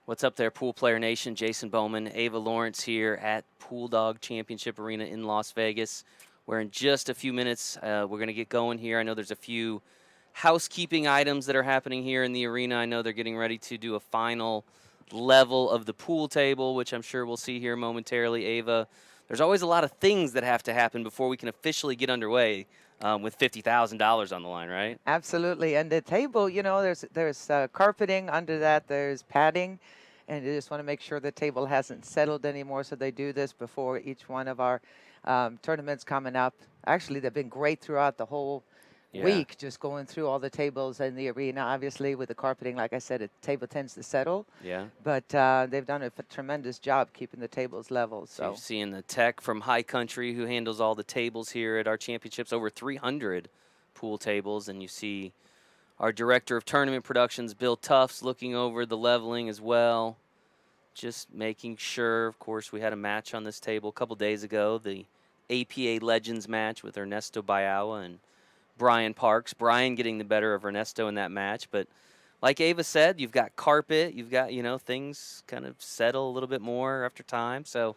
What's up there, Pool Player Nation? Jason Bowman, Ava Lawrence here at Pool Dog Championship Arena in Las Vegas, where in just a few minutes we're going to get going here. I know there's a few housekeeping items that are happening here in the arena. I know they're getting ready to do a final level of the pool table, which I'm sure we'll see here momentarily. Ava, there's always a lot of things that have to happen before we can officially get underway with $50,000 on the line, right? Absolutely. And the table, there's carpeting under that. There's padding, and you just want to make sure the table hasn't settled anymore. So they do this before each one of our tournaments coming up. Actually, they've been great throughout the whole Yeah. week, just going through all the tables in the arena. Obviously, with the carpeting, like I said, the table tends to settle, Yeah. but they've done a tremendous job keeping the tables level. So you're So seeing the tech from High Country who handles all the tables here at our championships, over 300 pool tables. And you see our director of tournament productions, Bill Tufts, looking over the leveling as well. Just making sure, of course, we had a match on this table a couple days ago, the APA Legends match with Ernesto Bayawa and Brian Parks. Brian getting the better of Ernesto in that match. But like Ava said, you've got carpet, you've got, things kind of settle a little bit more after time. So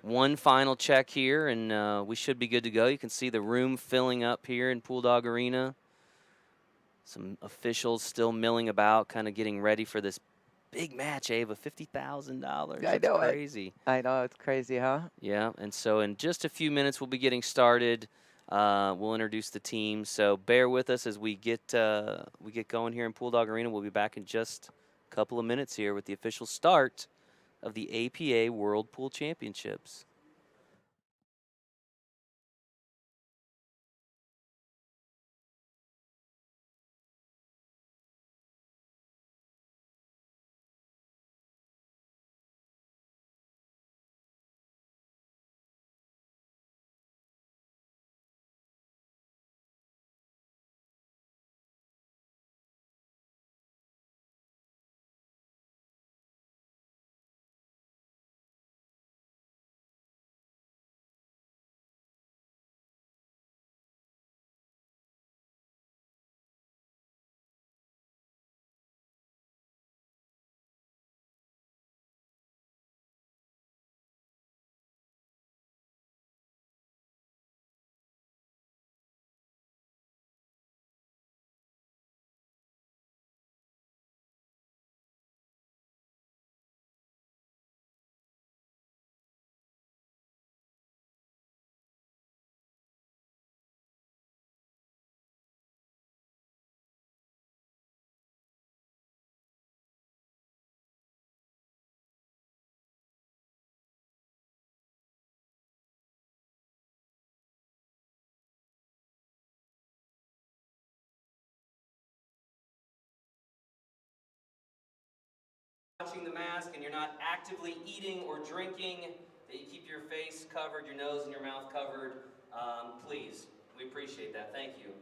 one final check here, and we should be good to go. You can see the room filling up here in Pool Dog Arena. Some officials still milling about, kind of getting ready for this big match, Ava. $50,000. I That's know it. crazy. I know it's crazy, huh? Yeah, and so in just a few minutes, we'll be getting started. We'll introduce the team, so bear with us as we get going here in Pool Dog Arena. We'll be back in just a couple of minutes here with the official start of the APA World Pool Championships. Watching the mask and you're not actively eating or drinking, that you keep your face covered, your nose and your mouth covered, please. We appreciate that. Thank you.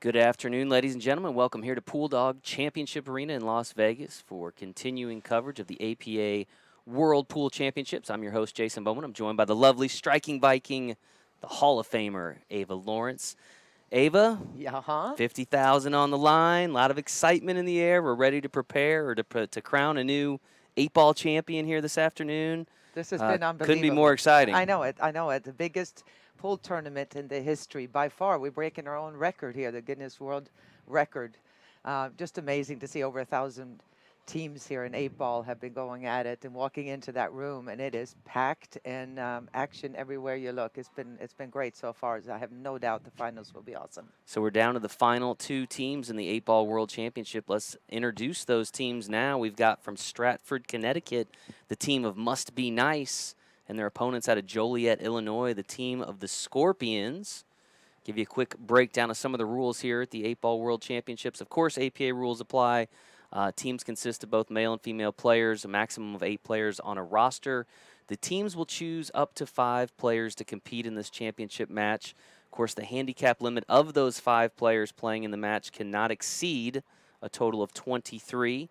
Good afternoon, ladies and gentlemen. Welcome here to Pool Dog Championship Arena in Las Vegas for continuing coverage of the APA World Pool Championships. I'm your host, Jason Bowman. I'm joined by the lovely striking Viking, the Hall of Famer, Ava Lawrence. Ava, Yeah, 50,000 on the line, a lot of excitement in the air. We're ready to prepare or to crown a new 8-ball champion here this afternoon. this has been Couldn't be more unbelievable. exciting. I know it. I know it. The biggest pool tournament in the history by far. We're breaking our own record here, the Guinness World Record. Just amazing to see over 1,000 teams here in 8-ball have been going at it and walking into that room, and it is packed and action everywhere you look. It's been great so far. I have no doubt the finals will be awesome. So we're down to the final 2 teams in the 8-ball World Championship. Let's introduce those teams now. We've got from Stratford, Connecticut, the team of Must Be Nice, and their opponents out of Joliet, Illinois, the team of the Scorpions. Give you a quick breakdown of some of the rules here at the 8-ball World Championships. Of course, APA rules apply. Teams consist of both male and female players, a maximum of 8 players on a roster. The teams will choose up to 5 players to compete in this championship match. Of course, the handicap limit of those 5 players playing in the match cannot exceed a total of 23.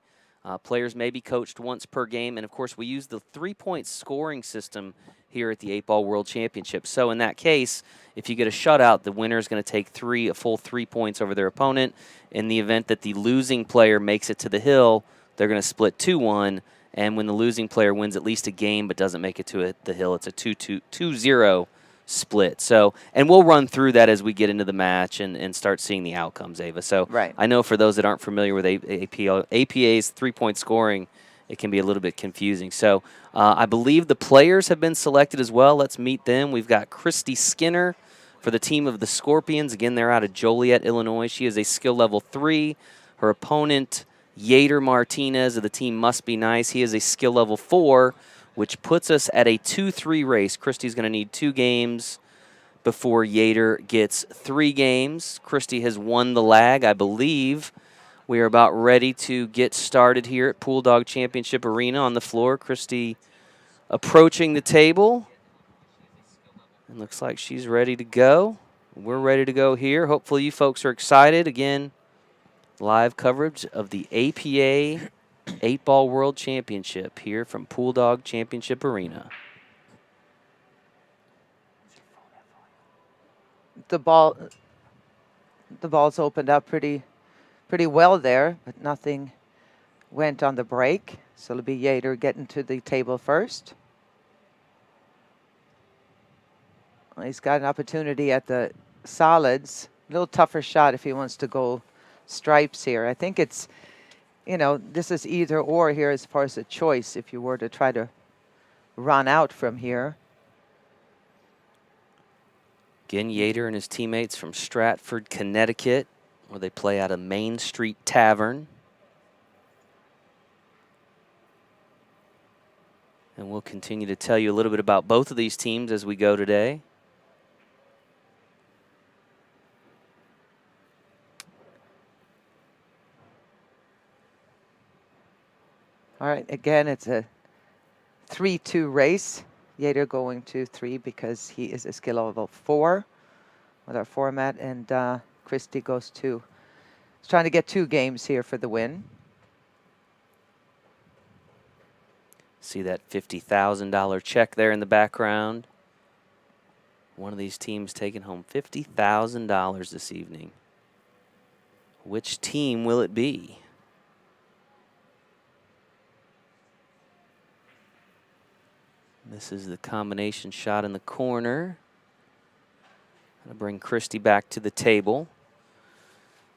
Players may be coached once per game, and of course, we use the 3-point scoring system here at the 8-ball World Championship. So in that case, if you get a shutout, the winner is going to take a full 3 points over their opponent. In the event that the losing player makes it to the hill, they're going to split 2-1. And when the losing player wins at least a game but doesn't make it to the hill, it's a 2-0 split. So, and we'll run through that as we get into the match and start seeing the outcomes, Ava. So Right. I know for those that aren't familiar with APA's 3-point scoring, it can be a little bit confusing. So I believe the players have been selected as well. Let's meet them. We've got Christy Skinner for the team of the Scorpions. Again, they're out of Joliet, Illinois. She is a skill level 3. Her opponent, Yater Martinez of the team Must Be Nice. He is a skill level 4, which puts us at a 2-3 race. Christy's going to need 2 games before Yater gets 3 games. Christy has won the lag, I believe. We are about ready to get started here at Pool Dog Championship Arena on the floor. Christy approaching the table. It looks like she's ready to go. We're ready to go here. Hopefully you folks are excited. Again, live coverage of the APA 8-ball World Championship here from Pool Dog Championship Arena. The ball's opened up pretty well there, but nothing went on the break. So it'll be Yater getting to the table first. He's got an opportunity at the solids. A little tougher shot if he wants to go stripes here. I think it's, this is either or here as far as a choice if you were to try to run out from here. Again, Yater and his teammates from Stratford, Connecticut, where they play out of Main Street Tavern. And we'll continue to tell you a little bit about both of these teams as we go today. All right, again, it's a 3-2 race. Yater going to 3 because he is a skill level 4 with our format, and Christy goes to. He's trying to get 2 games here for the win. See that $50,000 check there in the background. One of these teams taking home $50,000 this evening. Which team will it be? This is the combination shot in the corner. Gonna bring Christy back to the table.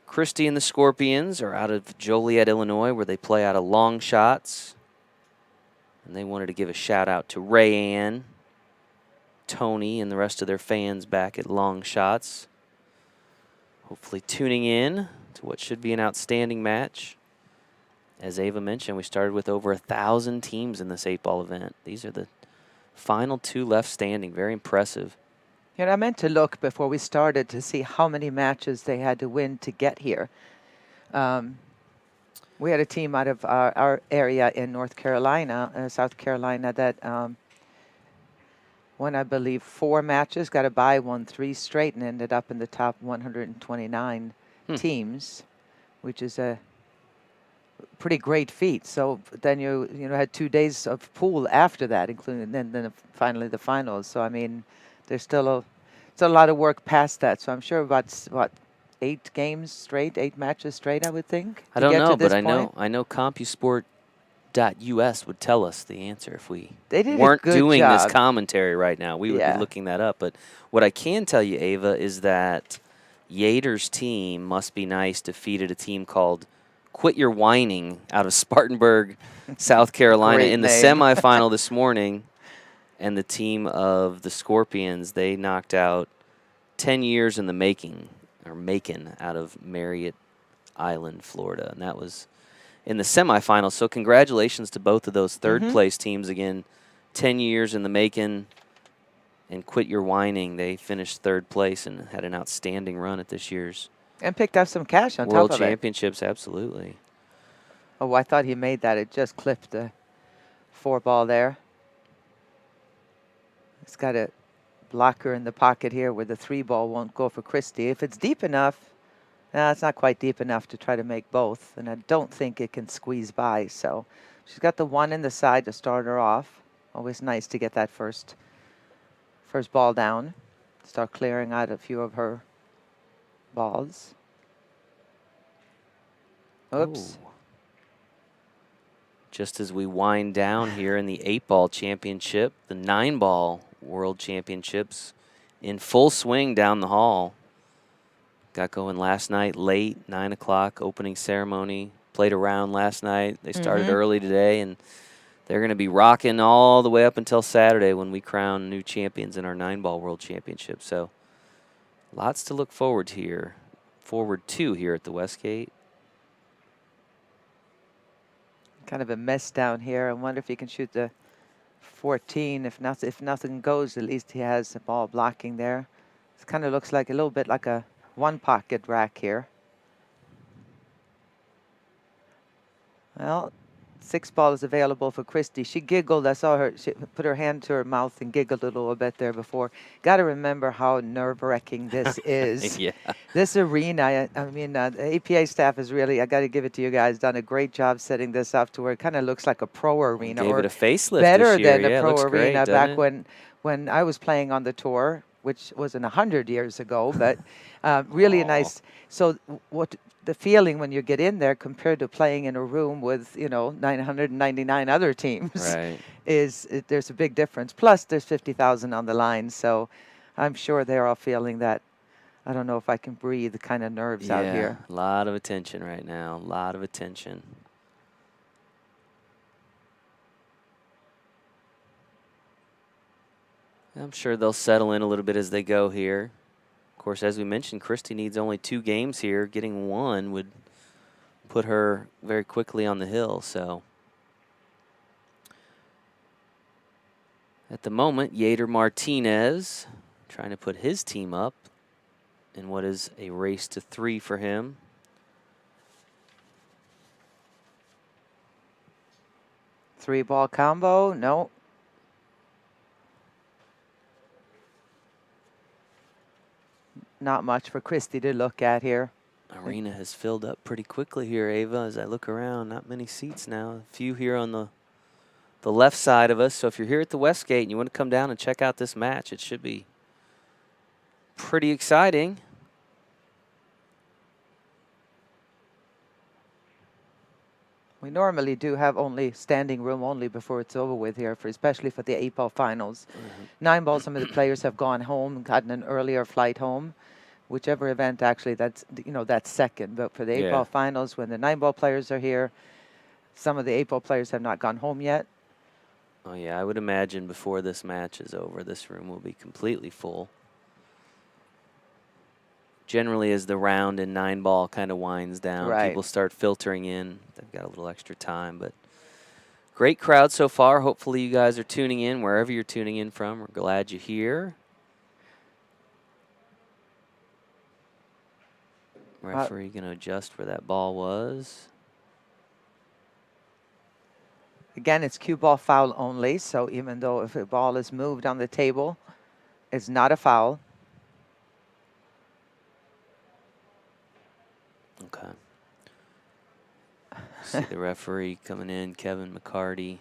Christy and the Scorpions are out of Joliet, Illinois, where they play out of long shots. And they wanted to give a shout out to Rayanne, Tony, and the rest of their fans back at Long Shots. Hopefully tuning in to what should be an outstanding match. As Ava mentioned, we started with over 1,000 teams in this 8-ball event. These are the final 2 left standing. Very impressive. I meant to look before we started to see how many matches they had to win to get here. We had a team out of our area in North Carolina, South Carolina, that won, I believe, 4 matches, got a bye, won 3 straight, and ended up in the top 129 teams, which is a pretty great feat. So then you had 2 days of pool after that, including then finally the finals. So I mean, there's still a lot of work past that. So I'm sure about what 8 games straight, 8 matches straight, I would think. I To don't get know, to but this point. I know CompuSport.us would tell us the answer if we They did a weren't good doing this job. commentary right now. We would be Yeah. looking that up. But what I can tell you, Ava, is that Yater's team, Must Be Nice, defeated a team called Quit Your Whining out of Spartanburg, South Carolina Great in the name. semifinal this morning. And the team of the Scorpions, they knocked out 10 years in the making, or Macon, out of Marriott Island, Florida. And that was in the semifinals. So congratulations to both of those third-place teams again. 10 years in the making, and Quit Your Whining. They finished third place and had an outstanding run at this year's And picked up some cash on World top of it. Championships. Absolutely. Oh, I thought he made that. It just clipped the 4-ball there. It's got a blocker in the pocket here where the 3-ball won't go for Christie. If it's deep enough, it's not quite deep enough to try to make both, and I don't think it can squeeze by. So she's got the 1 in the side to start her off. Always nice to get that first ball down. Start clearing out a few of her balls. Oops. Oh. Just as we wind down here in the 8-ball championship, the 9-ball World Championships in full swing down the hall. Got going last night late, 9 o'clock, opening ceremony. Played around last night. They started early today, and they're going to be rocking all the way up until Saturday when we crown new champions in our 9-ball World Championship. So lots to look forward to here at the Westgate. Kind of a mess down here. I wonder if he can shoot the 14. If nothing goes, at least he has the ball blocking there. It kind of looks like a little bit like a 1-pocket rack here. Well, 6-ball is available for Christie. She giggled. I saw her. She put her hand to her mouth and giggled a little bit there before. Got to remember how nerve-wracking this is. Yeah. This arena, I mean, the APA staff is really, I got to give it to you guys, done a great job setting this up to where it kind of looks like a pro arena. Gave or it a facelift better this year. than a Yeah, pro looks arena great, back when I was playing on the tour, which wasn't 100 years ago, but really nice. So what the feeling when you get in there compared to playing in a room with 999 other teams Right. there's a big difference. Plus there's 50,000 on the line, so I'm sure they're all feeling that. I don't know if I can breathe, the kind of nerves out here. A lot of attention right now. A lot of attention. I'm sure they'll settle in a little bit as they go here. Of course, as we mentioned, Christie needs only 2 games here. Getting 1 would put her very quickly on the hill. So at the moment, Yater Martinez trying to put his team up in what is a race to 3 for him. Three-ball combo, no. Not much for Christie to look at here. Arena has filled up pretty quickly here, Ava, as I look around. Not many seats now. A few here on the left side of us. So if you're here at the Westgate and you want to come down and check out this match, it should be pretty exciting. We normally do have only standing room only before it's over with here, especially for the 8-ball finals. 9-ball, some of the players have gone home and gotten an earlier flight home. Whichever event, actually, that's second. But for the 8-ball finals, when the 9-ball players are here, some of the 8-ball players have not gone home yet. Oh, yeah, I would imagine before this match is over, this room will be completely full. Generally, as the round in 9-ball kind of winds down, people start filtering in. They've got a little extra time, but great crowd so far. Hopefully, you guys are tuning in wherever you're tuning in from. We're glad you're here. Referee going to adjust where that ball was. Again, it's cue ball foul only, so even though if a ball is moved on the table, it's not a foul. Okay. See the referee coming in, Kevin McCarty.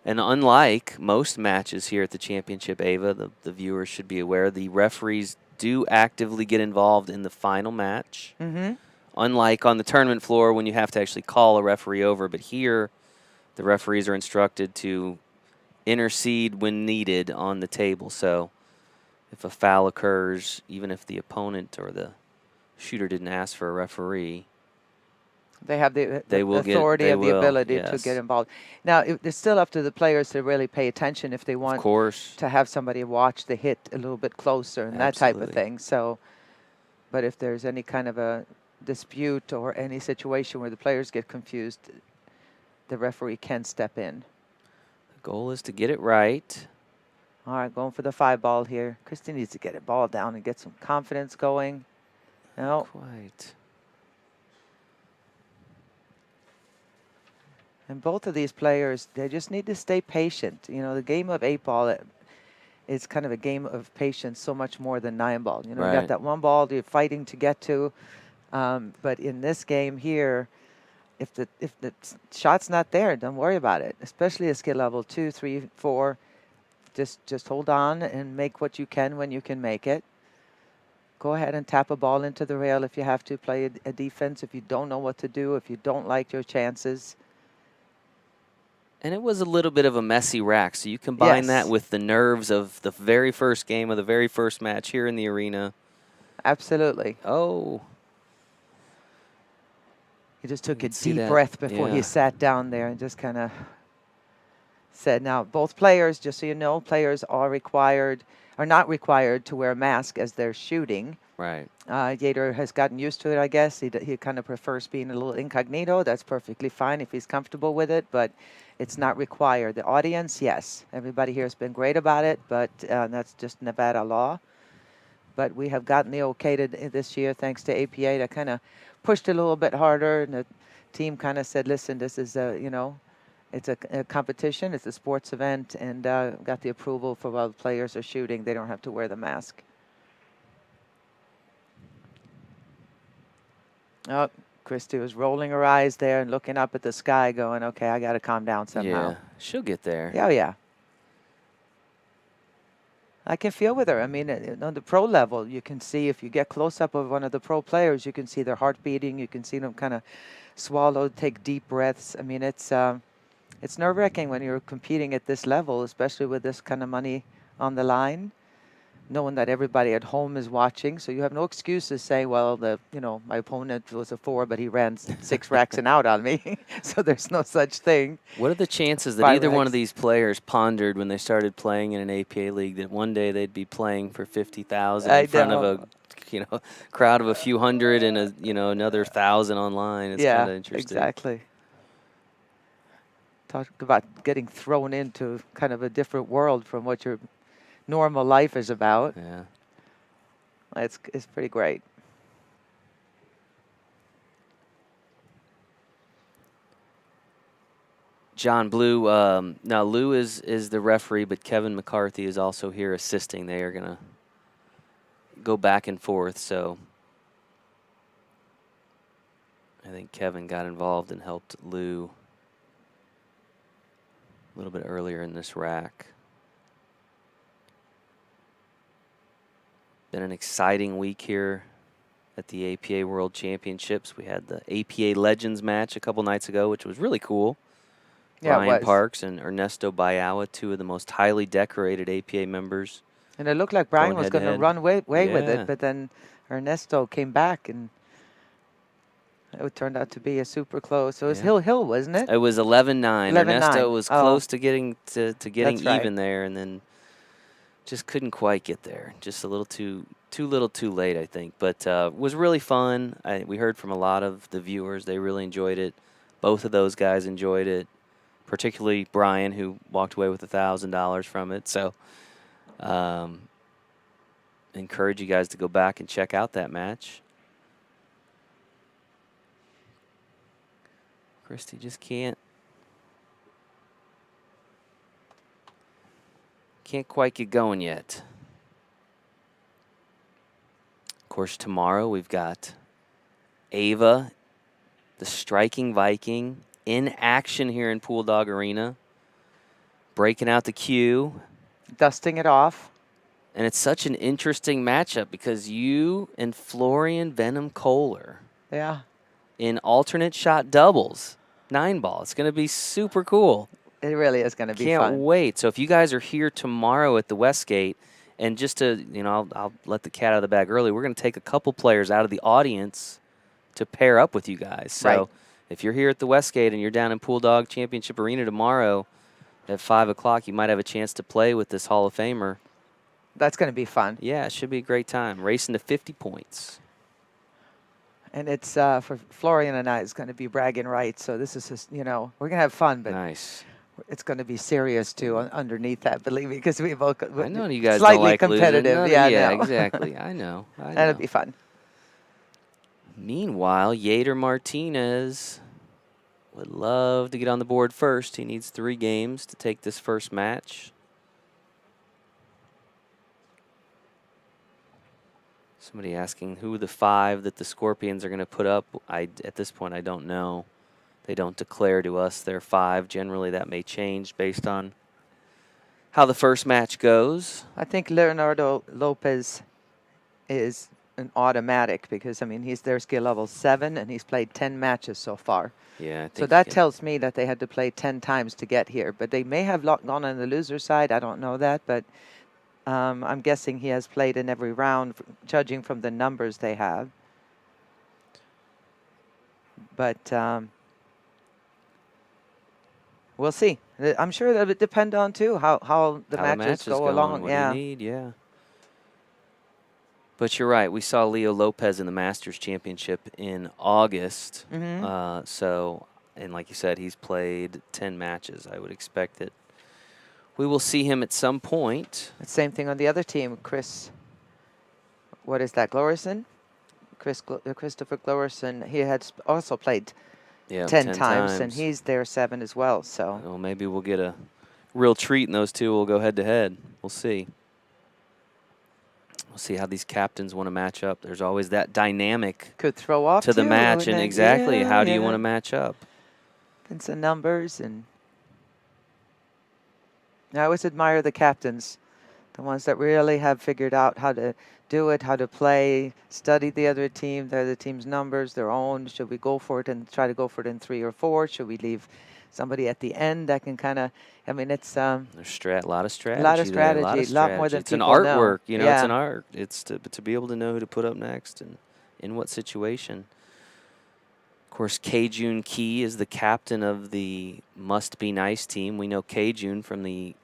And unlike most matches here at the championship, Ava, the viewers should be aware, the referees do actively get involved in the final match. Mm-hmm. Unlike on the tournament floor when you have to actually call a referee over, but here the referees are instructed to intercede when needed on the table. So if a foul occurs, even if the opponent or the shooter didn't ask for a referee, they have the will authority of the ability to yes. get involved. Now, it's still up to the players to really pay attention if they Of want course. to have somebody watch the hit a little bit closer and that type of thing. So, but if there's any kind of a dispute or any situation where the players get confused, the referee can step in. The goal is to get it right. All right, going for the 5-ball here. Christy needs to get a ball down and get some confidence going. No. Quite. And both of these players, they just need to stay patient. You know, the game of 8-ball is kind of a game of patience so much more than 9-ball. You know, you got that 1 ball you're fighting to get to. But in this game here, if the shot's not there, don't worry about it, especially at skill level 2, 3, 4. Just hold on and make what you can when you can make it. Go ahead and tap a ball into the rail if you have to play a defense, if you don't know what to do, if you don't like your chances. And it was a little bit of a messy rack, so you combine that with the nerves of the very first game of the very first match here in the arena. Absolutely. Oh. He just took a deep breath before he sat down there and just kind of said, now, both players, just so you know, players are not required to wear a mask as they're shooting. Right. Yater has gotten used to it, I guess. He kind of prefers being a little incognito. That's perfectly fine if he's comfortable with it, but it's not required. The audience, yes. Everybody here has been great about it, but that's just Nevada law. But we have gotten the okay this year, thanks to APA, that kind of pushed it a little bit harder, and the team kind of said, listen, this is you know, it's a competition, it's a sports event, and got the approval for while the players are shooting, they don't have to wear the mask. Oh, Christy was rolling her eyes there and looking up at the sky going, okay, I got to calm down somehow. Yeah, she'll get there. Oh, yeah. I can feel with her. I mean, on the pro level, you can see if you get close up of one of the pro players, you can see their heart beating. You can see them kind of swallow, take deep breaths. I mean, it's nerve-wracking when you're competing at this level, especially with this kind of money on the line, knowing that everybody at home is watching. So you have no excuse to say, well, my opponent was a 4, but he ran 6 racks and out on me. So there's no such thing. What are the chances that either one of these players pondered when they started playing in an APA league that one day they'd be playing for 50,000 in front of a crowd of a few hundred and another 1,000 online? It's kind of interesting. Exactly. Talk about getting thrown into kind of a different world from what your normal life is about. Yeah. It's pretty great. John Blue, now Lou is the referee, but Kevin McCarthy is also here assisting. They are going to go back and forth, so I think Kevin got involved and helped Lou a little bit earlier in this rack. Been an exciting week here at the APA World Championships. We had the APA Legends match a couple nights ago, which was really cool. Yeah, Brian Parks and Ernesto Bayawa, 2 of the most highly decorated APA members. And it looked like Brian was going to run away with it, but then Ernesto came back, and it turned out to be a super close. So it was Hill, wasn't it? It was 11-9. Ernesto was close to getting even there, and then just couldn't quite get there. Just a little too late, I think. But was really fun. We heard from a lot of the viewers. They really enjoyed it. Both of those guys enjoyed it, particularly Brian, who walked away with $1,000 from it. So encourage you guys to go back and check out that match. Christy just can't quite get going yet. Of course, tomorrow we've got Ava, the striking Viking, in action here in Pool Dog Arena. Breaking out the cue. Dusting it off. And it's such an interesting matchup because you and Florian Venom Kohler. Yeah. In alternate shot doubles. 9-ball. It's going to be super cool. It really is going to be fun. Can't wait. So if you guys are here tomorrow at the Westgate, and just to, I'll let the cat out of the bag early, we're going to take a couple players out of the audience to pair up with you guys. So if you're here at the Westgate and you're down in Pool Dog Championship Arena tomorrow at 5 o'clock, you might have a chance to play with this Hall of Famer. That's going to be fun. Yeah, it should be a great time. Racing to 50 points. And it's for Florian and I, it's going to be bragging rights. So this is just, we're going to have fun, but nice. It's going to be serious too underneath that, believe me, because we both I know you guys slightly don't like competitive. losing. Yeah, exactly. I know. That'll be fun. Meanwhile, Yader Martinez would love to get on the board first. He needs 3 games to take this first match. Somebody asking who the 5 that the Scorpions are going to put up. At this point, I don't know. They don't declare to us their 5. Generally, that may change based on how the first match goes. I think Leonardo Lopez is an automatic because, he's their skill level 7, and he's played 10 matches so far. Yeah, I think so that tells me that they had to play 10 times to get here. But they may have gone on the loser side. I don't know that, but I'm guessing he has played in every round, judging from the numbers they have. But we'll see. I'm sure that would depend on, too, how the matches go along. What you need, yeah. But you're right. We saw Leo Lopez in the Masters Championship in August. So, and like you said, he's played 10 matches. I would expect that we will see him at some point. The same thing on the other team, Chris. What is that, Glorison? Christopher Glorison. He had also played 10 times, and he's there 7 as well. So, well, maybe we'll get a real treat, and those two will go head to head. We'll see. We'll see how these captains want to match up. There's always that dynamic could throw off to the match, and exactly how do you want to match up? And some numbers, and I always admire the captains, the ones that really have figured out how to do it, how to play, study the other team, the other team's numbers, their own. Should we go for it and try to go for it in 3 or 4? Should we leave somebody at the end that can kind of, it's there's a lot of strategy. A lot more than it's an people artwork, know. It's an art. It's to be able to know who to put up next and in what situation. Of course, K-Jun Key is the captain of the Must Be Nice team. We know K-Jun from the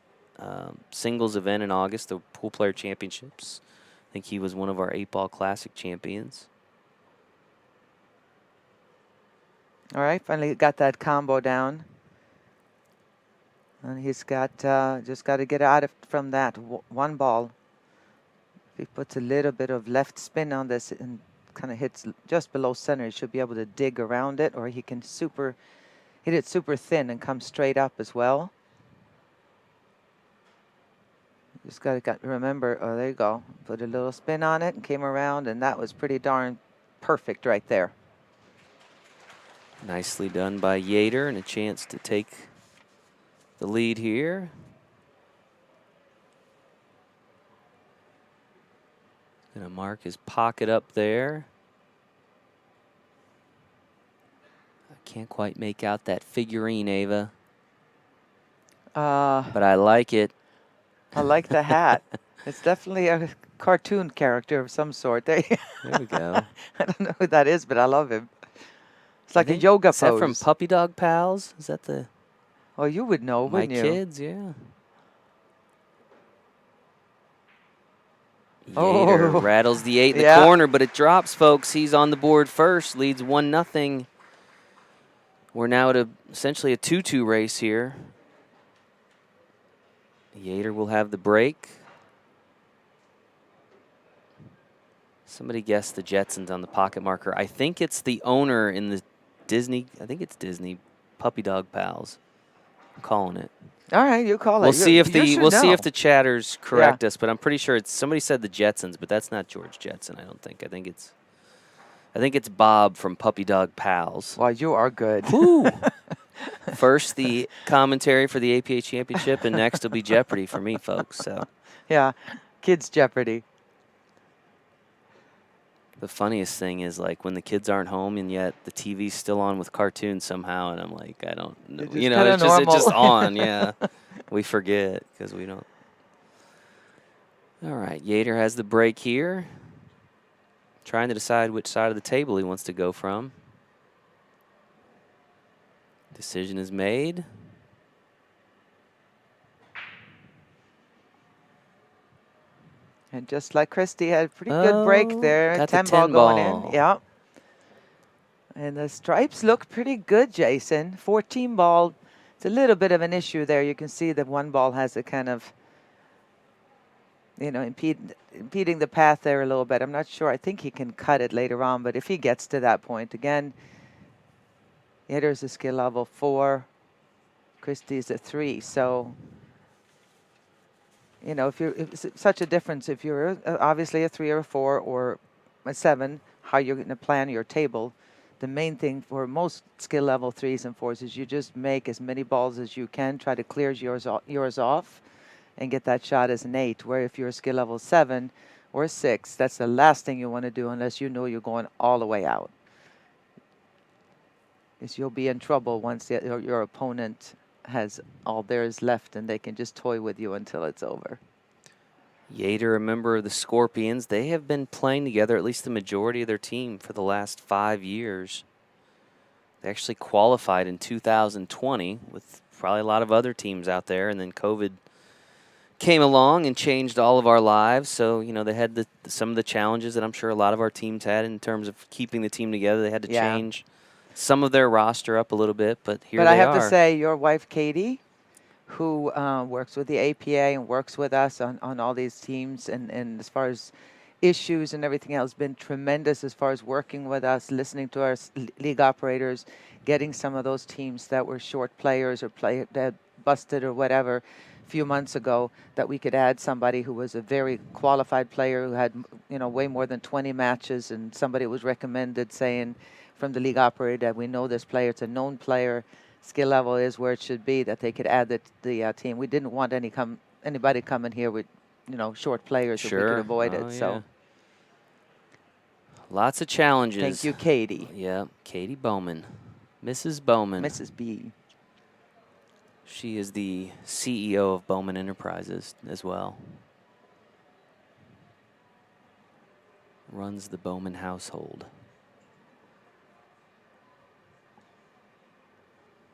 singles event in August, the Pool Player Championships. I think he was one of our 8-ball Classic champions. All right, finally got that combo down. And he's got just got to get out from that 1 ball. If he puts a little bit of left spin on this and kind of hits just below center, he should be able to dig around it, or he can hit it super thin and come straight up as well. Just got to remember, oh, there you go. Put a little spin on it and came around, and that was pretty darn perfect right there. Nicely done by Yader, and a chance to take the lead here. Gonna mark his pocket up there. I can't quite make out that figurine, Ava. But I like it. I like the hat. It's definitely a cartoon character of some sort. There we go. I don't know who that is, but I love him. It's like a yoga pose. Is that from Puppy Dog Pals? Is that the... Oh, you would know, wouldn't you? My kids, yeah. Oh. Yader rattles the 8 in the corner, but it drops, folks. He's on the board first, leads 1-0. We're now at essentially a 2-2 race here. Yader will have the break. Somebody guessed the Jetsons on the pocket marker. I think it's the owner in the Disney. I think it's Disney Puppy Dog Pals. I'm calling it. All right, you call it. We'll see if the chatters correct us, but I'm pretty sure it's somebody said the Jetsons, but that's not George Jetson. I don't think. I think I think it's Bob from Puppy Dog Pals. Well, you are good. Whoo! First, the commentary for the APA Championship, and next will be Jeopardy for me, folks. So Yeah, Kids Jeopardy. the funniest thing is, like, when the kids aren't home and yet the TV's still on with cartoons somehow, and I'm like, I don't know. It's You just know, kinda it's just normal. on. Yeah, we forget because we don't. All right, Yater has the break here, trying to decide which side of the table he wants to go from. Decision is made. And just like Christy had a pretty good break there. Got the 10 ball 10 going in. ball. Yeah. And the stripes look pretty good, Jason. 14 ball. It's a little bit of an issue there. You can see that one ball has a kind of, you know, impeding the path there a little bit. I'm not sure. I think he can cut it later on, but if he gets to that point again, Yater's a skill level 4. Christie's a 3. So, you know, if it's such a difference, if you're obviously a 3 or a 4 or a 7, how you're going to plan your table. The main thing for most skill level 3s and 4s is you just make as many balls as you can, try to clear yours off, and get that shot as an 8. Where if you're a skill level 7 or a 6, that's the last thing you want to do unless you know you're going all the way out. Is you'll be in trouble once your opponent has all theirs left and they can just toy with you until it's over. Yater, a member of the Scorpions, they have been playing together, at least the majority of their team, for the last 5 years. They actually qualified in 2020 with probably a lot of other teams out there, and then COVID came along and changed all of our lives. So, you know, they had some of the challenges that I'm sure a lot of our teams had in terms of keeping the team together. They had to change some of their roster up a little bit, but here they are. But I have to say, your wife, Katie, who works with the APA and works with us on all these teams, and as far as issues and everything else, been tremendous as far as working with us, listening to our league operators, getting some of those teams that were short players or that busted or whatever a few months ago, that we could add somebody who was a very qualified player who had, you know, way more than 20 matches, and somebody was recommended saying from the league operator that we know this player, it's a known player, skill level is where it should be, that they could add the team. We didn't want anybody coming here with, you know, short players if we could avoid it. So lots of challenges. Thank you, Katie. Yeah, Katie Bowman, Mrs. Bowman. Mrs. B. She is the CEO of Bowman Enterprises as well. Runs the Bowman household.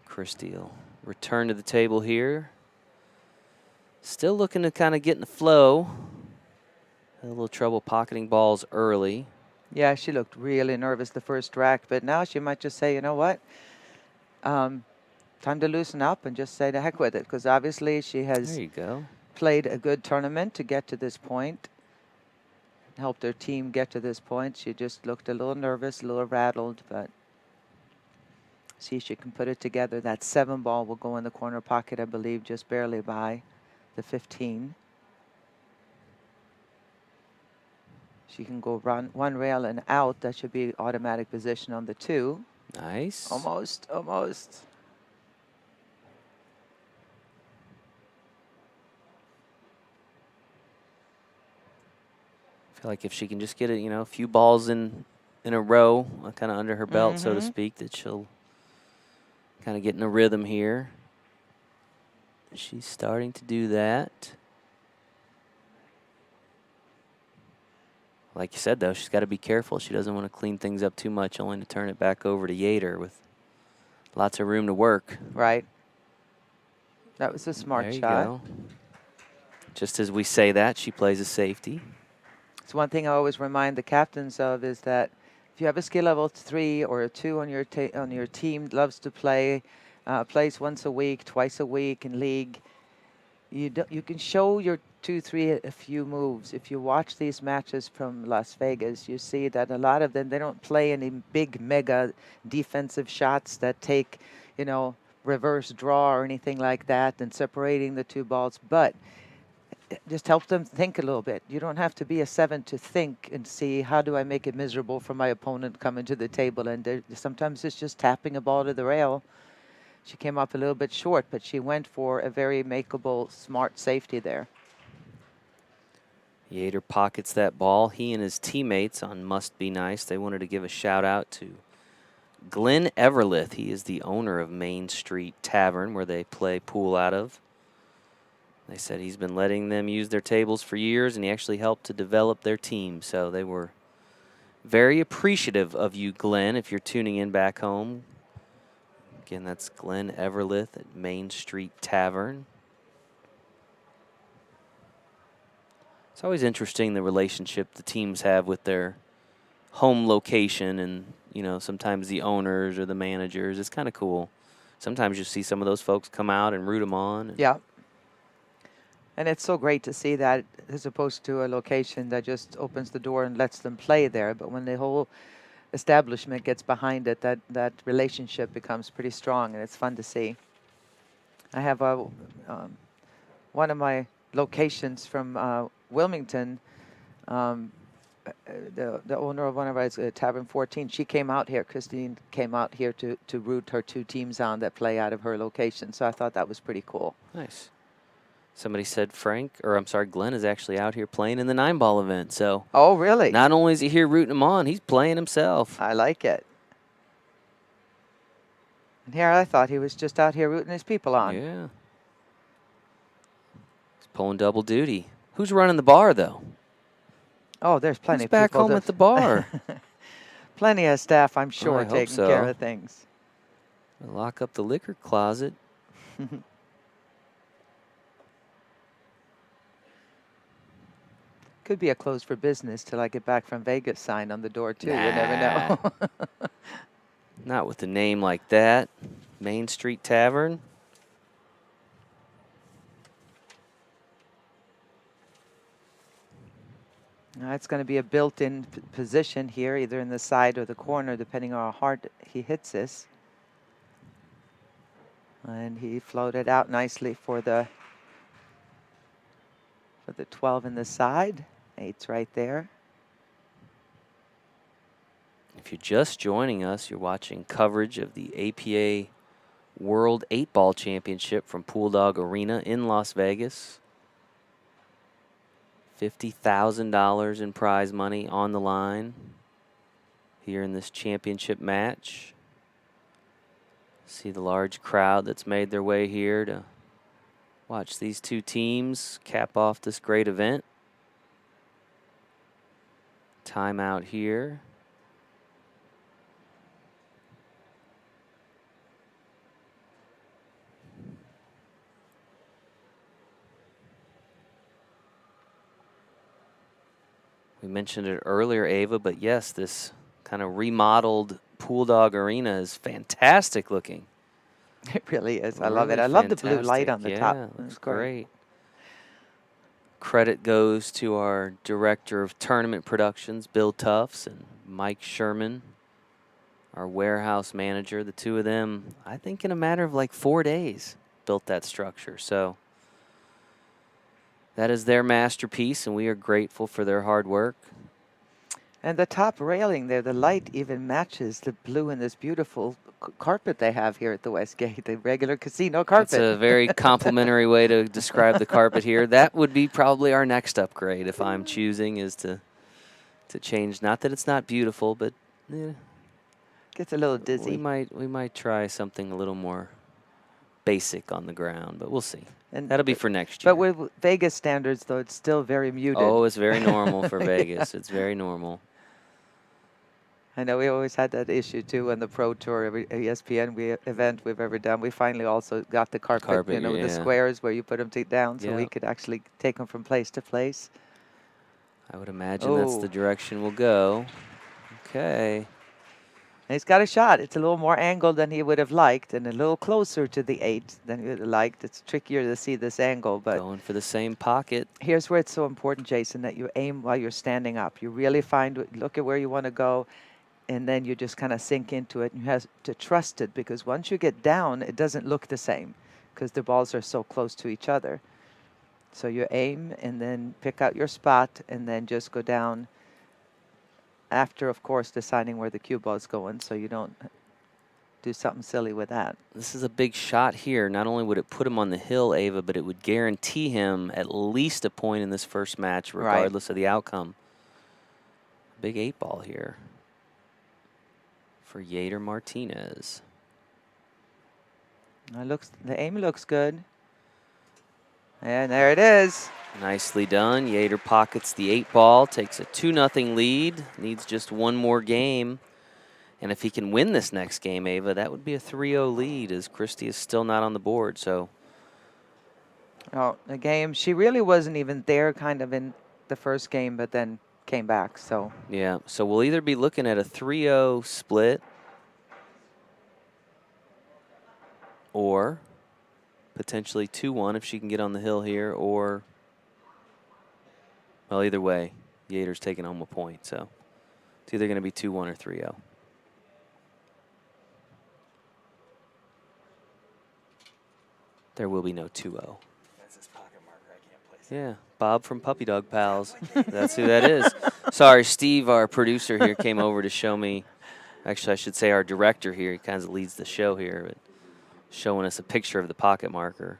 Christie will return to the table here. Still looking to kind of get in the flow. Had a little trouble pocketing balls early. Yeah, she looked really nervous the first rack, but now she might just say, you know what? Time to loosen up and just say the heck with it, because obviously she has there you go. Played a good tournament to get to this point, helped her team get to this point. She just looked a little nervous, a little rattled, but see if she can put it together. That 7 ball will go in the corner pocket, I believe, just barely by the 15. She can go run one rail and out. That should be automatic position on the 2. Nice. Almost, almost. I feel like if she can just get a few balls in a row, kind of under her belt, so to speak, that she'll kind of get in a rhythm here. She's starting to do that. Like you said, though, she's got to be careful. She doesn't want to clean things up too much, only to turn it back over to Yater with lots of room to work. Right. That was a smart there you shot. Go. Just as we say that, she plays a safety. It's one thing I always remind the captains of is that if you have a skill level 3 or a 2 on your team, loves to play, plays once a week, twice a week in league, you can show your 2-3 a few moves. If you watch these matches from Las Vegas, you see that a lot of them, they don't play any big mega defensive shots that take, you know, reverse draw or anything like that and separating the 2 balls. But just help them think a little bit. You don't have to be a 7 to think and see how do I make it miserable for my opponent coming to the table. And sometimes it's just tapping a ball to the rail. She came up a little bit short, but she went for a very makeable, smart safety there. Yater pockets that ball. He and his teammates on Must Be Nice, they wanted to give a shout out to Glenn Everlith. He is the owner of Main Street Tavern, where they play pool out of. They said he's been letting them use their tables for years, and he actually helped to develop their team. So they were very appreciative of you, Glenn, if you're tuning in back home. Again, that's Glenn Everlith at Main Street Tavern. It's always interesting the relationship the teams have with their home location, and you know, sometimes the owners or the managers. It's kind of cool. Sometimes you see some of those folks come out and root them on. Yeah. And it's so great to see that, as opposed to a location that just opens the door and lets them play there. But when the whole establishment gets behind it, that relationship becomes pretty strong, and it's fun to see. I have one of my locations from Wilmington. The owner of one of ours, Tavern 14, she came out here. Christine came out here to root her 2 teams on that play out of her location. So I thought that was pretty cool. Nice. Somebody said Glenn is actually out here playing in the 9-ball event. So. Oh, really? Not only is he here rooting him on, he's playing himself. I like it. And here I thought he was just out here rooting his people on. Yeah. He's pulling double duty. Who's running the bar, though? Oh, there's plenty of people. Who's back home to at the bar? Plenty of staff, I'm sure, taking care of things. Lock up the liquor closet. Could be a closed for business till I get back from Vegas sign on the door, too. Nah. You never know. Not with a name like that. Main Street Tavern. Now it's going to be a built-in position here, either in the side or the corner, depending on how hard he hits this. And he floated out nicely for the 12 in the side. 8's right there. If you're just joining us, you're watching coverage of the APA World 8-Ball Championship from Pool Dog Arena in Las Vegas. $50,000 in prize money on the line here in this championship match. See the large crowd that's made their way here to watch these 2 teams cap off this great event. Timeout here. We mentioned it earlier, Ava, but yes, this kind of remodeled Pool Dog Arena is fantastic looking. It really is. I Really love it. I love the blue fantastic. light on the Yeah, top. looks great. Credit goes to our Director of Tournament Productions, Bill Tufts, and Mike Sherman, our warehouse manager. The 2 of them, I think in a matter of like 4 days, built that structure. So that is their masterpiece, and we are grateful for their hard work. And the top railing there, the light even matches the blue in this beautiful carpet they have here at the Westgate, the regular casino carpet. It's a very complimentary way to describe the carpet here. That would be probably our next upgrade if I'm choosing, is to change. Not that it's not beautiful, but gets a little dizzy. We might try something a little more basic on the ground, but we'll see. And that'll be for next year. But with Vegas standards, though, it's still very muted. Oh, it's very normal for Vegas. It's very normal. I know we always had that issue, too, on the Pro Tour, every ESPN event we've ever done. We finally also got the carpet, with the squares where you put them down, so we could actually take them from place to place. I would imagine that's the direction we'll go. Okay. And he's got a shot. It's a little more angled than he would have liked, and a little closer to the 8 than he would have liked. It's trickier to see this angle, but going for the same pocket. Here's where it's so important, Jason, that you aim while you're standing up. You really look at where you want to go, and then you just kind of sink into it. And you have to trust it, because once you get down, it doesn't look the same because the balls are so close to each other. So you aim and then pick out your spot and then just go down after, of course, deciding where the cue ball is going so you don't do something silly with that. This is a big shot here. Not only would it put him on the hill, Ava, but it would guarantee him at least a point in this first match, regardless of the outcome. Big 8-ball here for Yater Martinez. The aim looks good. And there it is. Nicely done. Yater pockets the 8-ball, takes a 2-0 lead, needs just one more game. And if he can win this next game, Ava, that would be a 3-0 lead, as Christy is still not on the board. So, oh, the game, she really wasn't even there kind of in the first game, but then came back. So yeah, so we'll either be looking at a 3-0 split or potentially 2-1 if she can get on the hill here, or, well, either way, Yater's taking home a point. So it's either going to be 2-1 or 3-0. There will be no 2-0. That's his pocket marker. I can't place it. Yeah, Bob from Puppy Dog Pals. That's who that is. Sorry, Steve, our producer here, came over to show me. Actually, I should say our director here. He kind of leads the show here, but showing us a picture of the pocket marker.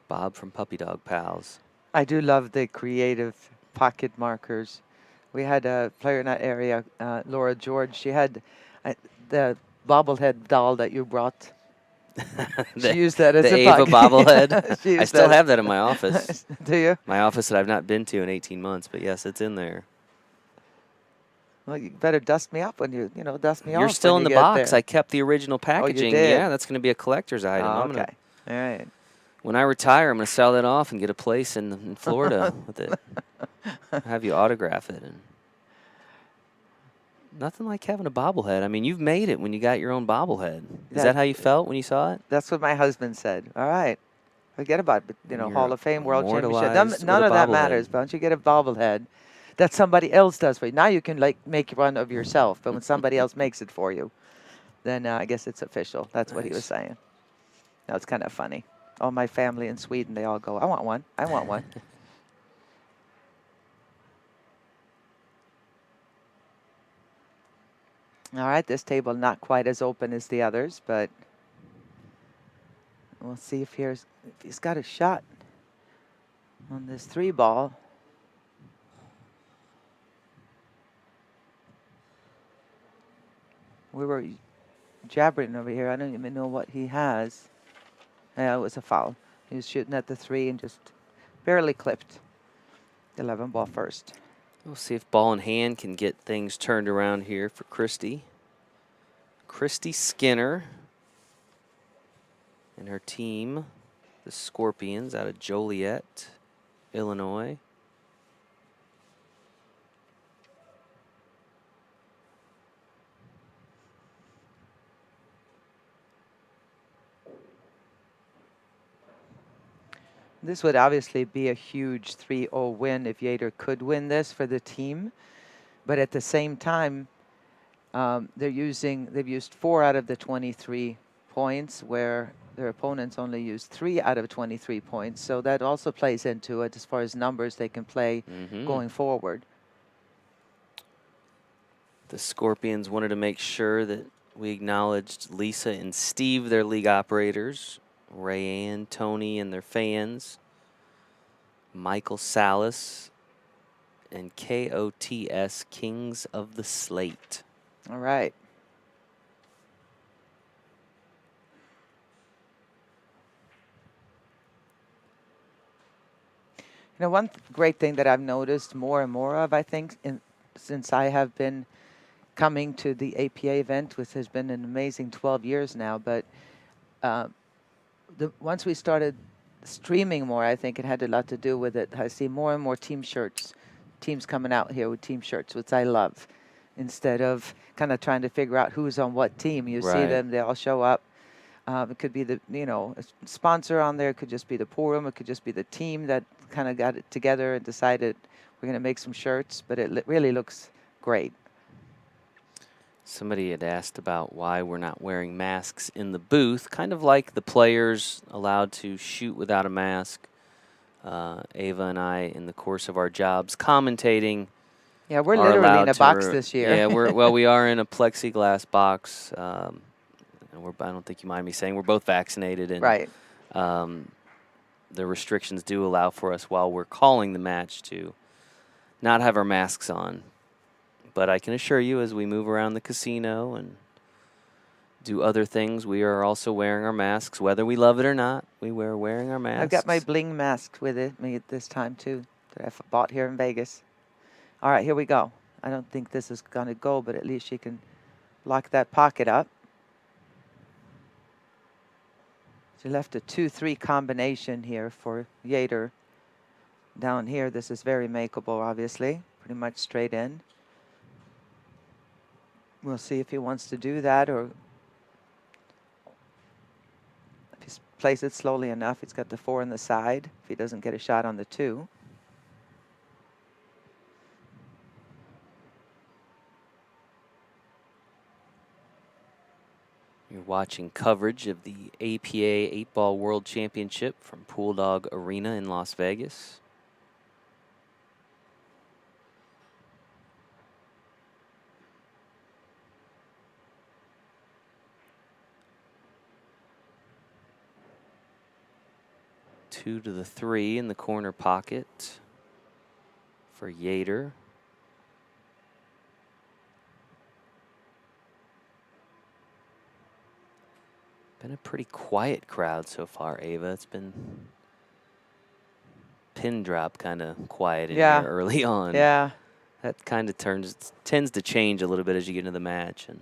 Bob from Puppy Dog Pals. I do love the creative pocket markers. We had a player in that area, Laura George. She had the bobblehead doll that you brought. She used that as the a Ava pocket. bobblehead. I still have that in my office. Do you? My office that I've not been to in 18 months, but yes, it's in there. Well, you better dust me up when dust me off. You're still when in the you get box. there. I kept the original packaging. did? Yeah, that's going to be a collector's item. Oh, I'm gonna, okay. All right. when I retire, I'm going to sell that off and get a place in Florida with it. Have you autograph it. And nothing like having a bobblehead. I mean, you've made it when you got your own bobblehead. Is that how you felt when you saw it? That's what my husband said. All right. Forget about it. You're Hall of Fame, World Championship. immortalized None with of a that bobblehead. matters. But once you get a bobblehead that somebody else does for you, now you can make one of yourself. But when somebody else makes it for you, then I guess it's official. That's what he was saying. Now it's kind of funny. All my family in Sweden, they all go, I want one. I want one. All right, this table not quite as open as the others, but we'll see if he's got a shot on this 3-ball. We were jabbering over here. I don't even know what he has. Yeah, it was a foul. He was shooting at the 3 and just barely clipped the 11-ball first. We'll see if ball in hand can get things turned around here for Christy. Christy Skinner and her team, the Scorpions out of Joliet, Illinois. This would obviously be a huge 3-0 win if Yater could win this for the team. But at the same time, they've used 4 out of the 23 points, where their opponents only used 3 out of 23 points. So that also plays into it as far as numbers they can play going forward. The Scorpions wanted to make sure that we acknowledged Lisa and Steve, their league operators, Rayanne, Tony, and their fans, Michael Salas, and KOTS, Kings of the Slate. All right. One great thing that I've noticed more and more of, I think, since I have been coming to the APA event, which has been an amazing 12 years now, but once we started streaming more, I think it had a lot to do with it. I see more and more teams coming out here with team shirts, which I love. Instead of kind of trying to figure out who's on what team, you see them, they all show up. It could be the a sponsor on there. It could just be the pool room. It could just be the team that kind of got it together and decided we're going to make some shirts. But it really looks great. Somebody had asked about why we're not wearing masks in the booth, kind of like the players allowed to shoot without a mask. Ava and I, in the course of our jobs, commentating. Yeah, we're Are literally in allowed a to box this year. Yeah, we are in a plexiglass box, and I don't think you mind me saying we're both vaccinated, and Right. the restrictions do allow for us while we're calling the match to not have our masks on. But I can assure you, as we move around the casino and do other things, we are also wearing our masks, whether we love it or not. We were wearing our masks. I've got my bling mask with me this time too that I've bought here in Vegas. All right, here we go. I don't think this is going to go, but at least she can lock that pocket up. She left a 2-3 combination here for Yater. Down here, this is very makeable, obviously. Pretty much straight in. We'll see if he wants to do that, or if he plays it slowly enough. He's got the 4 on the side if he doesn't get a shot on the 2. You're watching coverage of the APA 8-Ball World Championship from Pool Dog Arena in Las Vegas. Two to the 3 in the corner pocket for Yater. Been a pretty quiet crowd so far, Ava. It's been pin drop kind of quiet in here early on. Yeah. That kind of tends to change a little bit as you get into the match and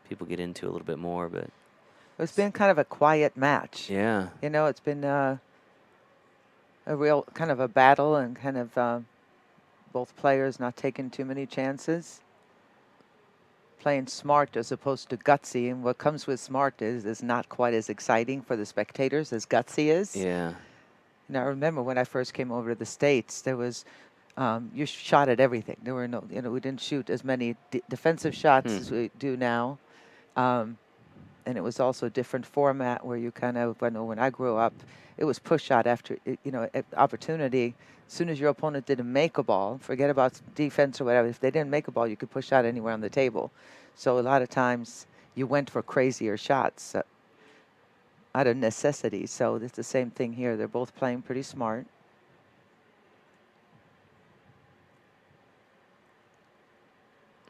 people get into a little bit more, but it's been kind of a quiet match. Yeah. You know, it's been a real kind of a battle, and kind of both players not taking too many chances. Playing smart as opposed to gutsy, and what comes with smart is not quite as exciting for the spectators as gutsy is. Yeah. And I remember when I first came over to the States, there was, you shot at everything. There were no, we didn't shoot as many defensive shots as we do now. And it was also a different format where you kind of, when I grew up, it was push shot after, opportunity. As soon as your opponent didn't make a ball, forget about defense or whatever. If they didn't make a ball, you could push out anywhere on the table. So a lot of times you went for crazier shots out of necessity. So it's the same thing here. They're both playing pretty smart.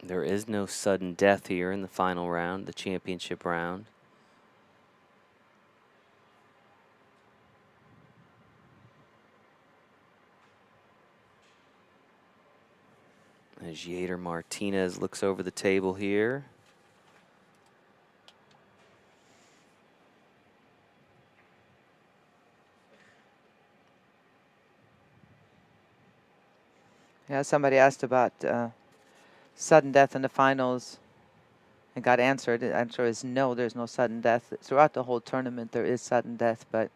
There is no sudden death here in the final round, the championship round. As Yater Martinez looks over the table here. Yeah, somebody asked about sudden death in the finals and got answered. The answer is no, there's no sudden death. Throughout the whole tournament, there is sudden death, but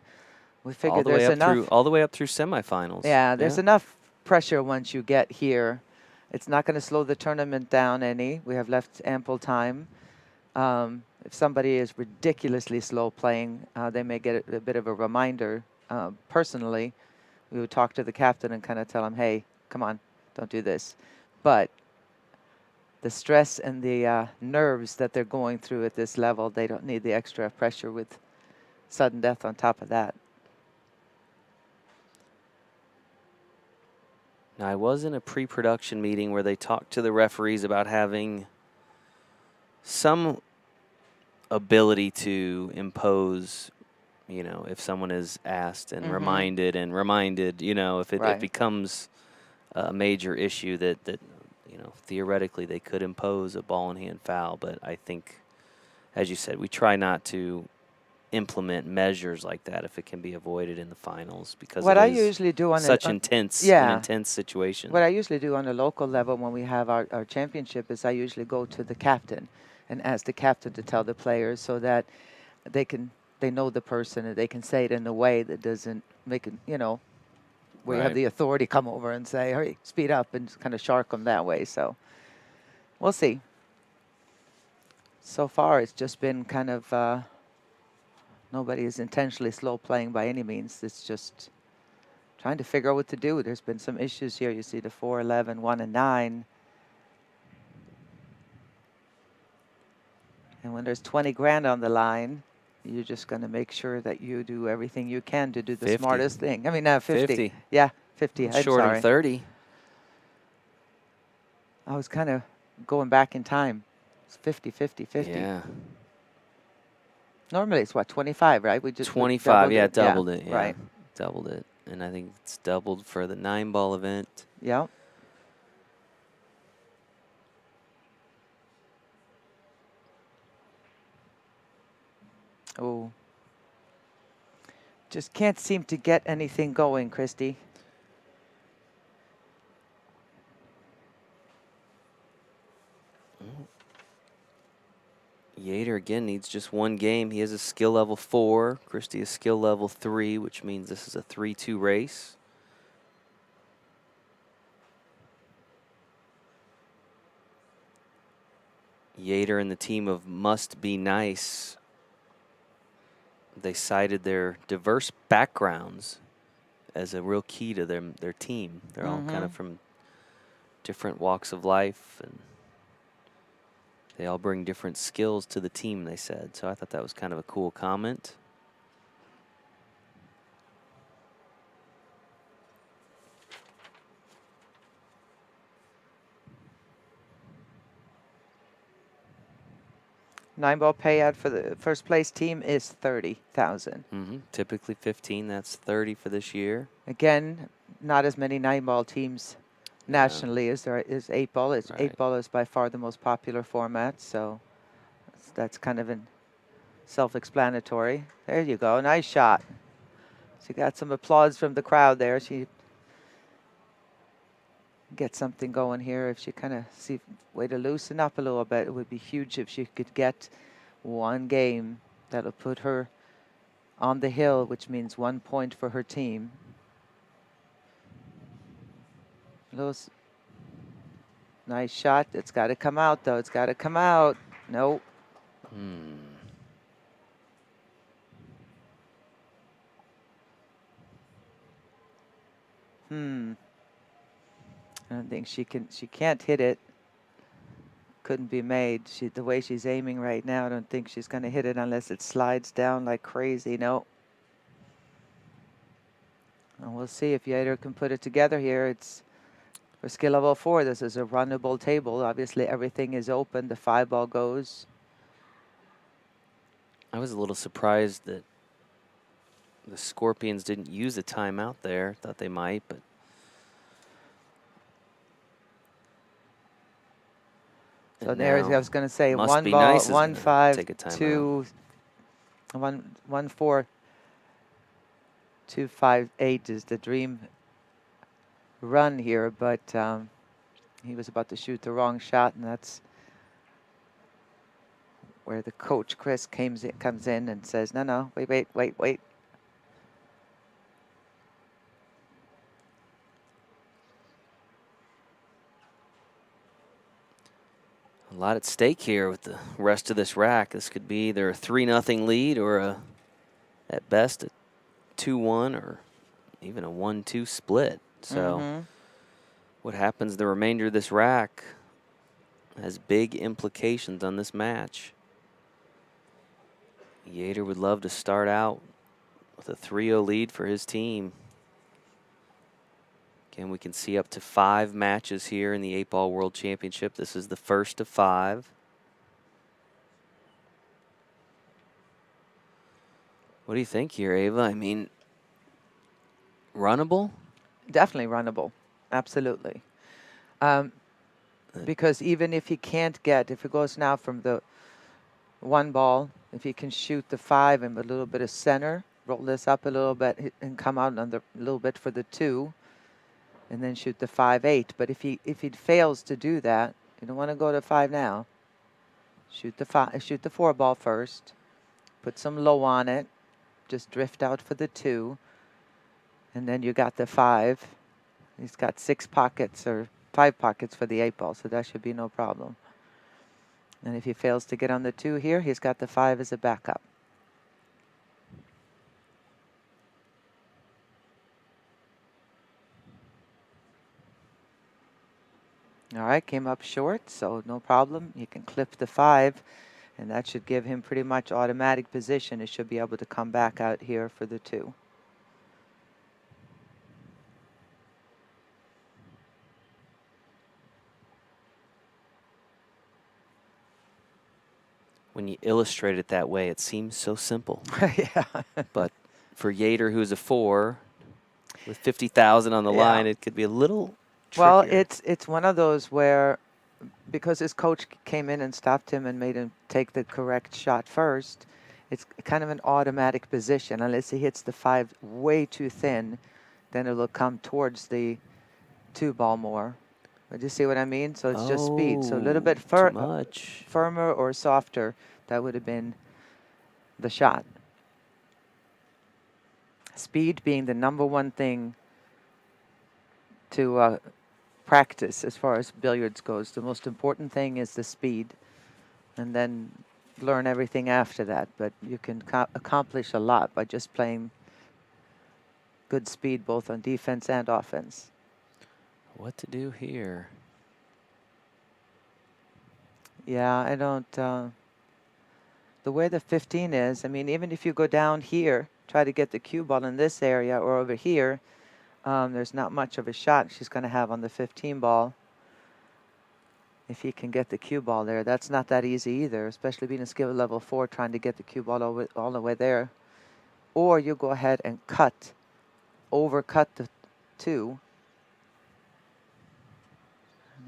we figure there's enough. All the way up through semifinals. Yeah, there's enough pressure once you get here. It's not going to slow the tournament down any. We have left ample time. If somebody is ridiculously slow playing, they may get a bit of a reminder. Personally, we would talk to the captain and kind of tell him, hey, come on, don't do this. But the stress and the nerves that they're going through at this level, they don't need the extra pressure with sudden death on top of that. Now, I was in a pre-production meeting where they talked to the referees about having some ability to impose, if someone is asked and reminded, if it becomes a major issue that theoretically they could impose a ball in hand foul. But I think, as you said, we try not to implement measures like that if it can be avoided in the finals, because what I usually do on such an intense situation. What I usually do on a local level when we have our championship is I usually go to the captain and ask the captain to tell the players so that they know the person and they can say it in a way that doesn't make it, where you have the authority come over and say, hey, speed up, and kind of shark them that way. So we'll see. So far, it's just been kind of, nobody is intentionally slow playing by any means. It's just trying to figure out what to do. There's been some issues here. You see the 4, 11, 1, and 9. And when there's 20 grand on the line, you're just going to make sure that you do everything you can to do the 50. smartest thing. I mean, 50. 50. Yeah, 50. I'm Short sorry. of 30. I was kind of going back in time. It's 50, 50, 50. Yeah. Normally it's what, 25, right? We just 25, yeah, doubled yeah, it. Yeah, right. doubled it. And I think it's doubled for the 9-ball event. Yeah. Oh. Just can't seem to get anything going, Christy. Yater again needs just one game. He has a skill level 4. Christie is skill level 3, which means this is a 3-2 race. Yater and the team of Must Be Nice. They cited their diverse backgrounds as a real key to their team. They're all kind of from different walks of life, and they all bring different skills to the team, they said. So I thought that was kind of a cool comment. Nine-ball payout for the first place team is 30,000. Typically 15. That's 30 for this year. Again, not as many nine-ball teams nationally as there is eight-ball. Right. Eight-ball is by far the most popular format, so that's kind of self-explanatory. There you go, nice shot. She got some applause from the crowd there. She gets something going here. If she kind of way to loosen up a little bit, it would be huge if she could get one game that'll put her on the hill, which means 1 point for her team. Nice shot. It's got to come out, though. It's got to come out. Nope. I don't think she can't hit it. Couldn't be made. The way she's aiming right now, I don't think she's going to hit it unless it slides down like crazy. No. And we'll see if Yater can put it together here. It's for skill level 4. This is a runnable table. Obviously, everything is open. The 5-ball goes. I was a little surprised that the Scorpions didn't use a timeout there. Thought they might, but so there, I was going to say, Must one Be ball, Nice 1, 5, take a timeout. 2, 1, 4, 2, 5, 8 is the dream run here, but he was about to shoot the wrong shot, and that's where the coach, Chris, comes in and says, no, wait. A lot at stake here with the rest of this rack. This could be either a 3-0 lead or at best a 2-1 or even a 1-2 split. So what happens the remainder of this rack has big implications on this match. Yater would love to start out with a 3-0 lead for his team. Again, we can see up to 5 matches here in the 8-ball World Championship. This is the first of 5. What do you think here, Ava? I mean, runnable? Definitely runnable. Absolutely. Because even if he can't if it goes now from the 1 ball, if he can shoot the 5 and a little bit of center, roll this up a little bit and come out on a little bit for the 2, and then shoot the 5-8. But if he fails to do that, you don't want to go to 5 now. Shoot the 4 ball first. Put some low on it. Just drift out for the 2, and then you got the 5. He's got 6 pockets or 5 pockets for the 8 ball, so that should be no problem. And if he fails to get on the 2 here, he's got the 5 as a backup. All right, came up short, so no problem. You can clip the 5, and that should give him pretty much automatic position. It should be able to come back out here for the 2. When you illustrate it that way, it seems so simple. Yeah. But for Yater, who's a 4, with 50,000 on the Yeah. line, it could be a little Well, trickier. it's one of those where, because his coach came in and stopped him and made him take the correct shot first, it's kind of an automatic position. Unless he hits the 5 way too thin, then it'll come towards the 2 ball more. But you see what I mean? So it's just speed. So a little bit too much. firmer or softer, that would have been the shot. Speed being the #1 thing to practice as far as billiards goes. The most important thing is the speed, and then learn everything after that. But you can accomplish a lot by just playing good speed both on defense and offense. What to do here? Yeah, I don't... the way the 15 is, I mean, even if you go down here, try to get the cue ball in this area or over here, there's not much of a shot she's going to have on the 15 ball. If he can get the cue ball there, that's not that easy either, especially being a skill level 4, trying to get the cue ball all the way there. Or you go ahead and overcut the 2.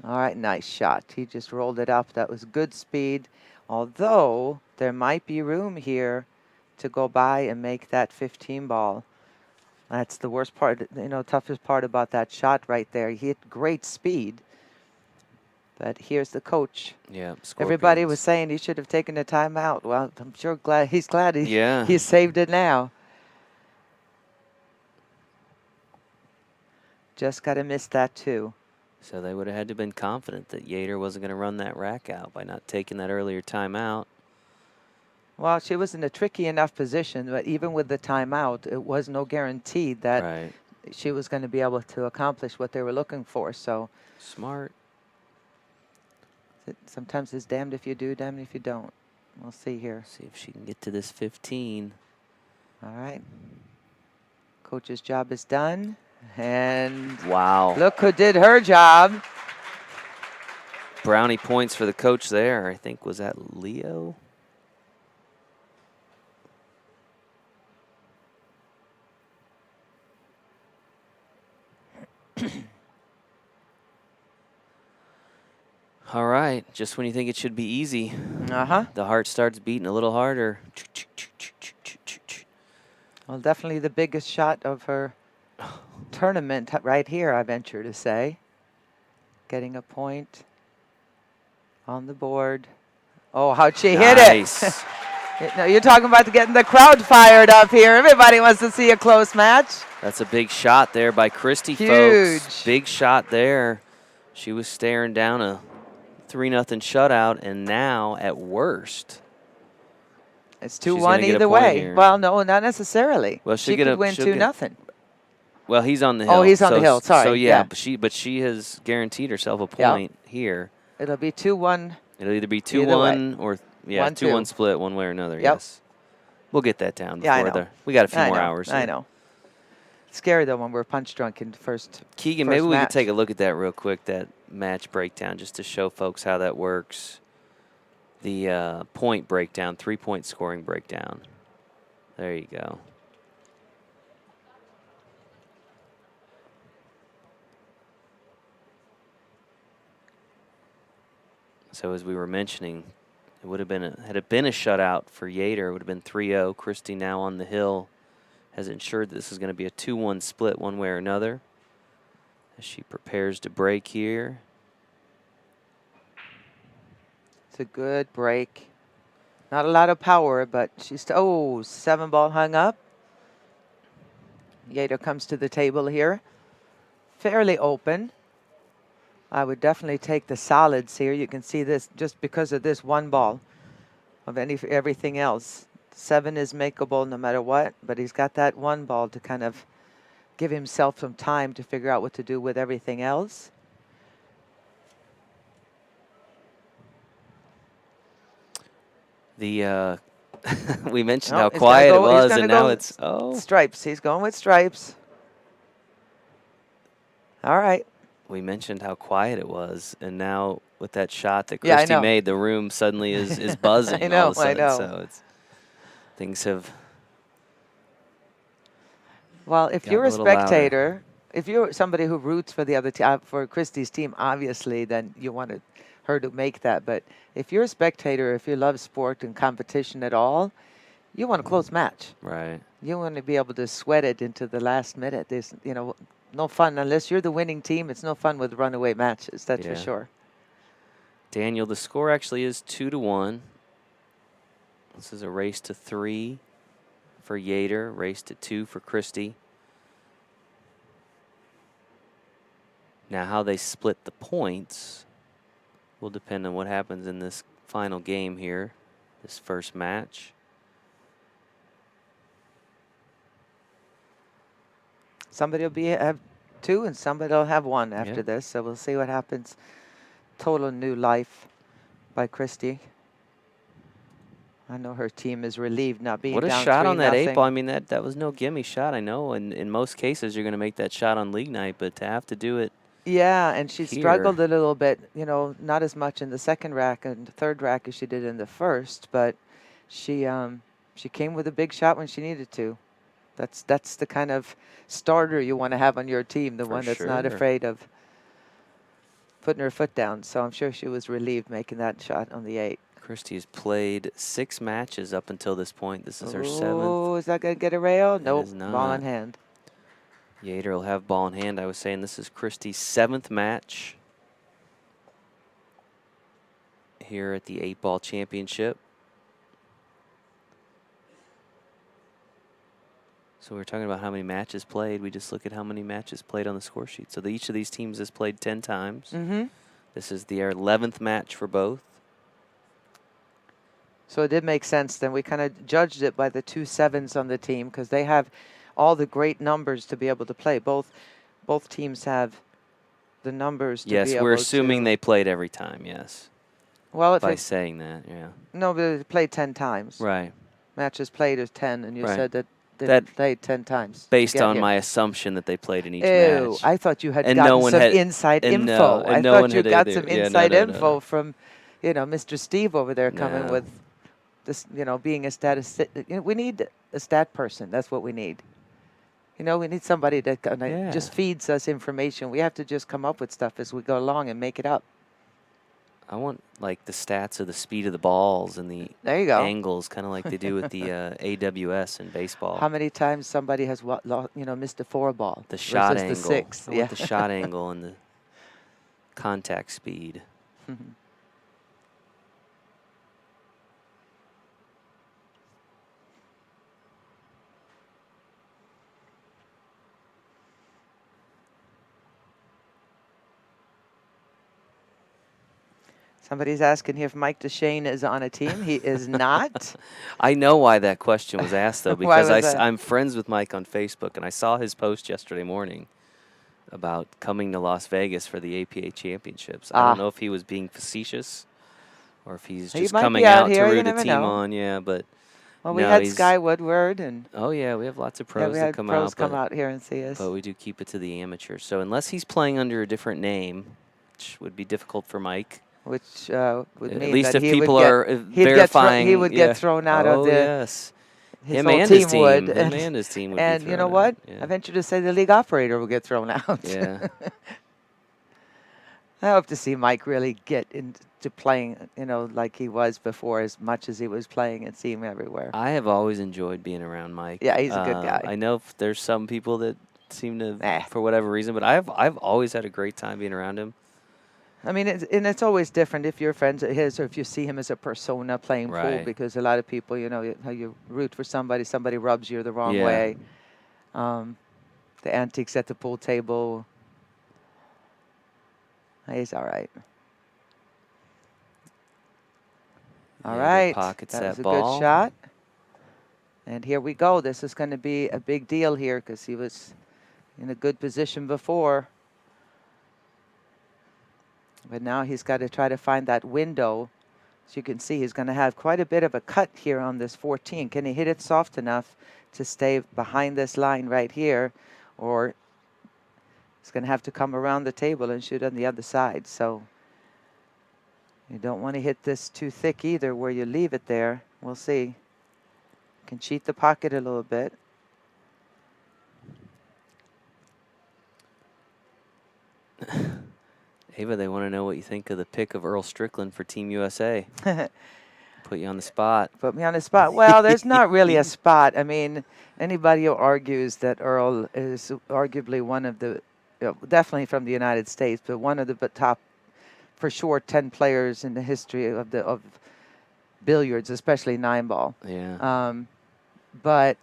All right, nice shot. He just rolled it up. That was good speed. Although there might be room here to go by and make that 15 ball. That's the worst part, toughest part about that shot right there. He hit great speed. But here's the coach. Yeah, Everybody Scorpions. was saying he should have taken a timeout. Well, I'm sure he's glad Yeah. he saved it now. Just got to miss that too. So they would have had to have been confident that Yater wasn't going to run that rack out by not taking that earlier timeout. Well, she was in a tricky enough position, but even with the timeout, it was no guarantee that she was going to be able to accomplish what they were looking for. So smart. Sometimes it's damned if you do, damned if you don't. We'll see here. See if she can get to this 15. All right. Coach's job is done. And wow. Look who did her job. Brownie points for the coach there. I think, was that Leo? All right, just when you think it should be easy, the heart starts beating a little harder. Well, definitely the biggest shot of her tournament right here, I venture to say. Getting a point on the board. Oh, how'd she hit it? No, you're talking about getting the crowd fired up here. Everybody wants to see a close match. That's a big shot there by Christy, Huge. folks. Big shot there. She was staring down a 3-0 shutout, and now, at worst, it's 2-1 either way. Here. Well, no, not necessarily. Well, she could win 2-0. Well, he's on the hill. Oh, he's on the hill. Sorry. So yeah, but she has guaranteed herself a point here. It'll be 2-1. It'll either be 2-1 or 2-1 split one way or another. Yep. Yes. We'll get that down before we got a few more hours. I know. Scary though when we're punch drunk in first. Keegan, maybe we could take a look at that real quick, that match breakdown, just to show folks how that works. The point breakdown, 3-point scoring breakdown. There you go. So as we were mentioning, it would have been had it been a shutout for Yater, it would have been 3-0. Christy now on the hill has ensured that this is going to be a 2-1 split one way or another as she prepares to break here. It's a good break. Not a lot of power, but she's 7-ball hung up. Yater comes to the table here. Fairly open. I would definitely take the solids here. You can see this just because of this 1 ball of everything else. 7 is makeable no matter what, but he's got that 1 ball to kind of give himself some time to figure out what to do with everything else. The we mentioned No, how he's gonna quiet it go. He's was, gonna and now go it's stripes. He's going with stripes. All right. We mentioned how quiet it was, and now with that shot that Yeah, I Christy know. made, the room suddenly is buzzing I all know. of a I sudden. know. So things have Well, if gotten you're a a little louder. spectator, if you're somebody who roots for the other team, for Christie's team, obviously, then you want her to make that. But if you're a spectator, if you love sport and competition at all, you want a close match. Right. You want to be able to sweat it into the last minute. There's, no fun unless you're the winning team. It's no fun with runaway matches. That's for Yeah. sure. Daniel, the score actually is 2-1. This is a race to 3 for Yater, race to 2 for Christie. Now, how they split the points will depend on what happens in this final game here, this first match. Somebody will have 2 and somebody will have 1 after Yep. this. So we'll see what happens. Total new life by Christie. I know her team is relieved not being What a down shot on that 3-0. 8 ball. I mean, that was no gimme shot, I know. And in most cases, you're going to make that shot on league night, but to have to do it. Yeah, and she here. struggled a little bit, not as much in the second rack and the third rack as she did in the first, but she came with a big shot when she needed to. That's the kind of starter you want to have on your team, the For one that's not sure. afraid of putting her foot down. So I'm sure she was relieved making that shot on the 8. Christie's played 6 matches up until this point. This is her 7th. Oh, is that going to get a rail? It Nope, is ball not. in hand. Yater will have ball in hand. I was saying this is Christie's 7th match here at the 8-ball championship. So we're talking about how many matches played. We just look at how many matches played on the score sheet. So each of these teams has played 10 times. Mm-hmm. This is their 11th match for both. So it did make sense. Then we kind of judged it by the 2 7s on the team because they have all the great numbers to be able to play. Both teams have the numbers to be able to. Yes, we're assuming they played every time, yes. Well, if by saying that, yeah. No, but they played 10 times. Right. Matches played is 10, and you Right. said that they played 10 times. Based on here. my assumption that they played in each Ew, match. I thought you had And gotten no one some had, inside and info. No, and I no thought one you had got either. some Yeah, inside no. info from, Mr. Steve over there coming No. with this, being a statistician. We need a stat person. That's what we need. We need somebody that just feeds us information. We have to just come up with stuff as we go along and make it up. I want like the stats of the speed of the balls and the There you go. angles, kind of like they do with the AWS in baseball. How many times somebody has missed a 4 ball? The shot versus angle. The 6. I want the shot angle and the contact speed. Somebody's asking here if Mike DeShane is on a team. He is not. I know why that question was asked, though, Why because was that? I'm friends with Mike on Facebook, and I saw his post yesterday morning about coming to Las Vegas for the APA championships. I don't know if he was being facetious or if he's just might coming be out out here, to you root a never team know. on. Yeah, but Well, we no, had he's- Sky Woodward and Oh, yeah, we have lots of pros we that had come pros out. come but, out here and see us. but we do keep it to the amateurs. So unless he's playing under a different name, which would be difficult for Mike. Which would At mean least that if he people would are get, verifying. he would get thrown out oh, of the. yes. His Him whole and team his team. would. Him and his team would be And you thrown know out. what? Yeah. I venture to say the league operator will get thrown out. Yeah. I hope to see Mike really get into playing, like he was before, as much as he was playing and see him everywhere. I have always enjoyed being around Mike. Yeah, he's a good guy. I know there's some people that seem to, Eh. for whatever reason, but I've always had a great time being around him. I mean, it's always different if you're friends of his or if you see him as a persona playing pool, Right. because a lot of people, how you root for somebody rubs you the wrong Yeah. way. The antics at the pool table. He's all right. All Yeah, right. good pockets That was a ball. good shot. And here we go. This is going to be a big deal here because he was in a good position before. But now he's got to try to find that window As you can see, he's going to have quite a bit of a cut here on this 14. Can he hit it soft enough to stay behind this line right here? Or he's going to have to come around the table and shoot on the other side. So you don't want to hit this too thick either where you leave it there. We'll see. Can cheat the pocket a little bit. Ava, they want to know what you think of the pick of Earl Strickland for Team USA. Put you on the spot. Put me on the spot. Well, there's not really a spot. I mean, anybody who argues that Earl is arguably one of the, definitely from the United States, but one of the top, for sure, 10 players in the history of billiards, especially 9-ball. Yeah. But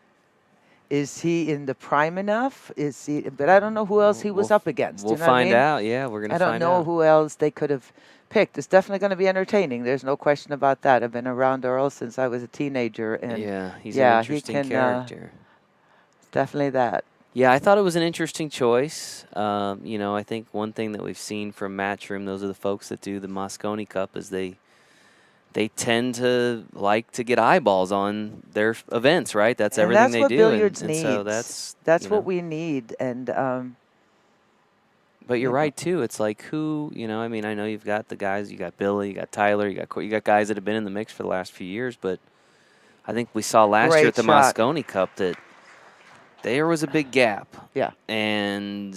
is he in the prime enough? Is he? But I don't know who else he was up against. We'll you know what I find mean? out. Yeah, we're going to find out. I don't know who else they could have picked. It's definitely going to be entertaining. There's no question about that. I've been around Earl since I was a teenager. And yeah, he's an interesting character. Definitely that. Yeah, I thought it was an interesting choice. You know, I think one thing that we've seen from Matchroom, those are the folks that do the Moscone Cup, is they tend to like to get eyeballs on their events, right? That's everything they do. That's what billiards needs. So that's what we need. And but you're right too. It's like who, you know, I mean, I know you've got the guys, you got Billy, you got Tyler, you got guys that have been in the mix for the last few years, but I think we saw last year at the Moscone Cup that there was a big gap. Yeah. And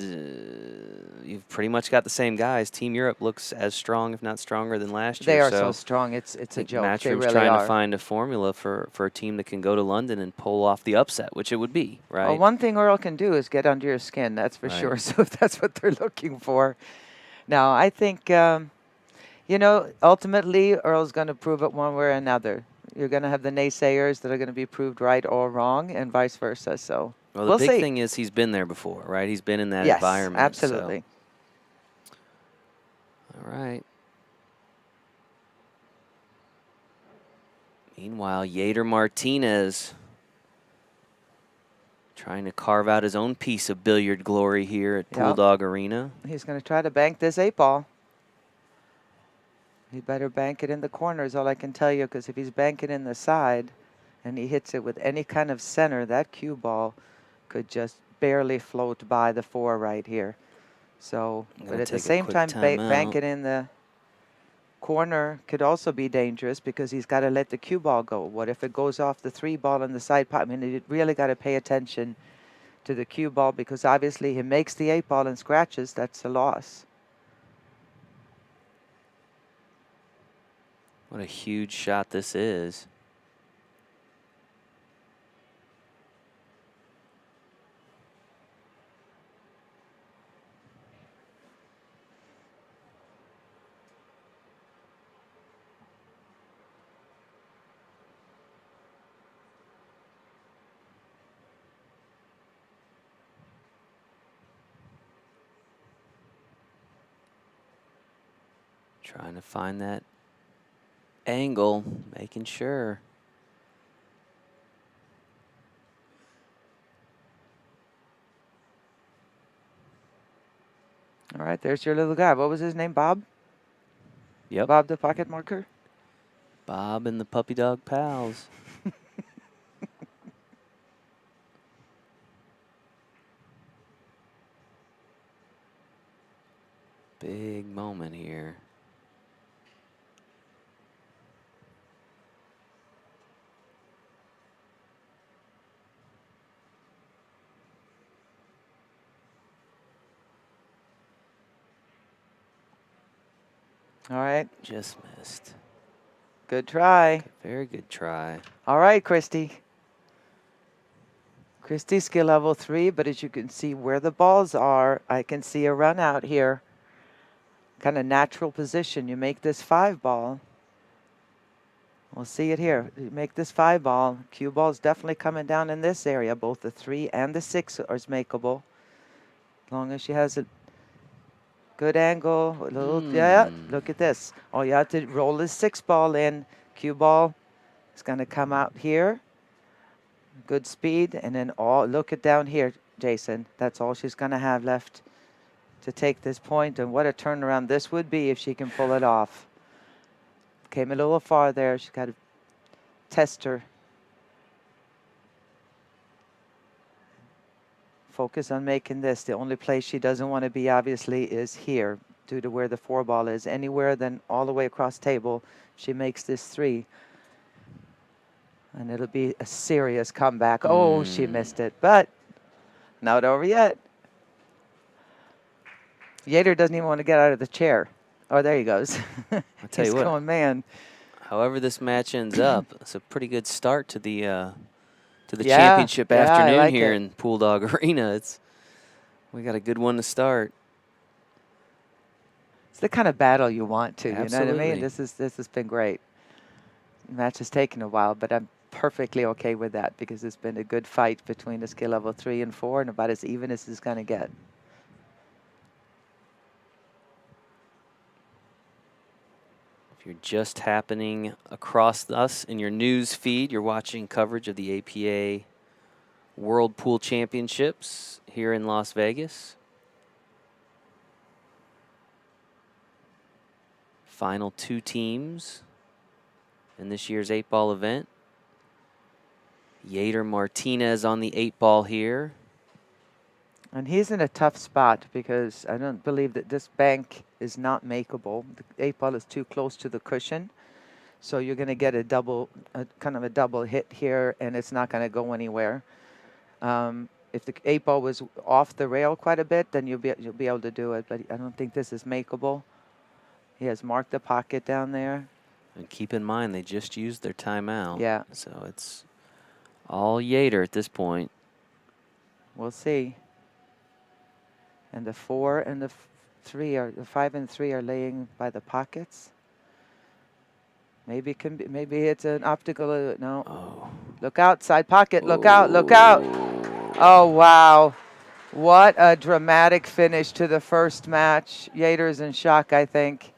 you've pretty much got the same guys. Team Europe looks as strong, if not stronger, than last year. They are so strong. It's a joke. Matchroom's trying to find a formula for a team that can go to London and pull off the upset, which it would be, right? Well, one thing Earl can do is get under your skin. That's for sure. So that's what they're looking for. Now, I think, you know, ultimately, Earl's going to prove it one way or another. You're going to have the naysayers that are going to be proved right or wrong, and vice versa. So. Well, the big thing is he's been there before, right? He's been in that environment. Yes, absolutely. So. All right. Meanwhile, Yader Martinez trying to carve out his own piece of billiard glory here at Pool Dog Arena. He's going to try to bank this 8-ball. He better bank it in the corner is all I can tell you, because if he's banking in the side and he hits it with any kind of center, that cue ball could just barely float by the 4 right here. So, but at the same time, bank it in the corner could also be dangerous because he's got to let the cue ball go. What if it goes off the 3-ball in the side pot? I mean, you really got to pay attention to the cue ball because obviously he makes the 8-ball and scratches. That's a loss. What a huge shot this is. Trying to find that angle, making sure. All right, there's your little guy. What was his name, Bob? Yep. Bob the pocket marker? Bob and the puppy dog pals. Big moment here. All right. Just missed. Good try. Very good try. All right, Christy. Christy, skill level 3, but as you can see where the balls are, I can see a run out here. Kind of natural position. You make this 5-ball. We'll see it here. You make this 5-ball. Cue ball's definitely coming down in this area. Both the 3 and the 6 are makeable. As long as she has a good angle. A little, yeah, look at this. All you have to roll this 6-ball in. Cue ball is going to come out here. Good speed. And then look at down here, Jason. That's all she's going to have left to take this point. And what a turnaround this would be if she can pull it off. came a little far there. She got to test her. Focus on making this. The only place she doesn't want to be, obviously, is here due to where the 4 ball is. Anywhere then all the way across table, she makes this 3. And it'll be a serious comeback. Oh, she missed it, but not over yet. Yater doesn't even want to get out of the chair. Oh, there he goes. I'll tell He's you what. going, man. However this match ends up, it's a pretty good start to the Yeah, championship yeah, I afternoon like here it. in Pool Dog Arena. We got a good one to start. It's the kind of battle you want to. You know what I Absolutely. mean? This has been great. The match has taken a while, but I'm perfectly okay with that because it's been a good fight between the skill level 3 and 4, and about as even as it's going to get. If you're just happening across us in your news feed, you're watching coverage of the APA World Pool Championships here in Las Vegas. Final 2 teams in this year's 8-ball event. Yater Martinez on the 8-ball here. And he's in a tough spot because I don't believe that this bank is not makeable. The 8-ball is too close to the cushion. So you're going to get a kind of a double hit here, and it's not going to go anywhere. If the 8-ball was off the rail quite a bit, then you'll be able to do it. But I don't think this is makeable. He has marked the pocket down there. And keep in mind, they just used their timeout. Yeah. So it's all Yater at this point. We'll see. And the 4 and the 5 and 3 are laying by the pockets. Maybe it's an optical. No. Oh. Look out, side pocket. Look out, look out. Oh, wow. What a dramatic finish to the first match. Yater's in shock, I think.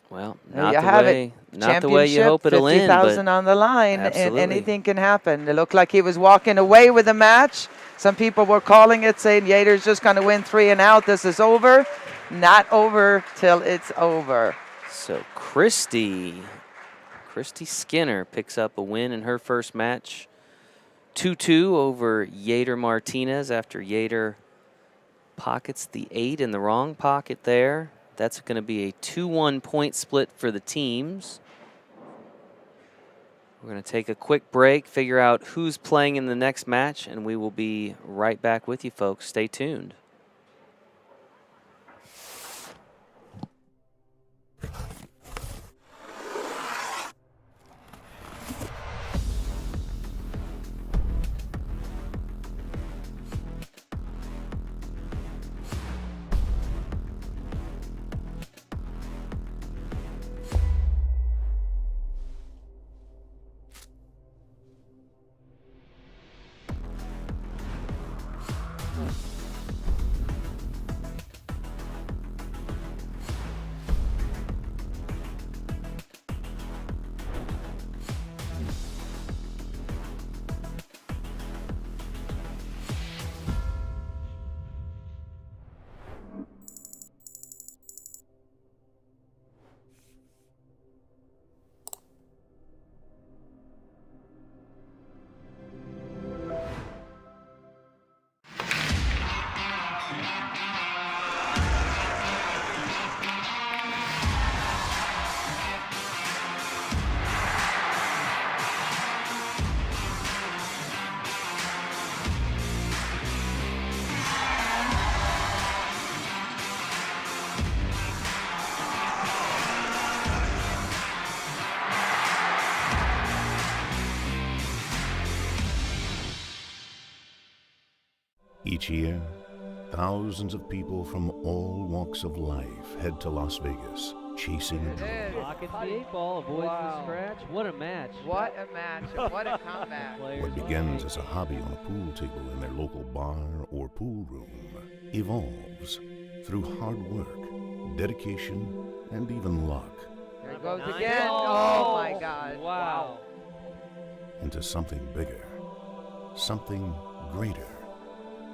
Well, There not you the have way, it. not the way you hope it'll end, but 50,000 on the line, and absolutely. anything can happen. It looked like he was walking away with the match. Some people were calling it, saying Yater's just going to win 3 and out. This is over. Not over till it's over. So Christy Skinner picks up a win in her first match. 2-2 over Yater Martinez after Yater pockets the 8 in the wrong pocket there. That's going to be a 2-1 point split for the teams. We're going to take a quick break, figure out who's playing in the next match, and we will be right back with you folks. Stay tuned. Each year, thousands of people from all walks of life head to Las Vegas, chasing a dream. Pockets the 8-ball, avoids the scratch. What a match. What a match, and what a comeback. What begins as a hobby on a pool table in their local bar or pool room evolves through hard work, dedication, and even luck There it goes 9 again. balls. Oh, my God. Wow. into something bigger, something greater,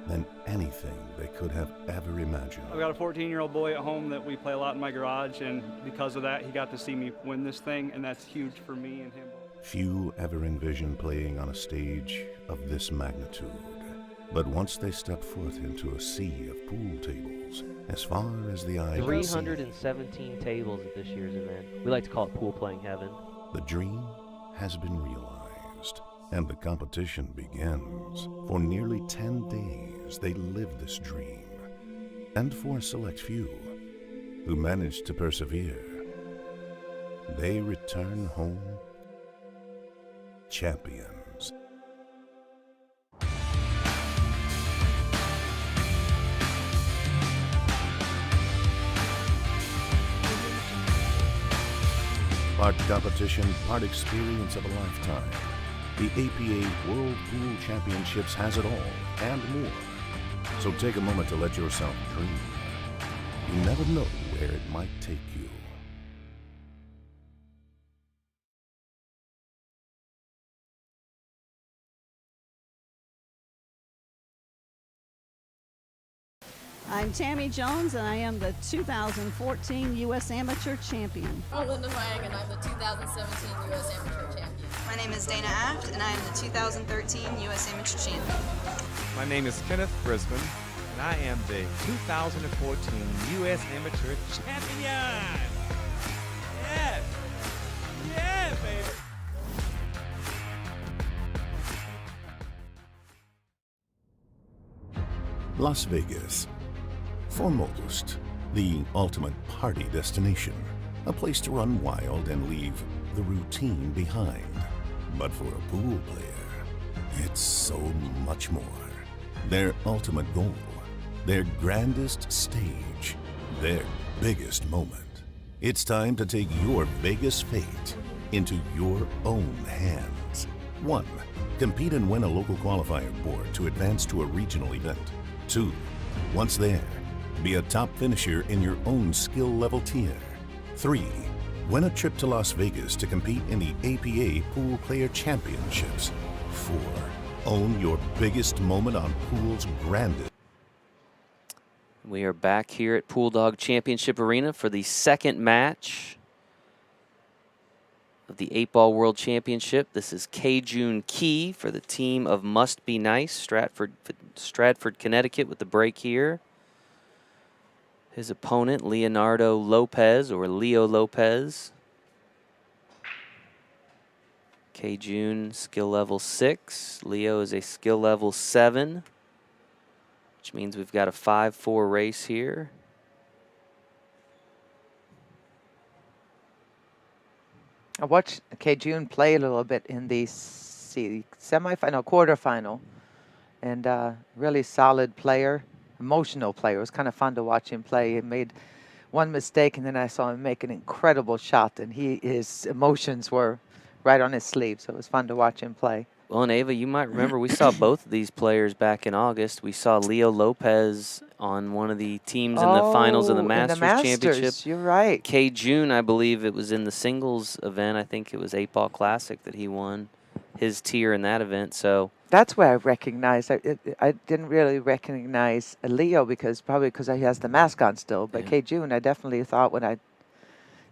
than anything they could have ever imagined. I've got a 14-year-old boy at home that we play a lot in my garage, and because of that, he got to see me win this thing, and that's huge for me and him. Few ever envisioned playing on a stage of this magnitude. But once they stepped foot into a sea of pool tables, as far as the eye could see, 317 tables at this year's event. We like to call it pool playing heaven. the dream has been realized, and the competition begins. For nearly 10 days, they live this dream. And for a select few who manage to persevere, they return home champions. Part competition, part experience of a lifetime. The APA World Pool Championships has it all and more. So take a moment to let yourself dream. You never know where it might take you. I'm Tammy Jones, and I am the 2014 U.S. Amateur Champion. I'm Linda Wang, and I'm the 2017 U.S. Amateur Champion. My name is Dana Aft, and I am the 2013 U.S. Amateur Champion. My name is Kenneth Brisbane, and I am the 2014 U.S. Amateur Champion. Yes! Yeah, baby! Las Vegas. Foremost, the ultimate party destination. A place to run wild and leave the routine behind. But for a pool player, it's so much more. Their ultimate goal, their grandest stage, their biggest moment. It's time to take your Vegas fate into your own hands. 1. Compete and win a local qualifier board to advance to a regional event. 2. Once there, be a top finisher in your own skill level tier. 3. Win a trip to Las Vegas to compete in the APA Pool Player Championships. 4. Own your biggest moment on pool's grandest. We are back here at Pool Dog Championship Arena for the second match of the 8-Ball World Championship. This is K-June Key for the team of Must Be Nice, Stratford, Connecticut, with the break here. His opponent, Leonardo Lopez, or Leo Lopez. K-June, skill level 6. Leo is a skill level 7, which means we've got a 5-4 race here. I watched K-June play a little bit in the semifinal, quarterfinal, and really solid player, emotional player. It was kind of fun to watch him play. He made one mistake, and then I saw him make an incredible shot, and his emotions were right on his sleeve, so it was fun to watch him play. Well, and Ava, you might remember we saw both of these players back in August. We saw Leo Lopez on one of the teams in the finals of the Masters Championship. You're right. K-June, I believe it was in the singles event. I think it was 8-Ball Classic that he won his tier in that event. So that's where I recognized. I didn't really recognize Leo because he has the mask on still. But Yeah. K-June, I definitely thought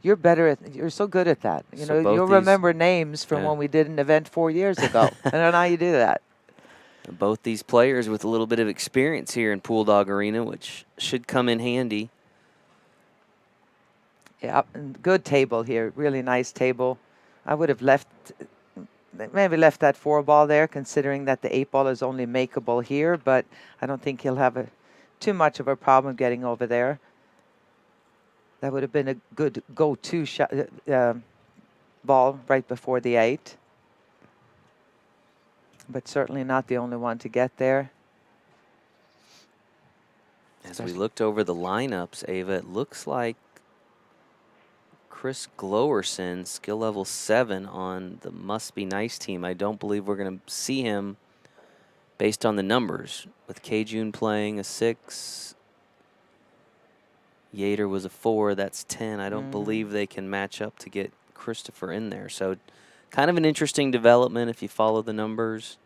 you're better at. You're so good at that. You So know, you'll both remember names from yeah. when we did an event 4 years ago. I don't know how you do that. both these players with a little bit of experience here in Pool Dog Arena, which should come in handy. Yeah, and good table here. Really nice table. I would have maybe left that 4-ball there, considering that the 8-ball is only makeable here. But I don't think he'll have too much of a problem getting over there. That would have been a good go-to shot, ball right before the 8. But certainly not the only one to get there. As we looked over the lineups, Ava, it looks like Chris Glowerson, skill level 7 on the Must Be Nice team. I don't believe we're going to see him based on the numbers. With K-June playing a 6, Yater was a 4, that's 10. I don't believe they can match up to get Christopher in there. So kind of an interesting development if you follow the numbers.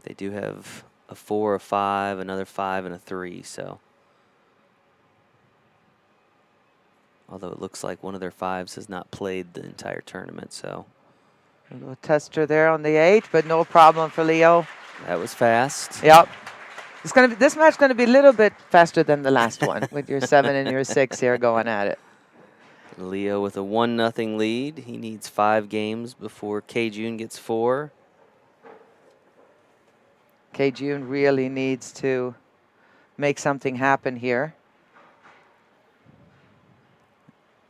They do have a 4, a 5, another 5, and a 3. So, although it looks like one of their 5s has not played the entire tournament, so. A little tester there on the 8, but no problem for Leo. That was fast. Yep. It's gonna be, this match going to be a little bit faster than the last one with your 7 and your 6 here going at it. Leo with a 1-0 lead. He needs 5 games before K-June gets 4. K-June really needs to make something happen here.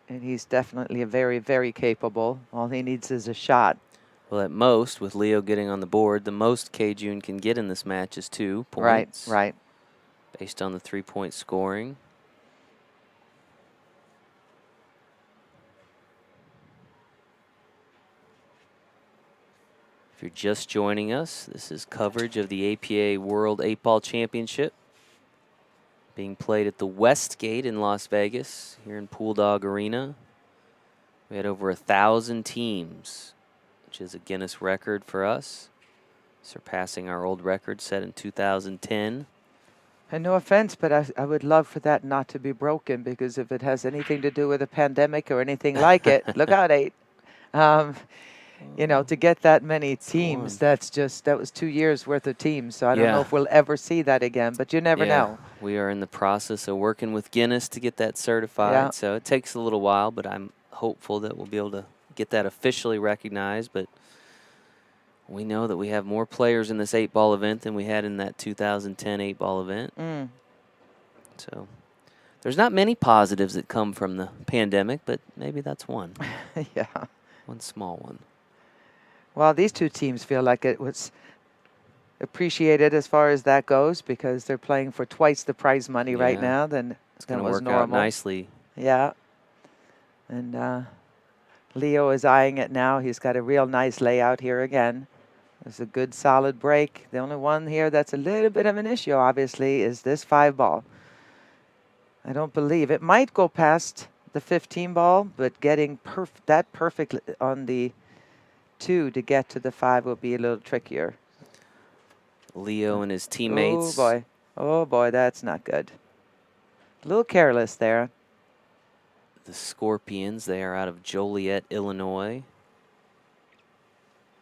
And he's definitely a very, very capable. All he needs is a shot. Well, at most, with Leo getting on the board, the most K-June can get in this match is 2 points. Right. Based on the 3-point scoring. If you're just joining us, this is coverage of the APA World 8-Ball Championship being played at the Westgate in Las Vegas here in Pool Dog Arena. We had over 1,000 teams, which is a Guinness record for us, surpassing our old record set in 2010. And no offense, but I would love for that not to be broken, because if it has anything to do with a pandemic or anything like it, look out, 8. You know, to get that many teams, that was 2 years worth of teams. So I don't know if we'll ever see that again, but you never know. We are in the process of working with Guinness to get that certified. So it takes a little while, but I'm hopeful that we'll be able to get that officially recognized. But we know that we have more players in this 8-ball event than we had in that 2010 8-ball event. So there's not many positives that come from the pandemic, but maybe that's one. One small one. Well, these two teams feel like it was appreciated as far as that goes, because they're playing for twice the prize money right now than it's going to was work normal. out nicely. Yeah. And Leo is eyeing it now. He's got a real nice layout here again. There's a good solid break. The only one here that's a little bit of an issue, obviously, is this 5-ball. I don't believe it might go past the 15-ball, but getting that perfect on the 2 to get to the 5 will be a little trickier. Leo and his teammates. Oh boy, that's not good. A little careless there. The Scorpions, they are out of Joliet, Illinois.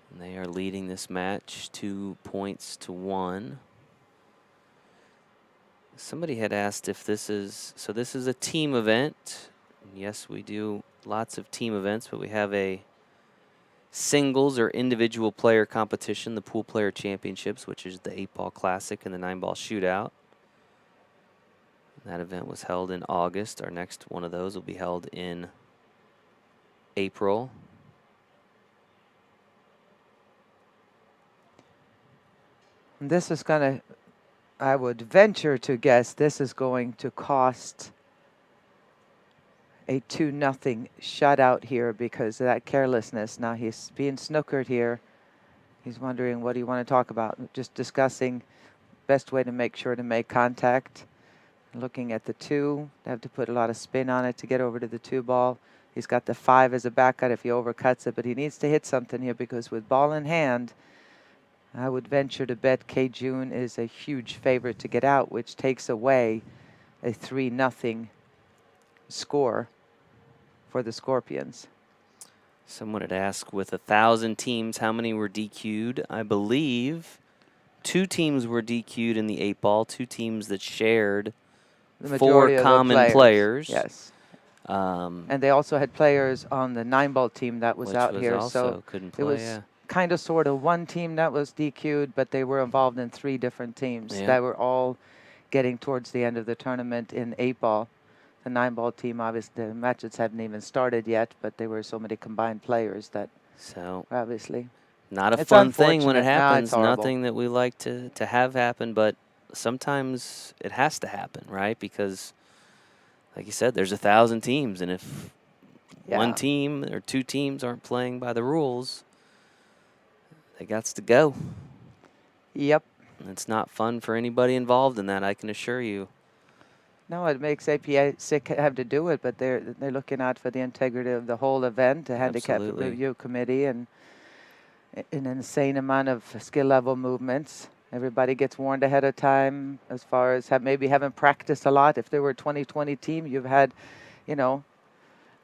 And they are leading this match 2 points to 1. Somebody had asked if this is, so this is a team event. Yes, we do lots of team events, but we have a singles or individual player competition, the Pool Player Championships, which is the 8-ball Classic and the 9-ball Shootout. That event was held in August. Our next one of those will be held in April. This is going to, I would venture to guess, this is going to cost a 2-0 shutout here because of that carelessness. Now he's being snookered here. He's wondering what do you want to talk about. Just discussing best way to make sure to make contact. Looking at the 2, they have to put a lot of spin on it to get over to the 2-ball. He's got the 5 as a back cut if he overcuts it, but he needs to hit something here because with ball in hand, I would venture to bet K-June is a huge favorite to get out, which takes away a 3-0 score for the Scorpions. Someone had asked, with 1,000 teams, how many were DQ'd? I believe 2 teams were DQ'd in the 8-ball, 2 teams that shared the 4 common players. Yes. And they also had players on the 9-ball team that was out here. So couldn't play, it was kind of sort of one team that was DQ'd, but they were involved in 3 different teams that were all getting towards the end of the tournament in 8-ball. The 9-ball team, obviously, the matches hadn't even started yet, but there were so many combined players that obviously. Not a fun thing when it happens. Nothing that we like to have happen, but sometimes it has to happen, right? Because, like you said, there's 1,000 teams, and if one team or 2 teams aren't playing by the rules, they got to go. Yep. And it's not fun for anybody involved in that, I can assure you. No, it makes APA sick have to do it, but they're looking out for the integrity of the whole event, the handicap review committee, and an insane amount of skill level movements. Everybody gets warned ahead of time as far as maybe haven't practiced a lot. If they were a 2020 team, you've had, you know,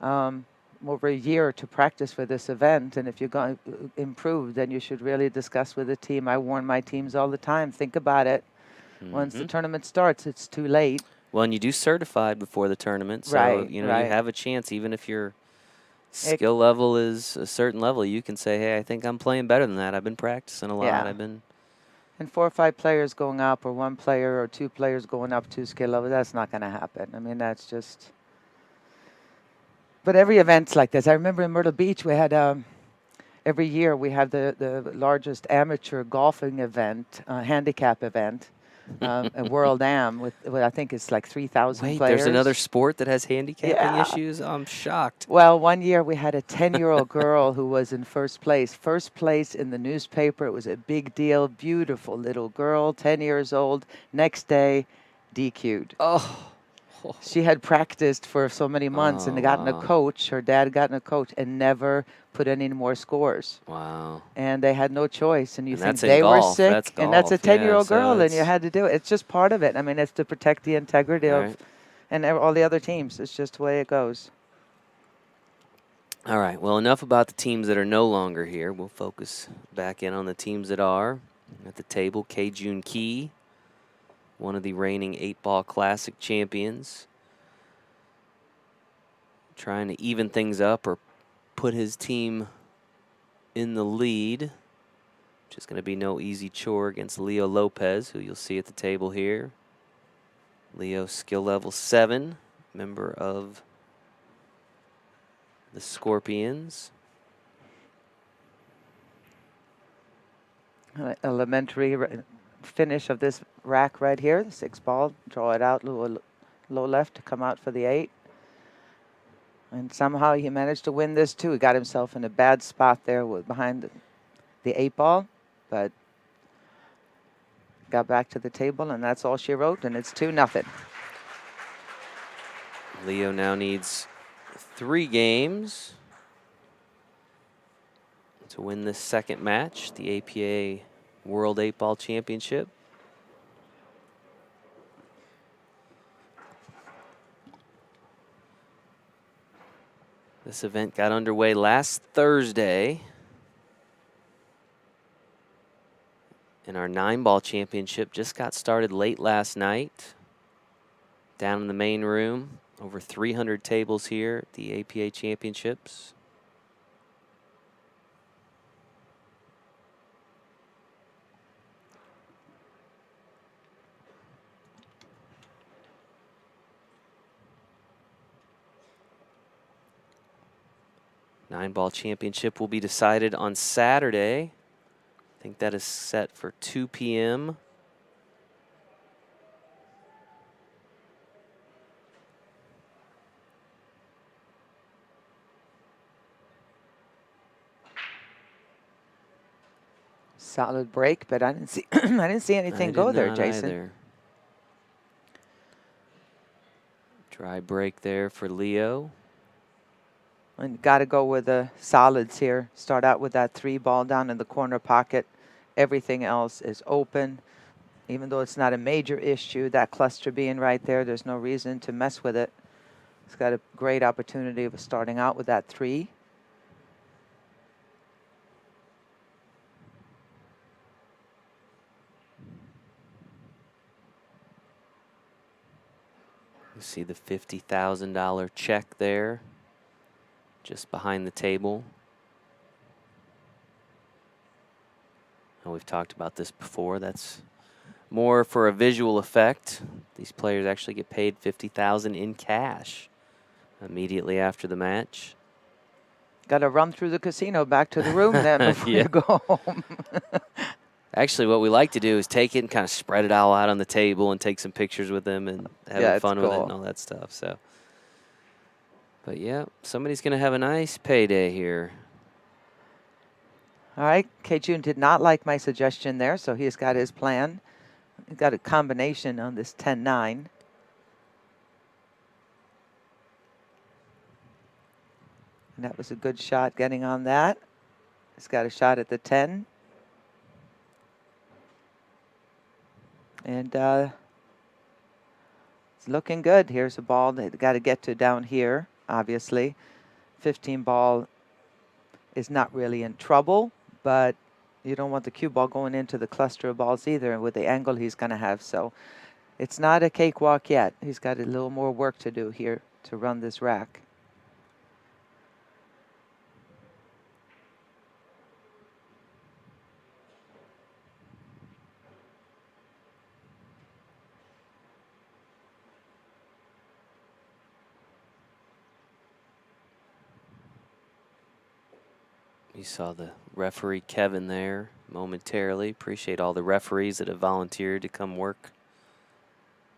over a year to practice for this event. And if you're going to improve, then you should really discuss with the team. I warn my teams all the time. Think about it. Once the tournament starts, it's too late. Well, and you do certified before the tournament, so Right, you know right. you have a chance. Even if your skill level is a certain level, you can say, "Hey, I think I'm playing better than that. I've been practicing a lot. Yeah. I've been." And 4 or 5 players going up, or 1 player or 2 players going up 2 skill levels, that's not going to happen. I mean, that's just. But every event's like this. I remember in Myrtle Beach, we had every year we have the largest amateur golfing event, handicap event, a World Am with I think it's like 3,000 Wait, players. there's another sport that has handicapping Yeah. issues? I'm shocked. Well, one year we had a 10-year-old girl who was in first place. First place in the newspaper. It was a big deal. Beautiful little girl, 10 years old. Next day, DQ'd. Oh. She had practiced for so many months and gotten a wow. coach. Her dad gotten a coach and never put any more scores. Wow. And they had no choice. And you And think that's in they were golf. sick. That's And that's a golf, yeah, 10-year-old so girl, and you it's- had to do it. It's just part of it. I mean, it's to protect the integrity of Right. and all the other teams. It's just the way it goes. All right. Well, enough about the teams that are no longer here. We'll focus back in on the teams that are at the table. K-Jun Key, one of the reigning 8-Ball Classic champions, trying to even things up or put his team in the lead, which is going to be no easy chore against Leo Lopez, who you'll see at the table here. Leo, skill level 7, member of the Scorpions. Elementary finish of this rack right here, the 6 ball. Draw it out, low left to come out for the 8. And somehow he managed to win this too. He got himself in a bad spot there behind the 8 ball, but got back to the table, and that's all she wrote, and it's 2-0. Leo now needs 3 games to win this second match, the APA World 8-Ball Championship. This event got underway last Thursday. And our 9-ball championship just got started late last night. Down in the main room, over 300 tables here at the APA Championships. Nine-ball championship will be decided on Saturday. I think that is set for 2 p.m. Solid break, but I didn't see I didn't see anything go there, Jason. Either. Dry break there for Leo. And got to go with the solids here. Start out with that 3 ball down in the corner pocket. Everything else is open. Even though it's not a major issue, that cluster being right there, there's no reason to mess with it. It's got a great opportunity of starting out with that 3. You see the $50,000 check there, just behind the table. And we've talked about this before. That's more for a visual effect. These players actually get paid $50,000 in cash immediately after the match. Got to run through the casino back to the room then before you go home. Actually, what we like to do is take it and kind of spread it all out on the table and take some pictures with them and have fun with it and all that stuff. So, but yeah, somebody's going to have a nice payday here. All right, K-Jun did not like my suggestion there, so he's got his plan. He's got a combination on this 10-9. And that was a good shot getting on that. He's got a shot at the 10. And it's looking good. Here's a ball they've got to get to down here, obviously. 15 ball is not really in trouble, but you don't want the cue ball going into the cluster of balls either with the angle he's going to have. So it's not a cakewalk yet. He's got a little more work to do here to run this rack. You saw the referee Kevin there momentarily. Appreciate all the referees that have volunteered to come work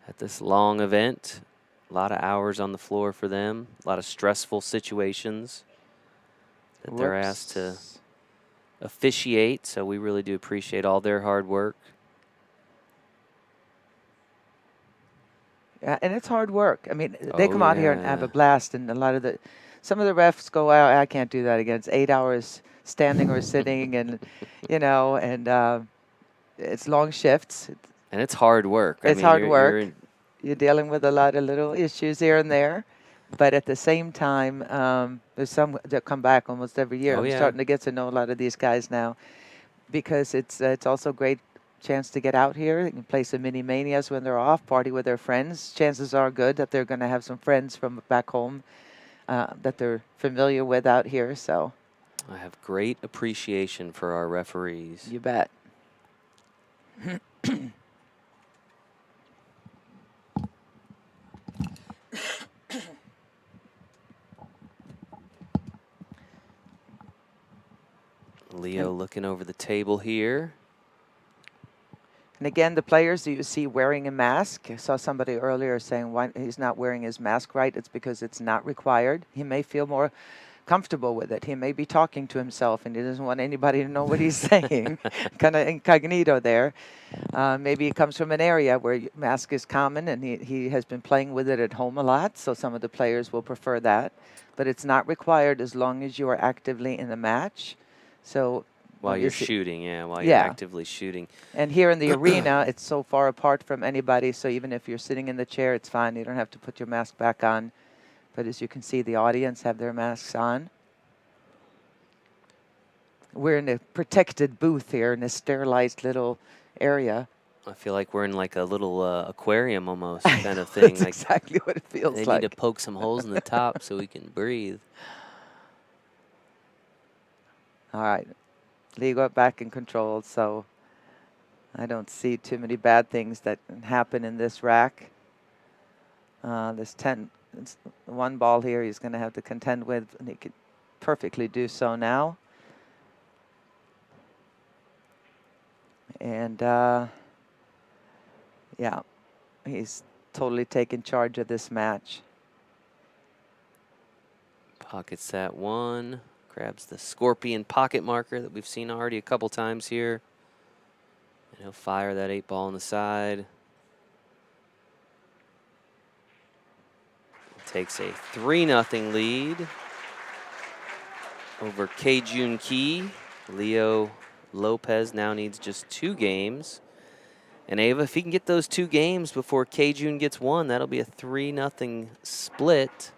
at this long event. A lot of hours on the floor for them. A lot of stressful situations that they're asked to officiate. So we really do appreciate all their hard work. Yeah, and it's hard work. I mean, they come out here and have yeah. a blast, and a lot of some of the refs go out. I can't do that again. It's 8 hours standing or sitting, and and it's long shifts. And it's hard work. It's hard work. You're dealing with a lot of little issues here and there, but at the same time, there's some that come back almost every year. I'm starting to get to know a lot of these guys now, because it's also great chance to get out here. They can play some mini manias when they're off, party with their friends. Chances are good that they're going to have some friends from back home that they're familiar with out here. So I have great appreciation for our referees. You bet. Leo looking over the table here. And again, the players that you see wearing a mask. I saw somebody earlier saying why he's not wearing his mask right. It's because it's not required. He may feel more comfortable with it. He may be talking to himself and he doesn't want anybody to know what he's saying. Kind of incognito there. Maybe it comes from an area where mask is common and he has been playing with it at home a lot. So some of the players will prefer that. But it's not required as long as you are actively in the match. So while you're shooting, while you're actively shooting. And here in the arena, it's so far apart from anybody, so even if you're sitting in the chair, it's fine. You don't have to put your mask back on. But as you can see, the audience have their masks on. We're in a protected booth here in a sterilized little area. I feel like we're in like a little aquarium almost kind of thing. That's exactly what it feels like. They need to poke some holes in the top so we can breathe. All right. Lee got back in control, so I don't see too many bad things that can happen in this rack. There's 1 ball here he's going to have to contend with, and he could perfectly do so now. And, yeah, he's totally taken charge of this match. Pockets that 1. Grabs the Scorpion pocket marker that we've seen already a couple times here. And he'll fire that 8 ball on the side. Takes a 3-0 lead over K-Jun Key. Leo Lopez now needs just 2 games. And Ava, if he can get those 2 games before K-Jun gets 1, that'll be a 3-0 split.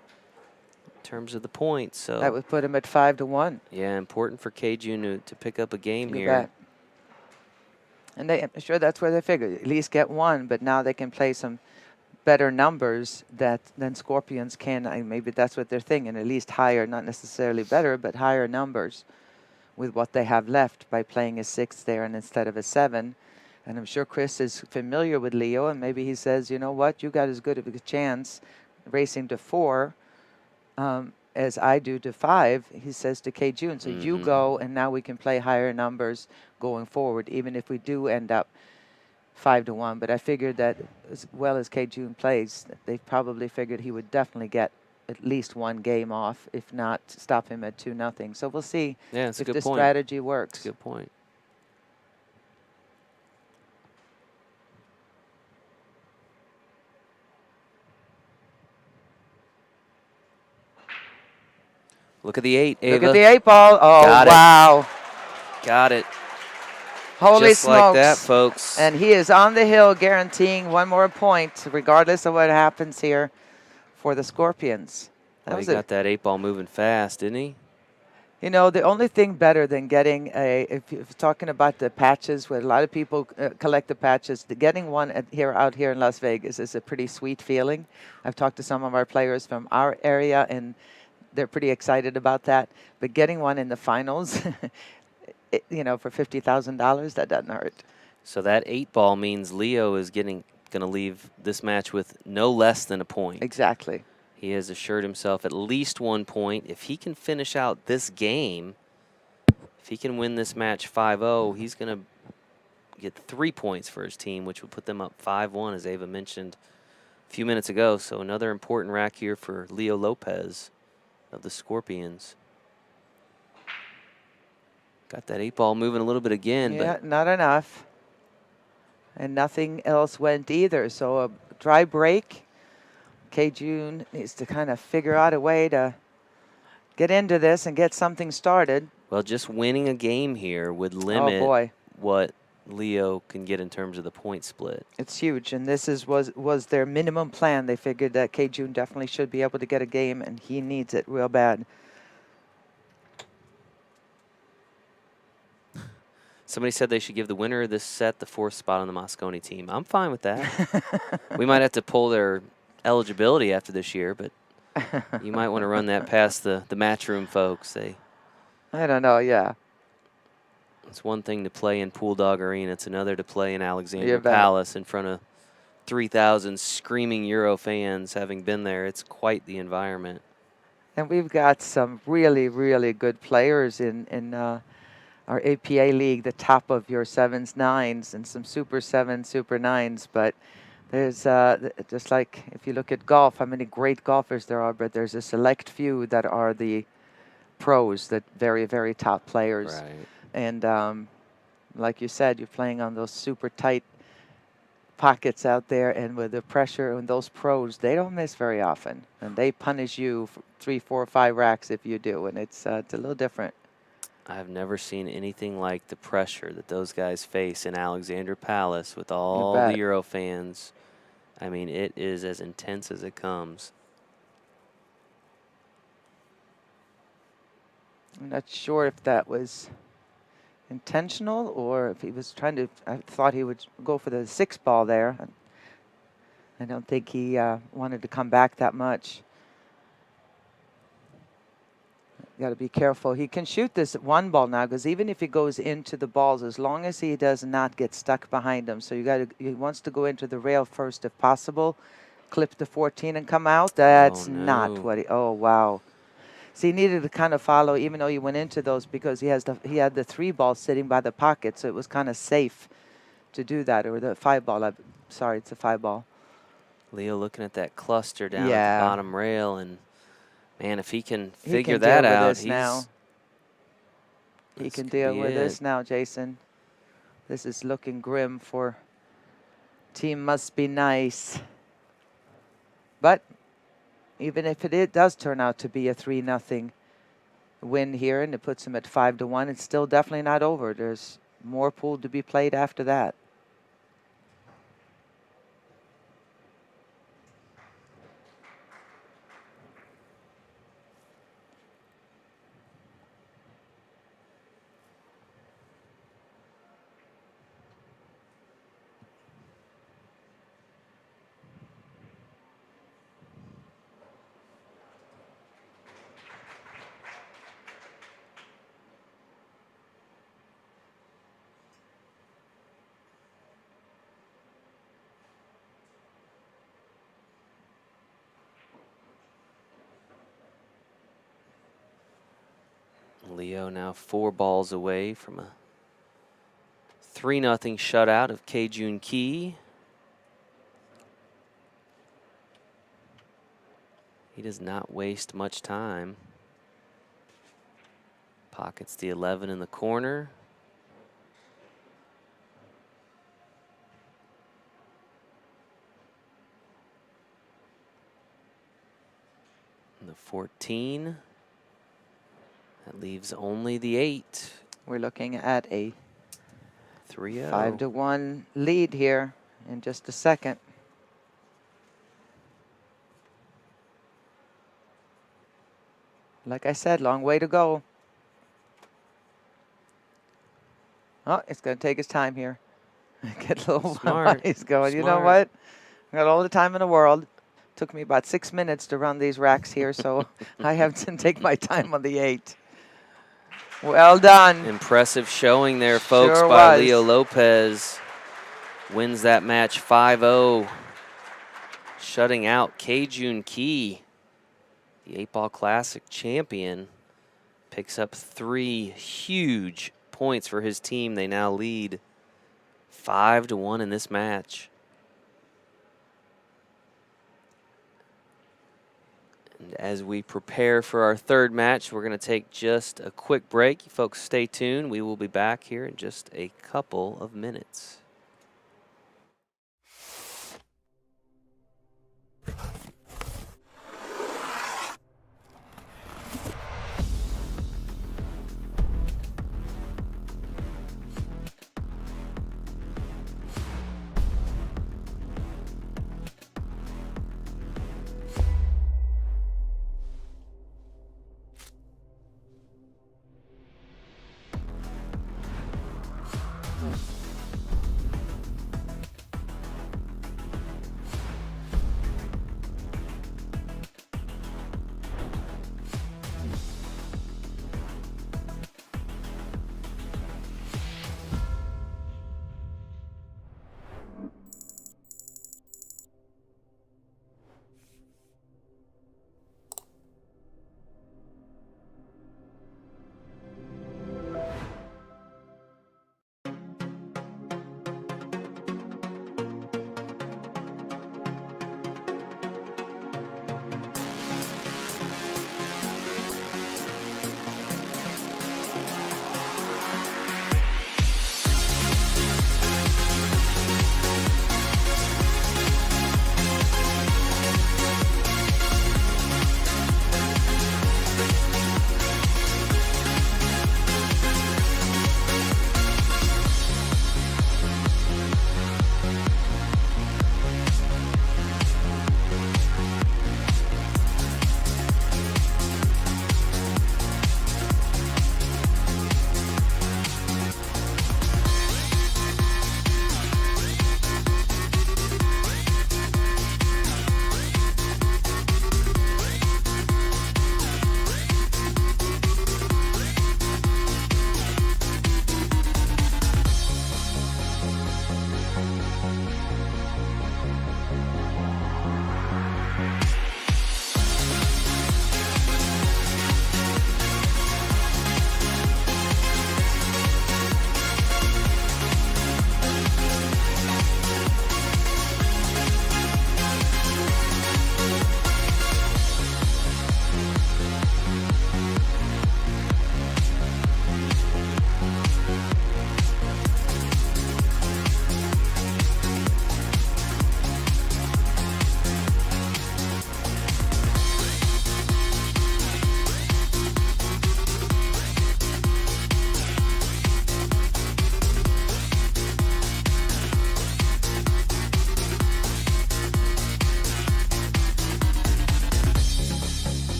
Terms of the points, so that would put him at 5-1. Yeah, important for K-Jun to pick up a game You here. bet. And I'm sure that's where they figured at least get 1, but now they can play some better numbers than Scorpions can. Maybe that's what they're thinking, at least higher, not necessarily better, but higher numbers with what they have left by playing a 6 there and instead of a 7. And I'm sure Chris is familiar with Leo, and maybe he says, you know what, you got as good of a chance racing to 4 as I do to 5, he says to K-Jun. So you go, and now we can play higher numbers going forward, even if we do end up 5-1. But I figured that as well as K-Jun plays, they probably figured he would definitely get at least 1 game off, if not stop him at 2-0. So we'll see if the strategy works. That's a good point. Look at the 8, Ava. Look at the 8 ball. Oh, Got wow. Got it. Holy Just smokes. like that, folks. And he is on the hill guaranteeing one more point, regardless of what happens here for the Scorpions. That Well, he was got that 8 ball moving fast, didn't he? You know, the only thing better than getting if you're talking about the patches, where a lot of people collect the patches, getting one out here in Las Vegas is a pretty sweet feeling. I've talked to some of our players from our area, and they're pretty excited about that. But getting one in the finals, you know, for $50,000, that doesn't hurt. So that 8 ball means Leo is going to leave this match with no less than a point. Exactly. He has assured himself at least 1 point. If he can finish out this game, if he can win this match 5-0, he's going to get 3 points for his team, which would put them up 5-1, as Ava mentioned a few minutes ago. So another important rack here for Leo Lopez of the Scorpions. Got that 8 ball moving a little bit again. Yeah, but not enough. And nothing else went either. So a dry break. K-June needs to kind of figure out a way to get into this and get something started. Well, just winning a game here would limit what Leo can get in terms of the point split. It's huge, and this was their minimum plan. They figured that K-June definitely should be able to get a game, and he needs it real bad. Somebody said they should give the winner of this set the 4th spot on the Moscone team. I'm fine with that. We might have to pull their eligibility after this year, but you might want to run that past the Matchroom folks. I don't know, yeah. It's one thing to play in Pool Dog Arena. It's another to play in Alexandra Palace in front of 3,000 screaming Euro fans. Having been there, it's quite the environment. And we've got some really, really good players in our APA league, the top of your 7s, 9s, and some Super 7s, Super 9s. But there's just like if you look at golf, how many great golfers there are, but there's a select few that are the pros, the very, very top players. Right. And like you said, you're playing on those super tight pockets out there, and with the pressure, and those pros, they don't miss very often, and they punish you for 3, 4, 5 racks if you do, and it's a little different. I've never seen anything like the pressure that those guys face in Alexandra Palace with all the Euro fans. I mean, it is as intense as it comes. I'm not sure if that was intentional or if he was trying to. I thought he would go for the 6 ball there. I don't think he wanted to come back that much. You got to be careful. He can shoot this 1 ball now, because even if he goes into the balls, as long as he does not get stuck behind them. So he wants to go into the rail first if possible, clip the 14 and come out. That's not what he. Oh wow. So he needed to kind of follow, even though he went into those, because he had the 3 ball sitting by the pocket, so it was kind of safe to do that, or the 5 ball. Sorry, it's a 5 ball. Leo looking at that cluster down at the bottom rail, and man, if he can figure he that deal out, with this now. He can deal with this now, Jason. This is looking grim for team Must Be Nice. But even if it does turn out to be a 3-0 win here, and it puts him at 5-1, it's still definitely not over. There's more pool to be played after that. Leo now 4 balls away from a 3-0 shutout of K-June Key. He does not waste much time. Pockets the 11 in the corner. And the 14. That leaves only the 8. We're looking at a 3-0. 5-1 lead here in just a second. Like I said, long way to go. Oh, it's going to take his time here. Get a little Smart. he's going. You know Smart. what? I got all the time in the world. Took me about 6 minutes to run these racks here, so I have to take my time on the 8. Well done. Impressive showing there, folks, Sure by was. Leo Lopez. Wins that match 5-0, shutting out K-Jun Key, the 8-Ball Classic champion. Picks up 3 huge points for his team. They now lead 5-1 in this match. And as we prepare for our third match, we're going to take just a quick break. You folks stay tuned. We will be back here in just a couple of minutes.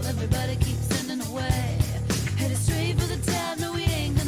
Everybody keeps sending away. Headed straight for the top, no we ain't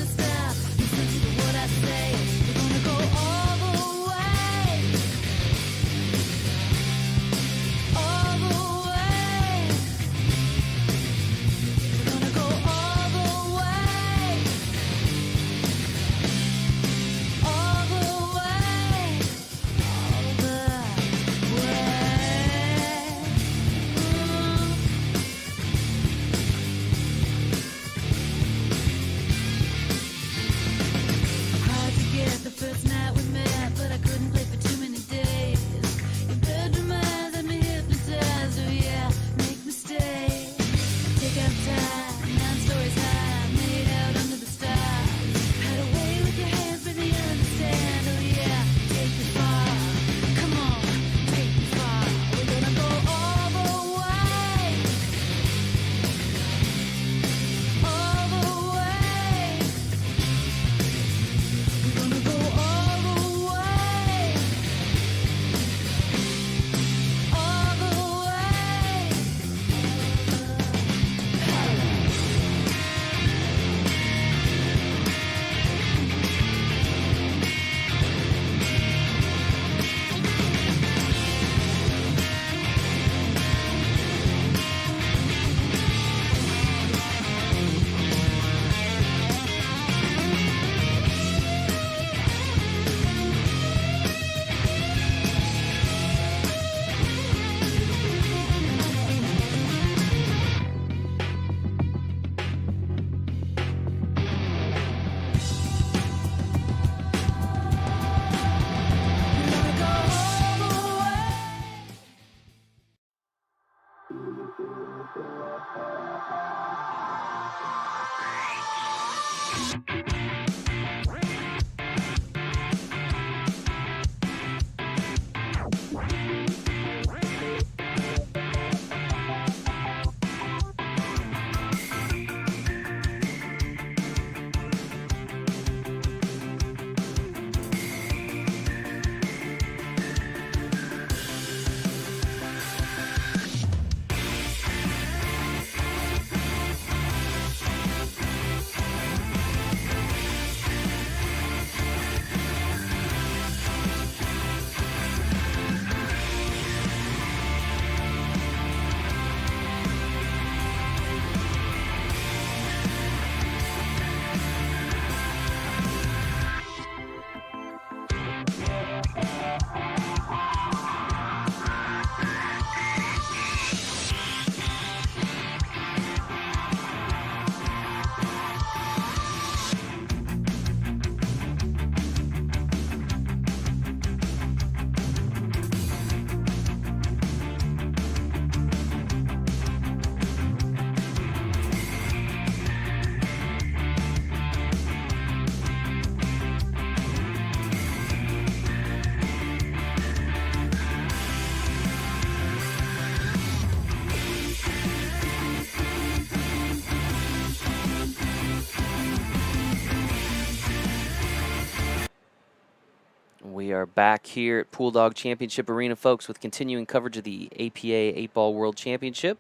We are back here at Pool Dog Championship Arena, folks, with continuing coverage of the APA 8-Ball World Championship.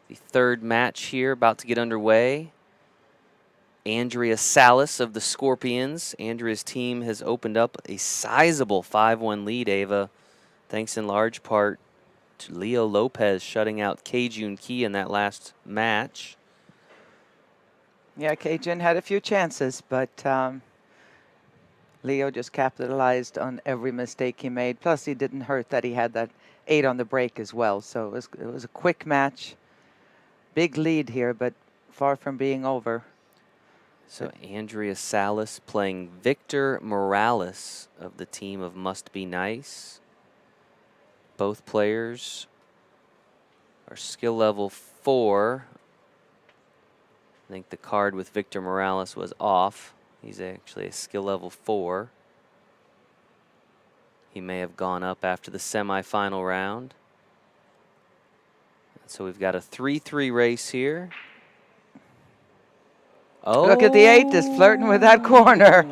The third match here about to get underway. Andrea Salas of the Scorpions. Andrea's team has opened up a sizable 5-1 lead, Ava, thanks in large part to Leo Lopez shutting out Kajun Key in that last match. Yeah, Cajun had a few chances, but Leo just capitalized on every mistake he made. Plus, he didn't hurt that he had that 8 on the break as well. So it was a quick match. Big lead here, but far from being over. So Andrea Salas playing Victor Morales of the team of Must Be Nice. Both players are skill level 4. I think the card with Victor Morales was off. He's actually a skill level 4. He may have gone up after the semifinal round. So we've got a 3-3 race here. Oh, look at the 8 just flirting with that corner.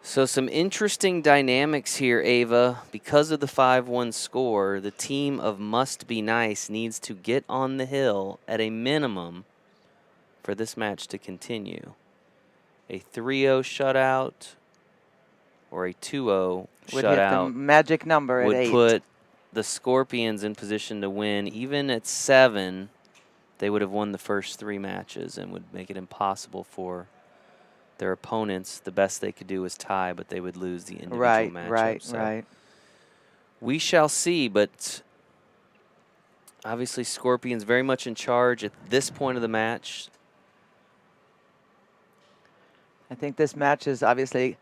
So some interesting dynamics here, Ava. Because of the 5-1 score, the team of Must Be Nice needs to get on the hill at a minimum for this match to continue. A 3-0 shutout or a 2-0 would hit the shutout magic number at would 8. put the Scorpions in position to win. Even at 7, they would have won the first 3 matches and would make it impossible for their opponents. The best they could do was tie, but they would lose the individual matchup. Right. We shall see, but obviously Scorpions very much in charge at this point of the match. I think this match is obviously,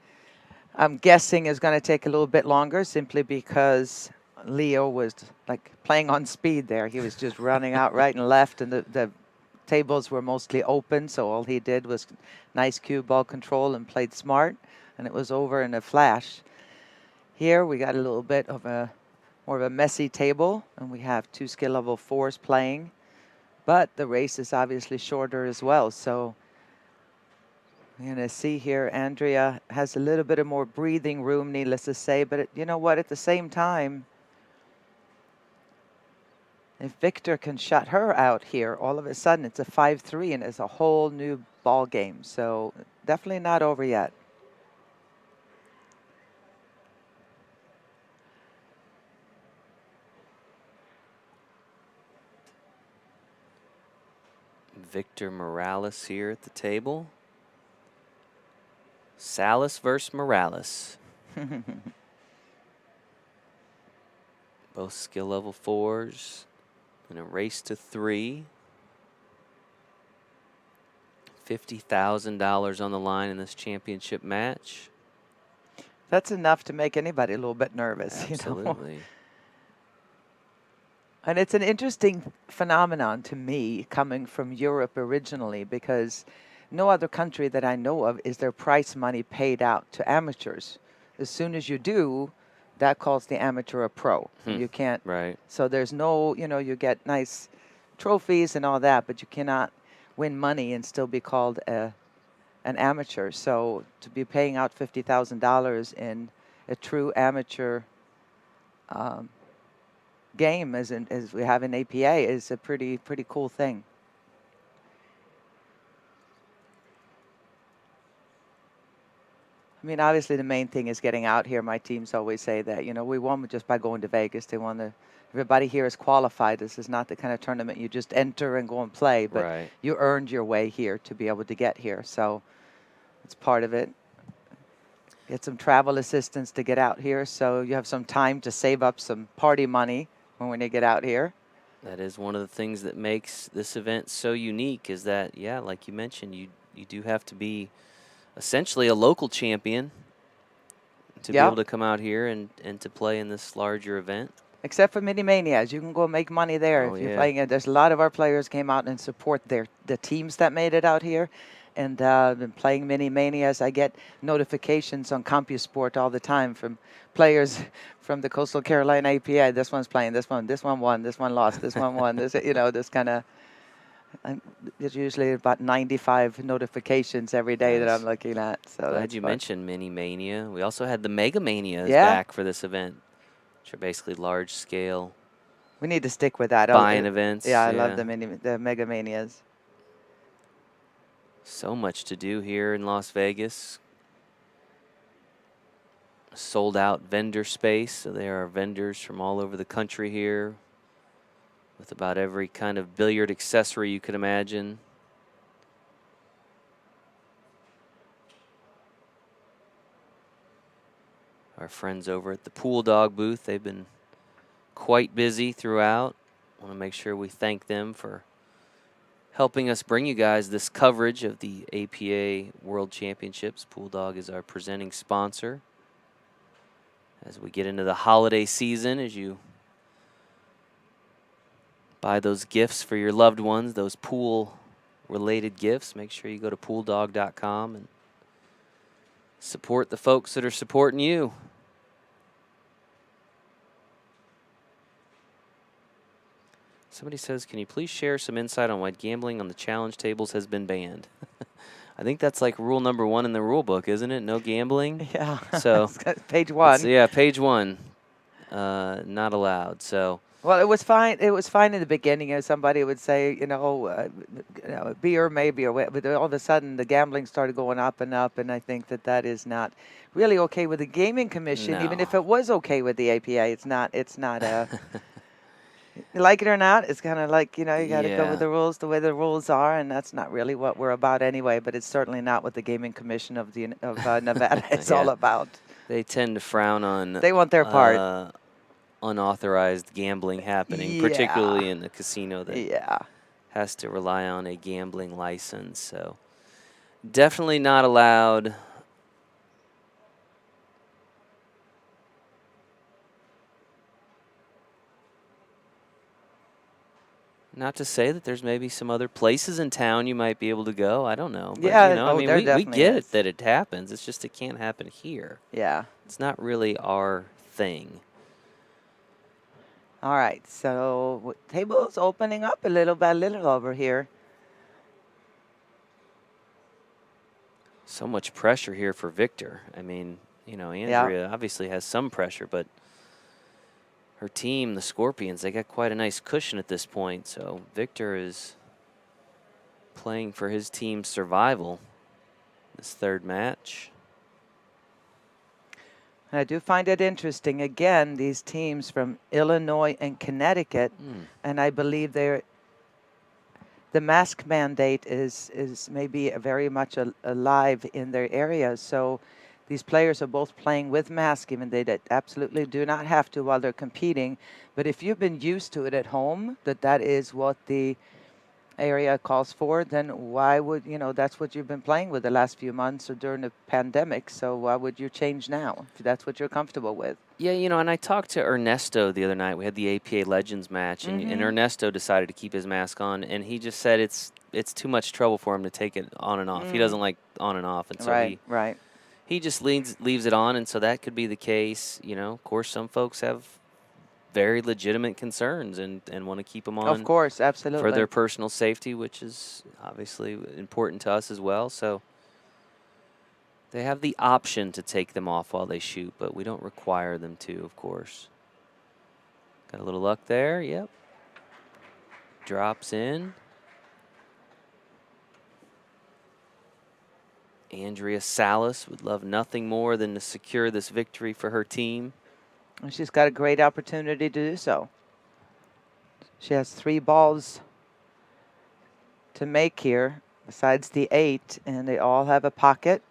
I'm guessing, is going to take a little bit longer simply because Leo was like playing on speed there. He was just running out right and left, and the tables were mostly open, so all he did was nice cue ball control and played smart, and it was over in a flash. Here we got a little bit of a more of a messy table, and we have 2 skill level 4s playing, but the race is obviously shorter as well, so we're going to see here Andrea has a little bit of more breathing room, needless to say, but you know what, at the same time, if Victor can shut her out here, all of a sudden it's a 5-3 and it's a whole new ball game. So definitely not over yet. Victor Morales here at the table. Salas versus Morales. Both skill level 4s. In a race to 3. $50,000 on the line in this championship match. That's enough to make anybody a little bit nervous. Absolutely. You know? And it's an interesting phenomenon to me coming from Europe originally because no other country that I know of is there prize money paid out to amateurs. As soon as you do, that calls the amateur a pro. And you can't. Right. So there's no, you get nice trophies and all that, but you cannot win money and still be called an amateur. So to be paying out $50,000 in a true amateur game as we have in APA is a pretty cool thing. I mean, obviously the main thing is getting out here. My teams always say that, we won just by going to Vegas. They want everybody here is qualified. This is not the kind of tournament you just enter and go and play, but Right. you earned your way here to be able to get here. So it's part of it. Get some travel assistance to get out here, so you have some time to save up some party money when you get out here. That is one of the things that makes this event so unique is that, yeah, like you mentioned, you do have to be essentially a local champion to be able to come out here and to play in this larger event. Except for Mini Manias. You can go make money there if you're playing it. There's a lot of our players came out and support the teams that made it out here. And been playing Mini Manias. I get notifications on CompuSport all the time from players from the Coastal Carolina APA. This one's playing, this one won, this one lost, this one won. This, this kind of, there's usually about 95 notifications every day that I'm looking at. So Glad you mentioned Mini Mania. We also had the Mega Manias Yeah. back for this event, which are basically large scale we need to stick with that. buy-in events. Yeah, I love the Mega Manias. So much to do here in Las Vegas. Sold out vendor space, so there are vendors from all over the country here with about every kind of billiard accessory you could imagine. Our friends over at the Pool Dog booth, they've been quite busy throughout. Want to make sure we thank them for helping us bring you guys this coverage of the APA World Championships. Pool Dog is our presenting sponsor. As we get into the holiday season, as you buy those gifts for your loved ones, those pool-related gifts, make sure you go to pooldog.com and support the folks that are supporting you. Somebody says, can you please share some insight on why gambling on the challenge tables has been banned? I think that's like rule number 1 in the rule book, isn't it? No gambling. Yeah. So page 1. Yeah, page 1. Not allowed. So. Well, it was fine. It was fine in the beginning. Somebody would say, beer maybe, but all of a sudden the gambling started going up, and I think that is not really okay with the Gaming Commission. No. Even if it was okay with the APA, it's not. You like it or not, it's kind of like, you got to go with the rules the way the rules are, and that's not really what we're about anyway, but it's certainly not what the Gaming Commission of Nevada is all about. They tend to frown on... They want their part. Unauthorized gambling happening, particularly in a casino that has to rely on a gambling license. So definitely not allowed. Not to say that there's maybe some other places in town you might be able to go. I don't know. But, I mean, we get it that it happens. It's just it can't happen here. Yeah. It's not really our thing. All right. So table's opening up a little by little over here. So much pressure here for Victor. I mean, Andrea obviously has some pressure, but her team, the Scorpions, they got quite a nice cushion at this point. So Victor is playing for his team's survival this third match. I do find it interesting. Again, these teams from Illinois and Connecticut, and I believe the mask mandate is maybe very much alive in their areas. So these players are both playing with masks, even they absolutely do not have to while they're competing. But if you've been used to it at home, that is what the area calls for, then why would, that's what you've been playing with the last few months or during the pandemic. So why would you change now if that's what you're comfortable with? Yeah, and I talked to Ernesto the other night. We had the APA Legends match, and Ernesto decided to keep his mask on, and he just said it's too much trouble for him to take it on and off. He doesn't like on and off, and so right. he just leaves it on, and so that could be the case. Of course, some folks have very legitimate concerns and want to keep them on. Of course, absolutely. For their personal safety, which is obviously important to us as well. So they have the option to take them off while they shoot, but we don't require them to, of course. Got a little luck there. Yep. Drops in. Andrea Salas would love nothing more than to secure this victory for her team. And she's got a great opportunity to do so. She has 3 balls to make here, besides the 8, and they all have a pocket.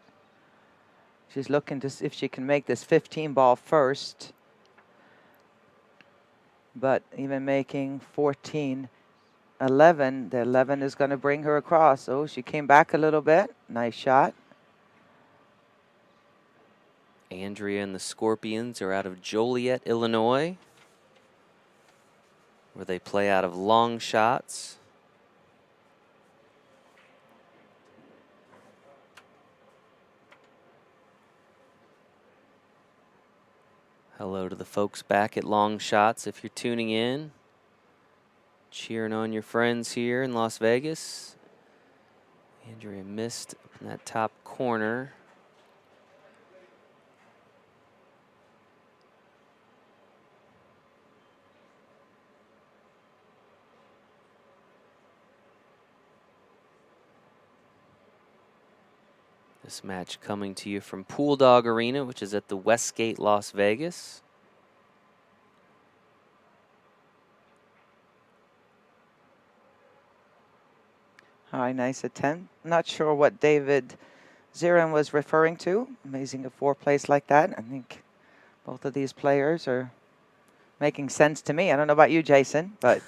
She's looking to see if she can make this 15 ball first. But even making 14, 11, the 11 is going to bring her across. Oh, she came back a little bit. Nice shot. Andrea and the Scorpions are out of Joliet, Illinois, where they play out of long shots. Hello to the folks back at Long Shots if you're tuning in. Cheering on your friends here in Las Vegas. Andrea missed in that top corner. This match coming to you from Pool Dog Arena, which is at the Westgate Las Vegas. All right, nice attempt. Not sure what David Zirin was referring to. Amazing a 4-place like that. I think both of these players are making sense to me. I don't know about you, Jason, but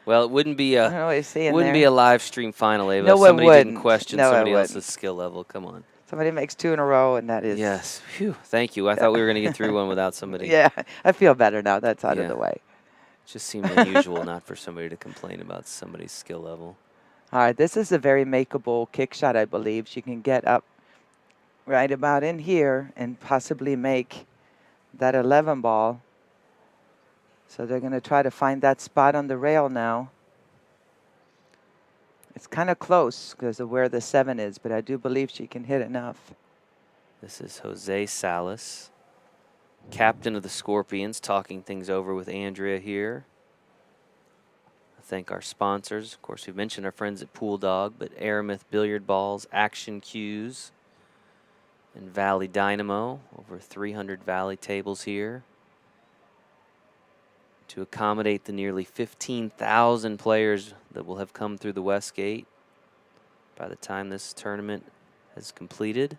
well, it wouldn't be a be a live stream final, Ava. No, if somebody it wouldn't. didn't question No, somebody else's skill level. Come on. Somebody makes 2 in a row, and that is... Yes. Phew. Thank you. I thought we were going to get through one without somebody. Yeah, I feel better now. That's out of the way. It just seemed unusual not for somebody to complain about somebody's skill level. All right, this is a very makeable kick shot, I believe. She can get up right about in here and possibly make that 11 ball. So they're going to try to find that spot on the rail now. It's kind of close because of where the 7 is, but I do believe she can hit enough. This is Jose Salas, captain of the Scorpions, talking things over with Andrea here. I thank our sponsors. Of course, we've mentioned our friends at Pool Dog, but Aramith Billiard Balls, Action Cues, and Valley Dynamo. Over 300 Valley tables here to accommodate the nearly 15,000 players that will have come through the Westgate by the time this tournament has completed.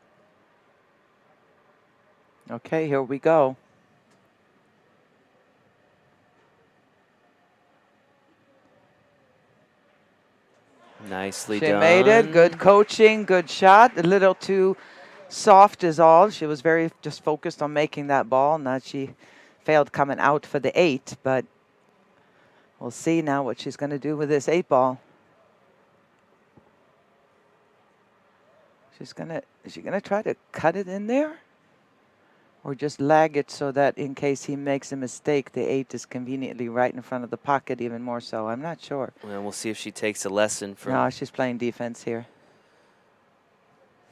Okay, here we go. Nicely done. She made it. Good coaching, good shot. A little too soft is all. She was very just focused on making that ball. Now she failed coming out for the 8, but we'll see now what she's going to do with this 8 ball. Is she gonna try to cut it in there? Or just lag it so that in case he makes a mistake, the 8 is conveniently right in front of the pocket even more so. I'm not sure. Well, we'll see if she takes a lesson from... No, she's playing defense here.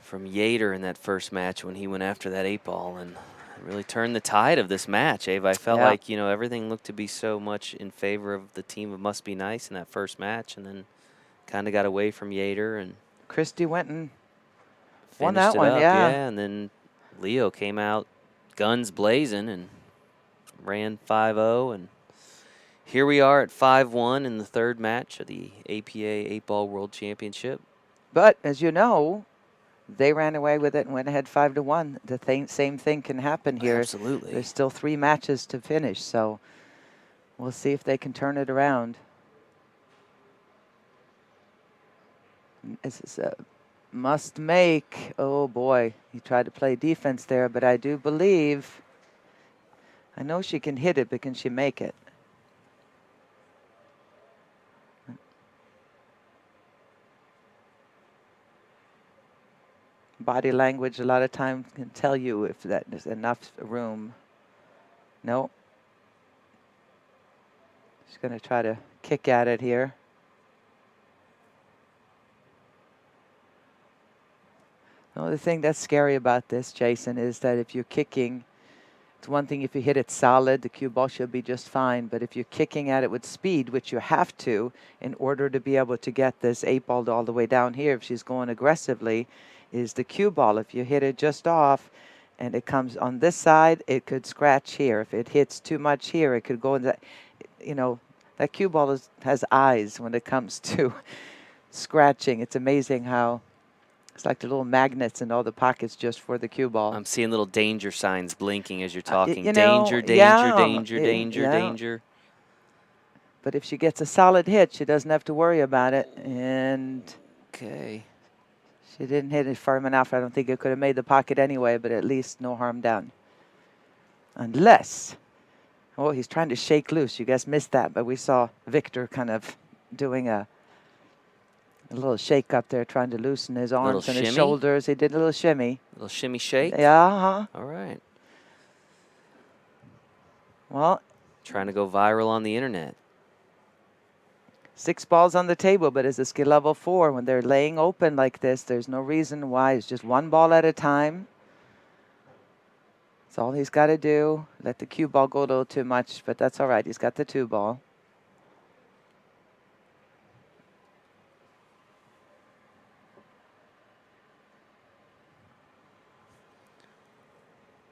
From Yater in that first match when he went after that 8 ball and really turned the tide of this match, Ava. I felt like, everything looked to be so much in favor of the team of Must Be Nice in that first match, and then kind of got away from Yater. And Christy went and won that one, yeah. And then Leo came out guns blazing and ran 5-0. And here we are at 5-1 in the 3rd match of the APA 8-Ball World Championship. But, as you know, they ran away with it and went ahead 5-1. The same thing can happen here. Absolutely. There's still 3 matches to finish, so we'll see if they can turn it around. This is a must make. Oh boy, he tried to play defense there, but I do believe, I know she can hit it, but can she make it? Body language a lot of times can tell you if that is enough room. No. She's going to try to kick at it here. The only thing that's scary about this, Jason, is that if you're kicking, it's one thing if you hit it solid, the cue ball should be just fine. But if you're kicking at it with speed, which you have to in order to be able to get this 8-ball all the way down here, if she's going aggressively, is the cue ball. If you hit it just off and it comes on this side, it could scratch here. If it hits too much here, it could go in that, you know, that cue ball has eyes when it comes to scratching. It's amazing how it's like the little magnets in all the pockets just for the cue ball. I'm seeing little danger signs blinking as you're talking. You know, danger, danger, yeah, danger, danger, yeah. danger. But if she gets a solid hit, she doesn't have to worry about it. And okay, she didn't hit it firm enough. I don't think it could have made the pocket anyway, but at least no harm done. Unless, oh, he's trying to shake loose. You guys missed that, but we saw Victor kind of doing a little shake up there, trying to loosen his arms and his shoulders. He did a little shimmy. A little shimmy shake? Yeah, uh-huh. All right. Well, trying to go viral on the internet. 6 balls on the table, but as a skill level 4, when they're laying open like this, there's no reason why. It's just 1 ball at a time. That's all he's got to do. Let the cue ball go a little too much, but that's all right. He's got the 2 ball.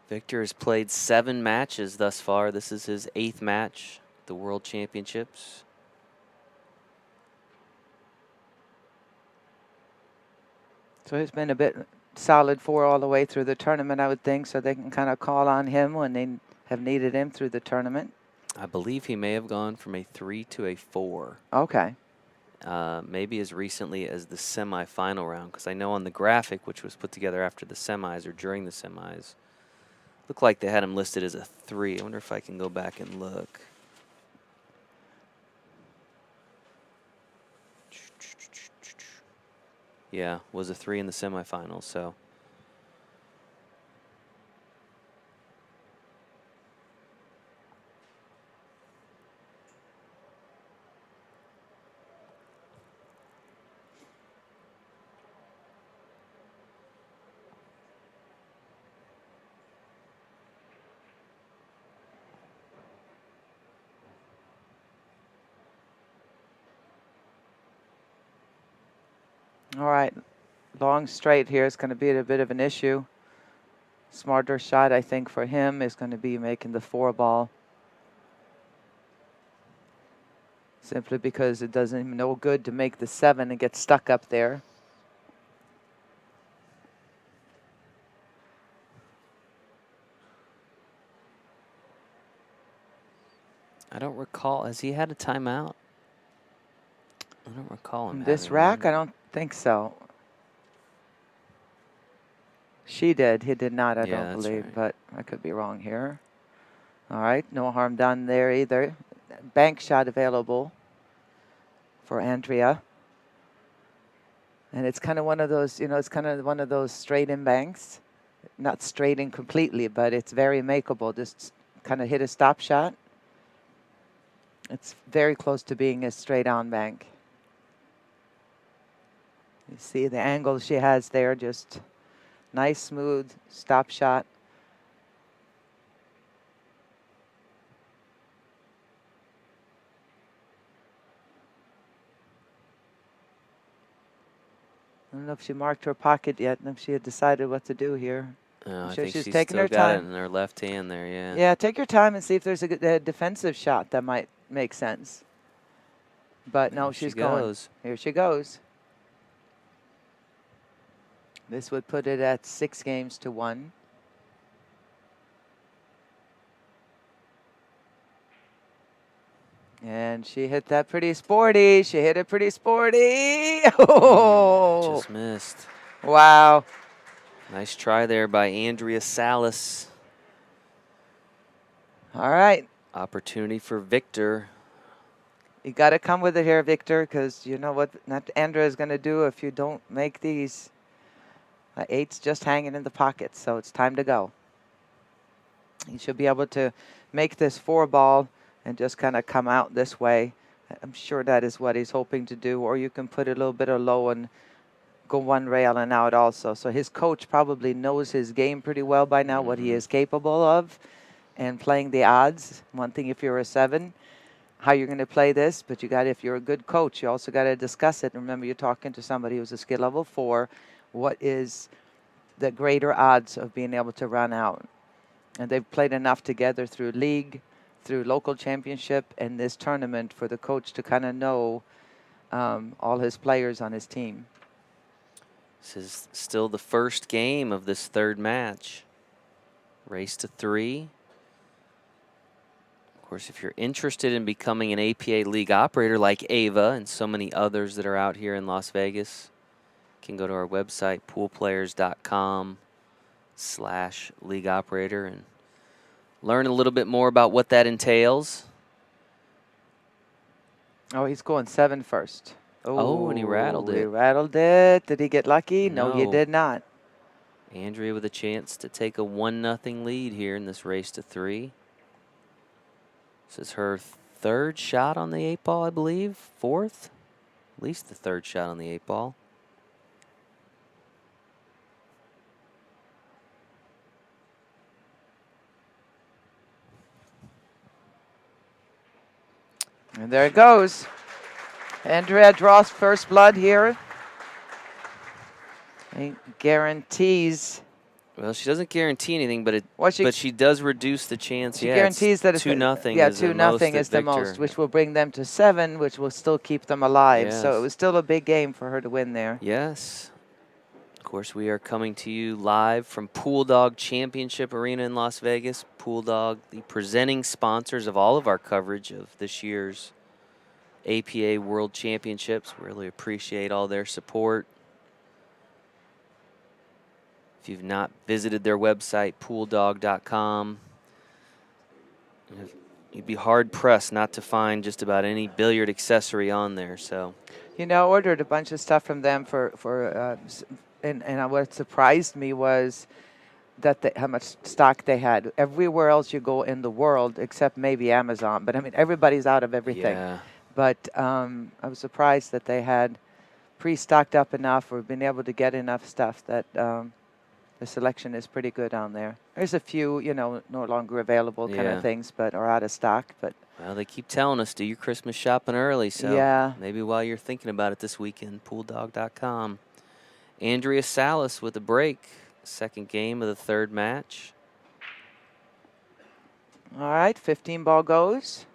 Victor has played 7 matches thus far. This is his 8th match at the World Championships. So he's been a bit solid 4 all the way through the tournament, I would think, so they can kind of call on him when they have needed him through the tournament. I believe he may have gone from a 3 to a 4. Okay. Maybe as recently as the semifinal round, because I know on the graphic, which was put together after the semis or during the semis, looked like they had him listed as a 3. I wonder if I can go back and look. Yeah, was a 3 in the semifinals, so. All right. Long straight here is going to be a bit of an issue. Smarter shot, I think, for him is going to be making the 4 ball. Simply because it doesn't even no good to make the 7 and get stuck up there. I don't recall. Has he had a timeout? I don't recall him. This rack, I don't think so. She did. He did not, I don't believe, right. but I could be wrong here. All right, no harm done there either. Bank shot available for Andrea. And it's kind of one of those, you know, it's kind of one of those straight in banks. Not straight in completely, but it's very makeable. Just kind of hit a stop shot. It's very close to being a straight on bank. You see the angle she has there, just nice, smooth stop shot. I don't know if she marked her pocket yet, and if she had decided what to do here. I sure think she's she's taking still her got time. it in her left hand there, yeah. Yeah, take your time and see if there's a defensive shot that might make sense. But no, she's going. Here she goes. This would put it at 6-1. And she hit that pretty sporty. She hit it pretty sporty. Oh, Just missed. wow. Nice try there by Andrea Salas. All right. Opportunity for Victor. You got to come with it here, Victor, because you know what Andrea is going to do if you don't make these. 8's just hanging in the pocket, so it's time to go. You should be able to make this 4-ball and just kind of come out this way. I'm sure that is what he's hoping to do, or you can put a little bit of low and go one rail and out also. So his coach probably knows his game pretty well by now, what he is capable of, and playing the odds. One thing if you're a 7, how you're going to play this, but you got, if you're a good coach, you also got to discuss it. Remember, you're talking to somebody who's a skill level 4. What is the greater odds of being able to run out? And they've played enough together through league, through local championship, and this tournament for the coach to kind of know all his players on his team. This is still the first game of this 3rd match. Race to 3. Of course, if you're interested in becoming an APA league operator like Ava and so many others that are out here in Las Vegas, you can go to our website, poolplayers.com/league operator, and learn a little bit more about what that entails. Oh, he's going 7 first. Oh, and he rattled it. He rattled it. Did he get lucky? No, he did not. Andrea with a chance to take a 1-0 lead here in this race to 3. This is her 3rd shot on the 8-ball, I believe. 4th? At least the 3rd shot on the 8-ball. And there it goes. Andrea draws first blood here. He guarantees. Well, she doesn't guarantee anything, but Well, but she does reduce the chance. She Yeah, guarantees that it's 2-0. Yeah, is the 2-0 is the Victor. most, which will bring them to 7, which will still keep them alive. So Yes. it was still a big game for her to win there. Yes. Of course, we are coming to you live from Pool Dog Championship Arena in Las Vegas. Pool Dog, the presenting sponsors of all of our coverage of this year's APA World Championships. Really appreciate all their support. If you've not visited their website, pooldog.com, you'd be hard-pressed not to find just about any billiard accessory on there. So, You know, I ordered a bunch of stuff from them and what surprised me was that how much stock they had. Everywhere else you go in the world, except maybe Amazon, but I mean, everybody's out of everything. yeah. But I was surprised that they had pre-stocked up enough or been able to get enough stuff that the selection is pretty good on there. There's a few, you know, no longer available kind Yeah. of things, but are out of stock. But Well, they keep telling us do your Christmas shopping early, so Yeah. maybe while you're thinking about it this weekend, pooldog.com. Andrea Salas with a break, 2nd game of the 3rd match. all right, 15 ball goes.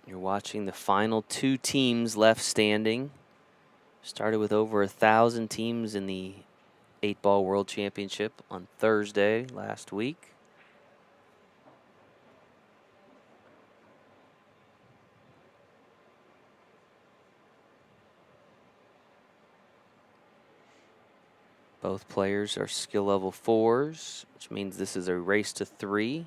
You're watching the final 2 teams left standing. Started with over 1,000 teams in the 8-ball World Championship on Thursday last week. Both players are skill level 4s, which means this is a race to 3.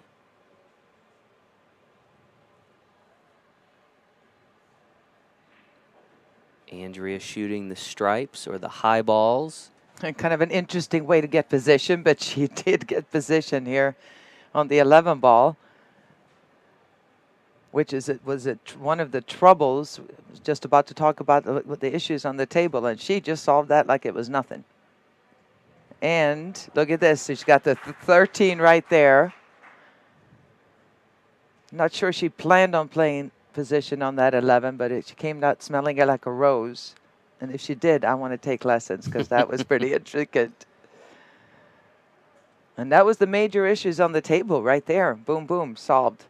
Andrea shooting the stripes or the high balls. And kind of an interesting way to get position, but she did get position here on the 11 ball, which was one of the troubles. I was just about to talk about the issues on the table, and she just solved that like it was nothing. And look at this. She's got the 13 right there. Not sure she planned on playing position on that 11, but she came out smelling it like a rose. And if she did, I want to take lessons because that was pretty intricate. And that was the major issues on the table right there. Boom, boom, solved.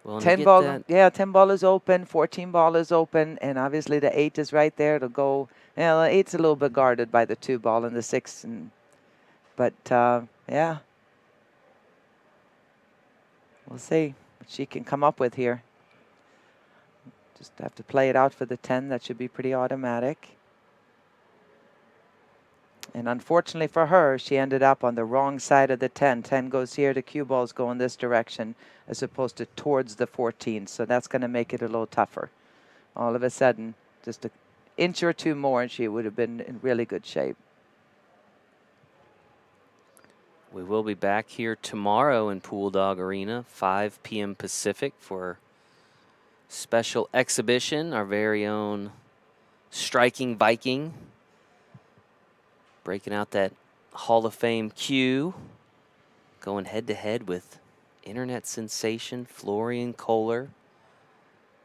Well, and to 10 get ball, that, yeah, 10 ball is open, 14 ball is open, and obviously the 8 is right there to go. Yeah, the 8's a little bit guarded by the 2 ball and the 6, but yeah, we'll see what she can come up with here. Just have to play it out for the 10. That should be pretty automatic. And unfortunately for her, she ended up on the wrong side of the 10. 10 goes here, the cue balls go in this direction as opposed to towards the 14. So that's going to make it a little tougher. All of a sudden, just an inch or two more and she would have been in really good shape. we will be back here tomorrow in Pool Dog Arena, 5 p.m. Pacific, for special exhibition, our very own Striking Viking, breaking out that Hall of Fame cue, going head-to-head with internet sensation Florian Kohler.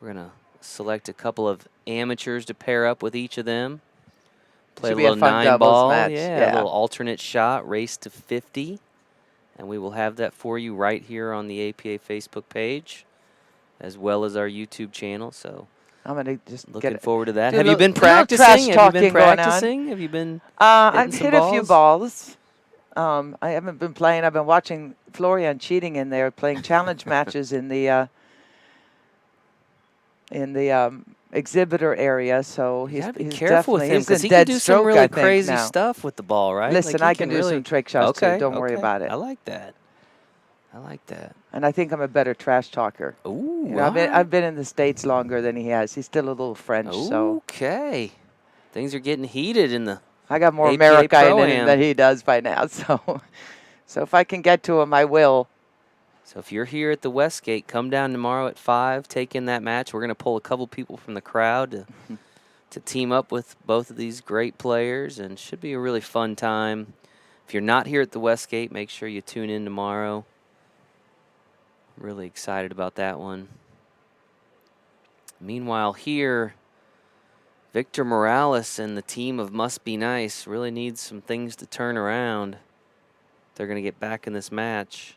We're going to select a couple of amateurs to pair up with each of them. Play Should a be a little fun doubles 9-ball, match, yeah, a little alternate shot, race to 50. And we will have that for you right here on the APA Facebook page, as well as our YouTube channel. So I'm going to just looking forward to that. do a Have you little- been do a little practicing? trash Have you been talking going on. practicing? Have you been I've hitting some hit a few balls? balls. I haven't been playing. I've been watching Florian cheating in there, playing challenge matches in the exhibitor area. So You he's gotta be he's careful with definitely him he's because in he can dead do some stroke, I really think, crazy now. stuff with the ball, right? Listen, like I he can do really, some trick shots okay, too. Don't worry okay. about it. I like that. I like that. And I think I'm a better trash talker. Ooh, You know, I've been in the States longer than he has. He's still a little French, so okay. Things are getting heated in the I got more APA American in him Pro-Am. than he does by now. So if I can get to him, I will. So if you're here at the Westgate, come down tomorrow at 5, take in that match. We're going to pull a couple people from the crowd to team up with both of these great players, and should be a really fun time. If you're not here at the Westgate, make sure you tune in tomorrow. Really excited about that one. Meanwhile, here, Victor Morales and the team of Must Be Nice really needs some things to turn around. They're going to get back in this match.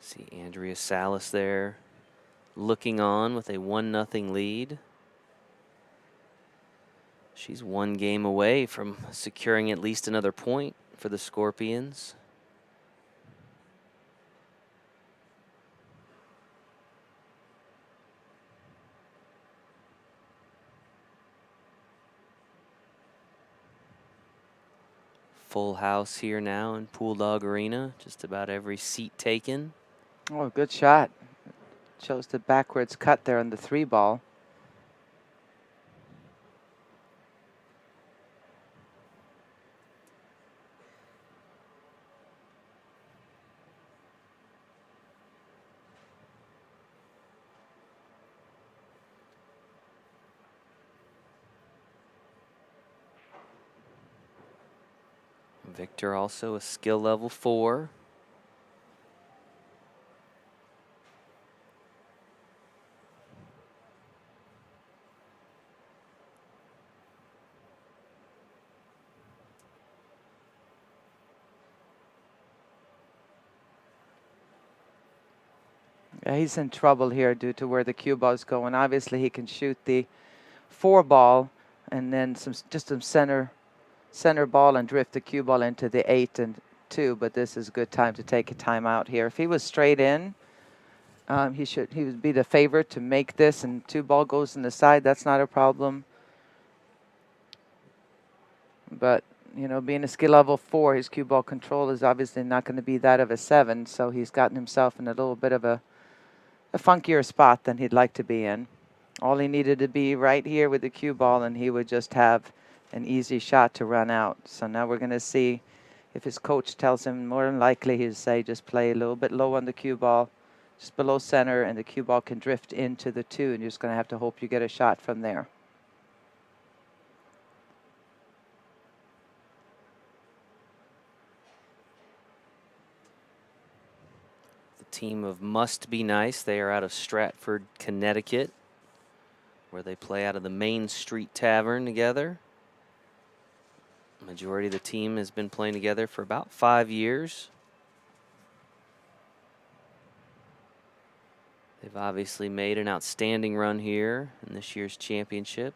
See Andrea Salas there looking on with a 1-0 lead. She's one game away from securing at least another point for the Scorpions. Full house here now in Pool Dog Arena. Just about every seat taken. Oh, good shot. Chose the backwards cut there on the 3 ball. Victor also a skill level 4. Yeah, he's in trouble here due to where the cue ball's going. Obviously, he can shoot the 4 ball and then just some center ball and drift the cue ball into the 8 and 2. But this is a good time to take a timeout here. If he was straight in, he would be the favorite to make this, and 2 ball goes in the side. That's not a problem. But you know, being a skill level 4, his cue ball control is obviously not going to be that of a 7. So he's gotten himself in a little bit of a funkier spot than he'd like to be in. All he needed to be right here with the cue ball, and he would just have an easy shot to run out. So now we're going to see if his coach tells him, more than likely he'll say just play a little bit low on the cue ball, just below center, and the cue ball can drift into the 2, and you're just going to have to hope you get a shot from there. Team of Must Be Nice. They are out of Stratford, Connecticut. where they play out of the Main Street Tavern together. Majority of the team has been playing together for about 5 years. They've obviously made an outstanding run here in this year's championship.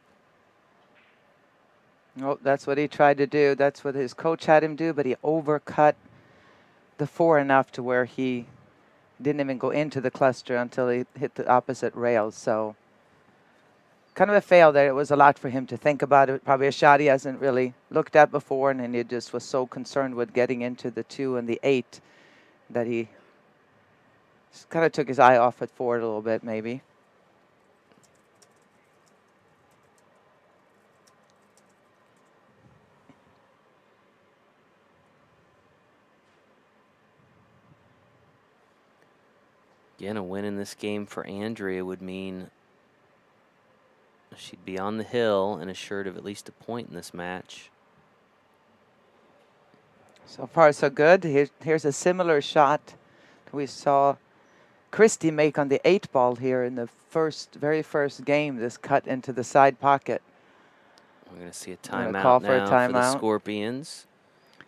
Oh, that's what he tried to do. That's what his coach had him do, but he overcut the 4 enough to where he didn't even go into the cluster until he hit the opposite rails. So kind of a fail there. It was a lot for him to think about. It probably a shot he hasn't really looked at before, and then he just was so concerned with getting into the 2 and the 8 that he just kind of took his eye off at 4 a little bit, maybe. Again, a win in this game for Andrea would mean she'd be on the hill and assured of at least a point in this match. So far, so good. Here's a similar shot we saw Christie make on the 8 ball here in the very first game. This cut into the side pocket. We're going to see a Call timeout for a now for the timeout. Scorpions.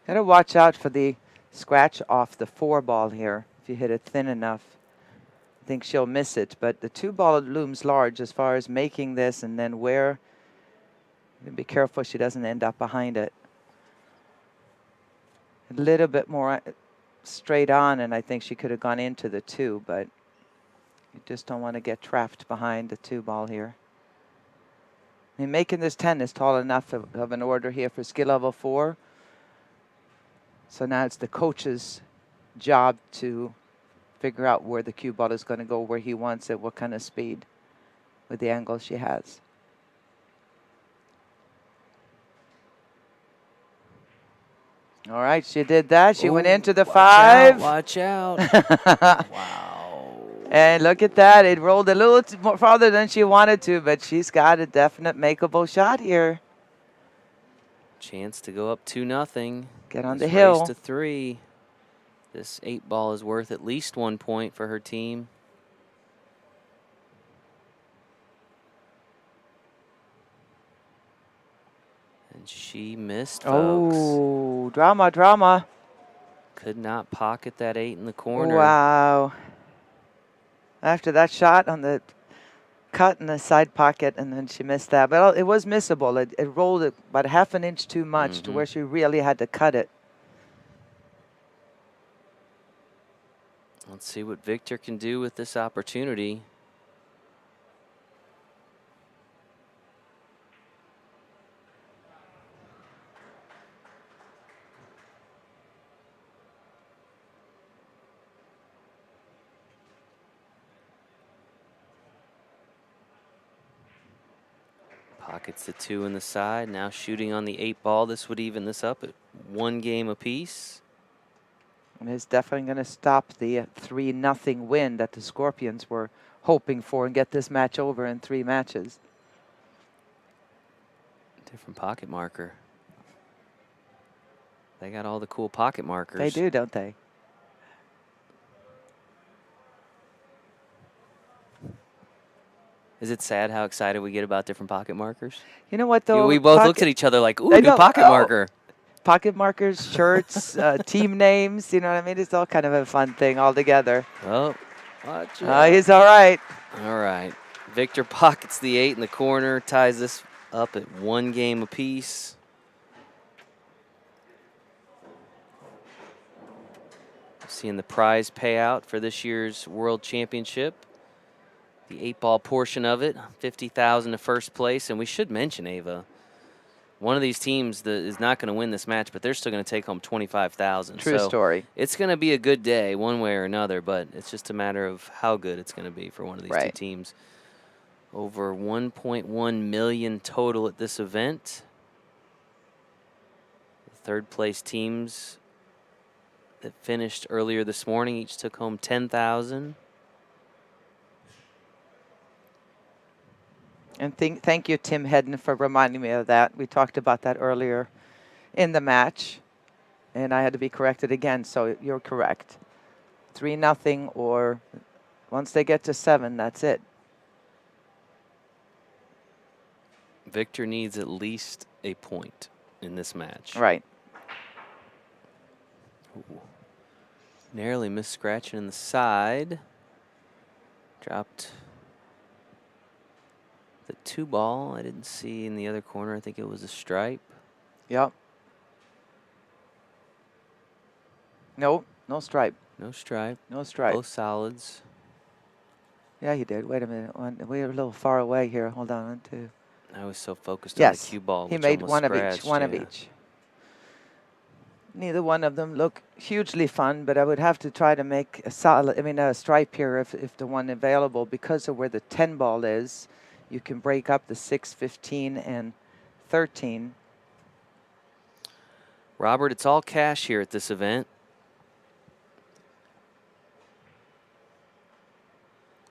Got to watch out for the scratch off the 4 ball here. If you hit it thin enough, I think she'll miss it. But the 2 ball looms large as far as making this, and then where. Be careful she doesn't end up behind it. A little bit more straight on, and I think she could have gone into the 2, but you just don't want to get trapped behind the 2 ball here. I mean, making this 10 is tall enough of an order here for skill level 4. So now it's the coach's job to figure out where the cue ball is going to go, where he wants it, what kind of speed with the angle she has. All right, she did that. She went into the 5. Watch out. Wow. And look at that. It rolled a little more farther than she wanted to, but she's got a definite makeable shot here. Chance to go up 2-0. Get on the Race hill. to 3. This 8 ball is worth at least 1 point for her team. And she missed, folks. Oh, drama, drama. Could not pocket that 8 in the corner. Wow. After that shot on the cut in the side pocket, and then she missed that. But it was missable. It rolled about half an inch too much to where she really had to cut it. Let's see what Victor can do with this opportunity. Pockets the 2 in the side. Now shooting on the 8 ball. This would even this up at 1 game apiece. And it's definitely going to stop the 3-0 win that the Scorpions were hoping for and get this match over in 3 matches. Different pocket marker. They got all the cool pocket markers. They do, don't they? Is it sad how excited we get about different pocket markers? You know what, though? We both looked at each other like, ooh, I new know. pocket Oh. marker. Pocket markers, shirts, team names, you know what I mean? It's all kind of a fun thing all together. Oh, watch out. He's all right. All right. Victor pockets the 8 in the corner, ties this up at 1 game apiece. Seeing the prize payout for this year's World Championship. The 8 ball portion of it, $50,000 to first place. And we should mention, Ava, one of these teams is not going to win this match, but they're still going to take home $25,000. True story. It's going to be a good day one way or another, but it's just a matter of how good it's going to be for one of these 2 teams. Over 1.1 million total at this event. The 3rd place teams that finished earlier this morning each took home $10,000. And thank you, Tim Hedden, for reminding me of that. We talked about that earlier in the match, and I had to be corrected again, so you're correct. 3-0, or once they get to 7, that's it. Victor needs at least a point in this match. Right. Ooh. Narrowly missed scratching in the side. Dropped the 2 ball. I didn't see in the other corner. I think it was a stripe. Yep. Nope, no stripe. No stripe. No stripe. Both solids. Yeah, he did. Wait a minute. We're a little far away here. Hold on. 1, 2. I was so focused on the Yes, cue ball, he which made almost one of each. scratched, One of yeah. each. Neither one of them look hugely fun, but I would have to try to make a solid. I mean, a stripe here if the one available, because of where the 10 ball is, you can break up the 6, 15, and 13. Robert, it's all cash here at this event.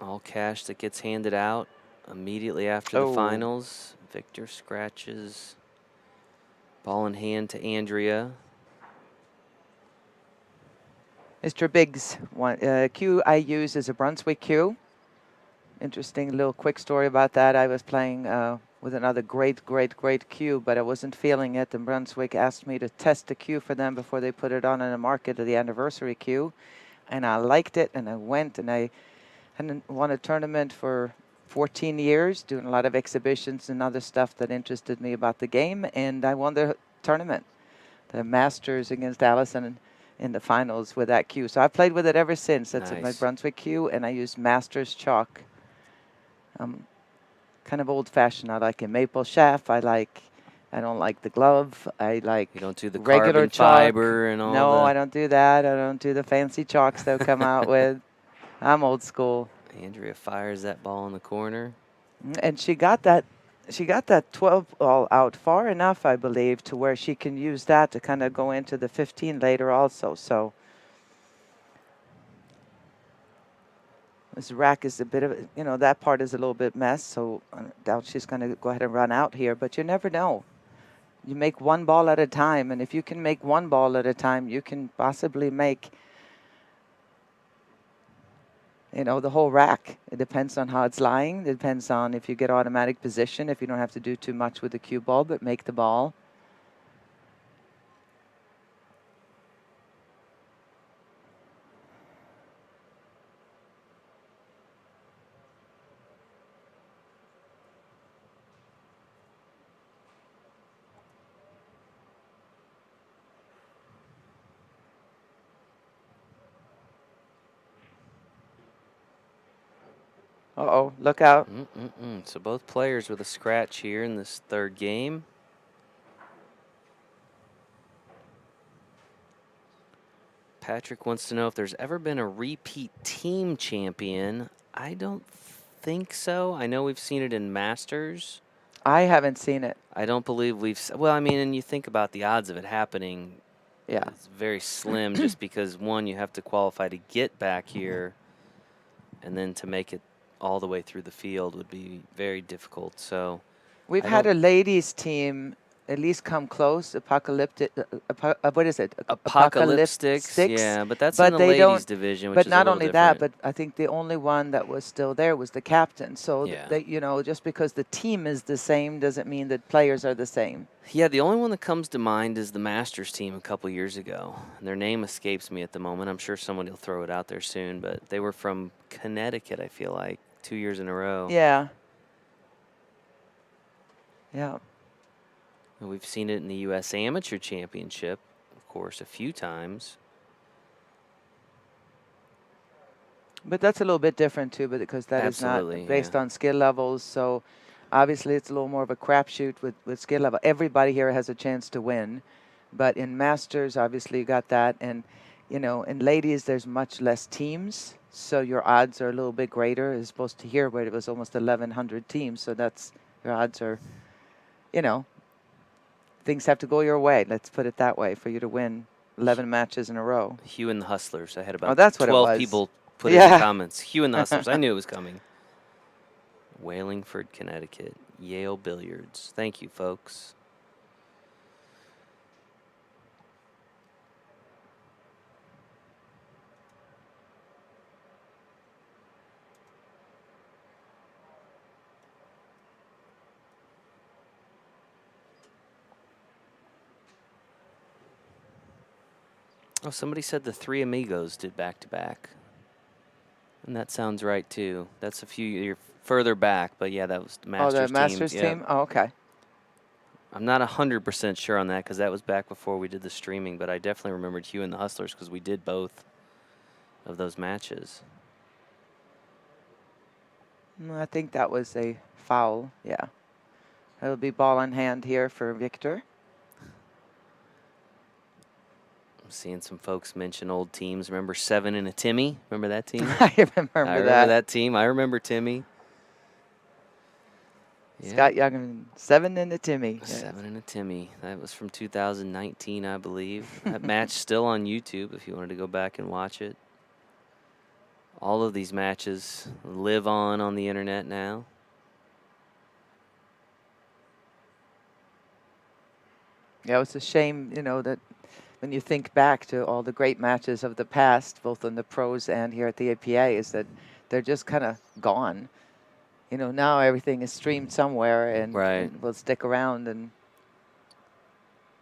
All cash that gets handed out immediately after the finals. Victor scratches. Ball in hand to Andrea. Mr. Biggs, cue I use is a Brunswick cue. Interesting little quick story about that. I was playing with another great cue, but I wasn't feeling it. And Brunswick asked me to test the cue for them before they put it on in the market of the anniversary cue. And I liked it, and I went, and I hadn't won a tournament for 14 years, doing a lot of exhibitions and other stuff that interested me about the game. And I won the tournament, the Masters against Allison in the finals with that cue. So I've played with it ever since. That's my Brunswick cue, and I use Masters chalk. Kind of old-fashioned. I like a maple shaft. I don't like the glove. I like you don't do the regular carbon chalk. fiber and all No, the I don't do that. I don't do the fancy chalks they'll come out with. I'm old school. Andrea fires that ball in the corner. And she got that 12 ball out far enough, I believe, to where she can use that to kind of go into the 15 later also. So this rack is a bit of, that part is a little bit mess. So I doubt she's going to go ahead and run out here, but you never know. You make one ball at a time, and if you can make one ball at a time, you can possibly make the whole rack. It depends on how it's lying. It depends on if you get automatic position, if you don't have to do too much with the cue ball, but make the ball. Uh-oh, look out. So both players with a scratch here in this third game. Patrick wants to know if there's ever been a repeat team champion. I don't think so. I know we've seen it in Masters. I haven't seen it. I don't believe well, I mean, and you think about the odds of it happening. Yeah. It's very slim just because, one, you have to qualify to get back here, and then to make it all the way through the field would be very difficult. So we've had a ladies team at least come close. Apocalyptic, what is it? Apocalyptics, yeah, but that's in the ladies division, which but is not a little only different. that, but I think the only one that was still there was the captain. So Yeah. just because the team is the same doesn't mean that players are the same. Yeah, the only one that comes to mind is the Masters team a couple years ago. Their name escapes me at the moment. I'm sure someone will throw it out there soon, but they were from Connecticut, I feel like, 2 years in a row. Yeah. Yeah. And we've seen it in the U.S. Amateur Championship, of course, a few times. But that's a little bit different too, because that is not based on skill levels. So obviously it's a little more of a crapshoot with skill level. Everybody here has a chance to win. But in Masters, obviously you got that. And, in ladies, there's much less teams. So your odds are a little bit greater as opposed to here where it was almost 1,100 teams. So your odds are, things have to go your way. Let's put it that way for you to win 11 matches in a row. Hugh and the Hustlers. I had about that's what 12 it was. people put in the comments. Hugh and the Hustlers. I knew it was coming. Wallingford, Connecticut. Yale Billiards. Thank you, folks. Oh, somebody said the Three Amigos did back-to-back. And that sounds right, too. That's a few years further back, but yeah, that was the Masters Oh, the team. Masters Yeah. team? Oh, okay. I'm not 100% sure on that because that was back before we did the streaming, but I definitely remembered Hugh and the Hustlers because we did both of those matches. I think that was a foul, yeah. It'll be ball in hand here for Victor. I'm seeing some folks mention old teams. Remember 7 and a Timmy? Remember that team? I remember that. Team. I remember Timmy. Scott Young and 7 and a Timmy. Yes. 7 and a Timmy. That was from 2019, I believe. That match still on YouTube if you wanted to go back and watch it. All of these matches live on the internet now. Yeah, it's a shame, you know, that when you think back to all the great matches of the past, both in the pros and here at the APA, is that they're just kind of gone. You know, now everything is streamed somewhere and will stick around. And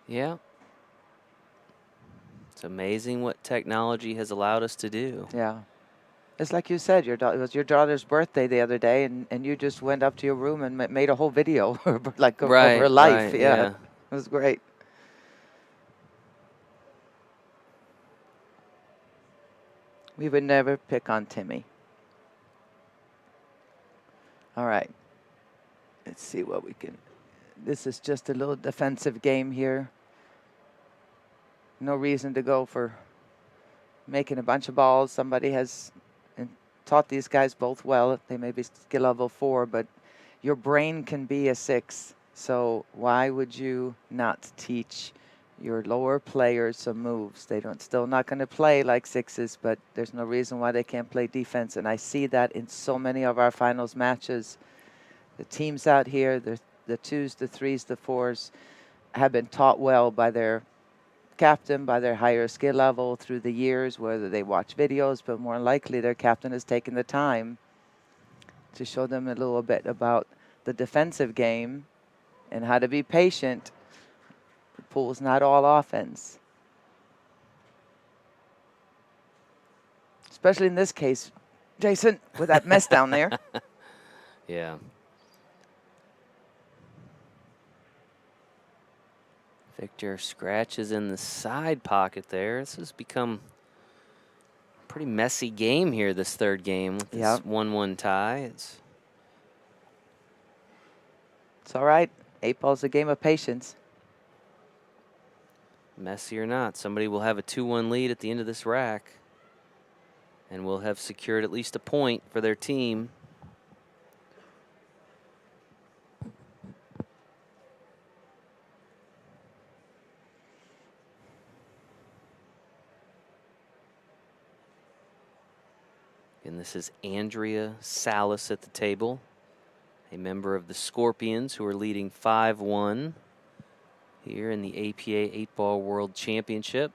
yeah. It's amazing what technology has allowed us to do. Yeah. It's like you said, it was your daughter's birthday the other day, and you just went up to your room and made a whole video like of her life. Yeah. It was great. We would never pick on Timmy. All right. Let's see what we can. This is just a little defensive game here. No reason to go for making a bunch of balls. Somebody has taught these guys both well. They may be skill level 4, but your brain can be a 6. So why would you not teach your lower players some moves? Still not going to play like 6s, but there's no reason why they can't play defense. And I see that in so many of our finals matches. The teams out here, the 2s, the 3s, the 4s, have been taught well by their captain, by their higher skill level through the years, whether they watch videos, but more likely their captain has taken the time to show them a little bit about the defensive game and how to be patient. The pool's not all offense. Especially in this case, Jason, with that mess down there. Yeah. Victor scratches in the side pocket there. This has become a pretty messy game here, this third game with this 1-1 tie. It's all right. 8-ball's a game of patience. Messy or not, somebody will have a 2-1 lead at the end of this rack and will have secured at least a point for their team. And this is Andrea Salas at the table, a member of the Scorpions who are leading 5-1 here in the APA 8-Ball World Championship.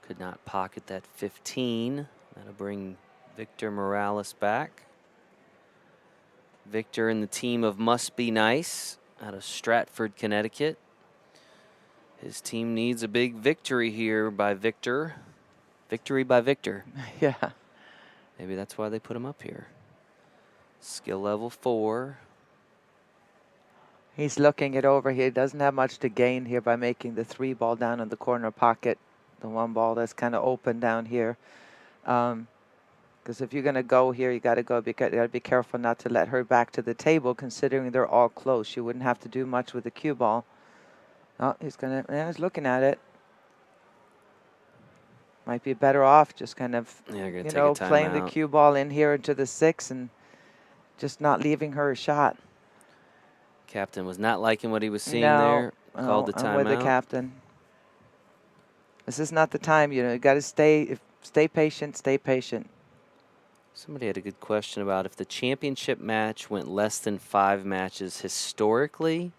Could not pocket that 15. That'll bring Victor Morales back. Victor and the team of Must Be Nice out of Stratford, Connecticut. His team needs a big victory here by Victor. Victory by Victor. Yeah. Maybe that's why they put him up here. Skill level 4. He's looking it over. He doesn't have much to gain here by making the 3-ball down in the corner pocket. The 1-ball that's kind of open down here. Because if you're going to go here, you got to be careful not to let her back to the table, considering they're all close. You wouldn't have to do much with the cue ball. Oh, he's looking at it. Might be better off just kind of, playing the cue ball in here into the 6 and just not leaving her a shot. Captain was not liking what he was seeing there. Called the timeout. I'm with the captain. This is not the time. You got to stay patient. Stay patient. Somebody had a good question about if the championship match went less than 5 matches historically.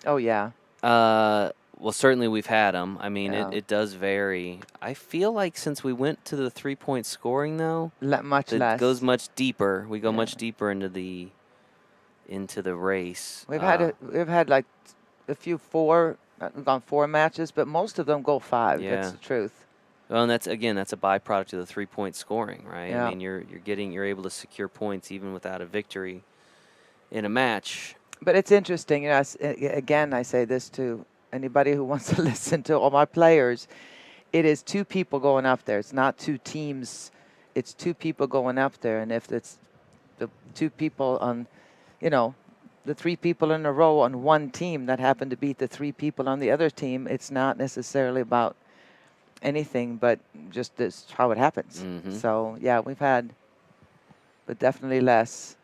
Oh, yeah. Well, certainly we've had them. I mean, it does vary. I feel like since we went to the 3-point scoring, though, much less. It goes much deeper. We go much deeper into the into the race. We've had like a few gone 4 matches, but most of them go 5. Yeah. That's the truth. Well, and that's a byproduct of the 3-point scoring, right? Yeah. I mean, you're able to secure points even without a victory in a match. But it's interesting. You know, again, I say this to anybody who wants to listen to all my players. It is 2 people going up there. It's not 2 teams. It's 2 people going up there. And if it's the 2 people on, you know, the 3 people in a row on one team that happen to beat the 3 people on the other team, it's not necessarily about anything, but just this how it happens. So, yeah, we've had, but definitely less.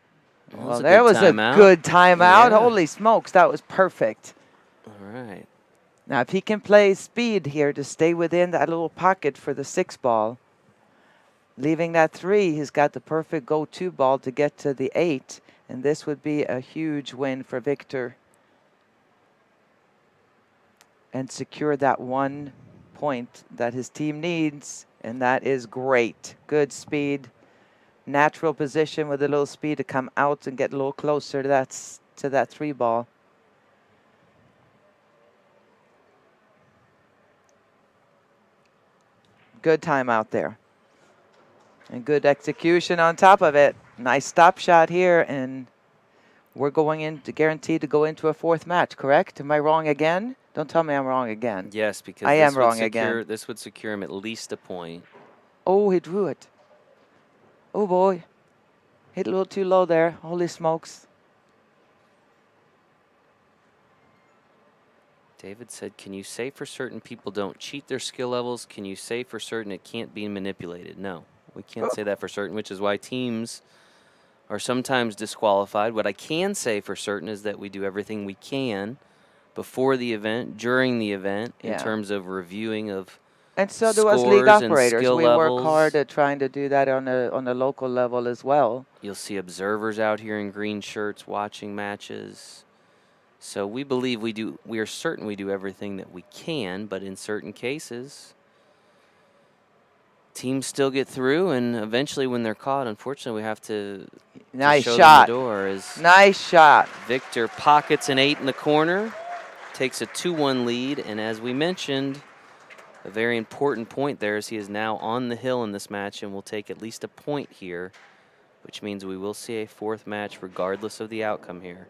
Well, there was a good timeout. Yeah. Holy smokes, that was perfect. All right. Now, if he can play speed here to stay within that little pocket for the 6 ball, leaving that 3, he's got the perfect go-to ball to get to the 8, and this would be a huge win for Victor. And secure that 1 point that his team needs, and that is great. Good speed, natural position with a little speed to come out and get a little closer to that 3 ball. Good time out there. And good execution on top of it. Nice stop shot here, and we're going into guaranteed to go into a 4th match, correct? Am I wrong again? Don't tell me I'm wrong again. Yes, because I am wrong again. This would secure him at least a point. Oh, he drew it. Oh, boy. Hit a little too low there. Holy smokes. David said, can you say for certain people don't cheat their skill levels? Can you say for certain it can't be manipulated? No, we can't say that for certain, which is why teams are sometimes disqualified. What I can say for certain is that we do everything we can before the event, during the event, in terms of reviewing of and so do us league operators. We levels. Work hard at trying to do that on a local level as well. You'll see observers out here in green shirts watching matches. So we believe we are certain we do everything that we can, but in certain cases, teams still get through, and eventually when they're caught, unfortunately, we have to nice show shot. them the door. Nice shot. Victor pockets an 8 in the corner, takes a 2-1 lead, and as we mentioned, a very important point there is he is now on the hill in this match and will take at least a point here, which means we will see a 4th match regardless of the outcome here.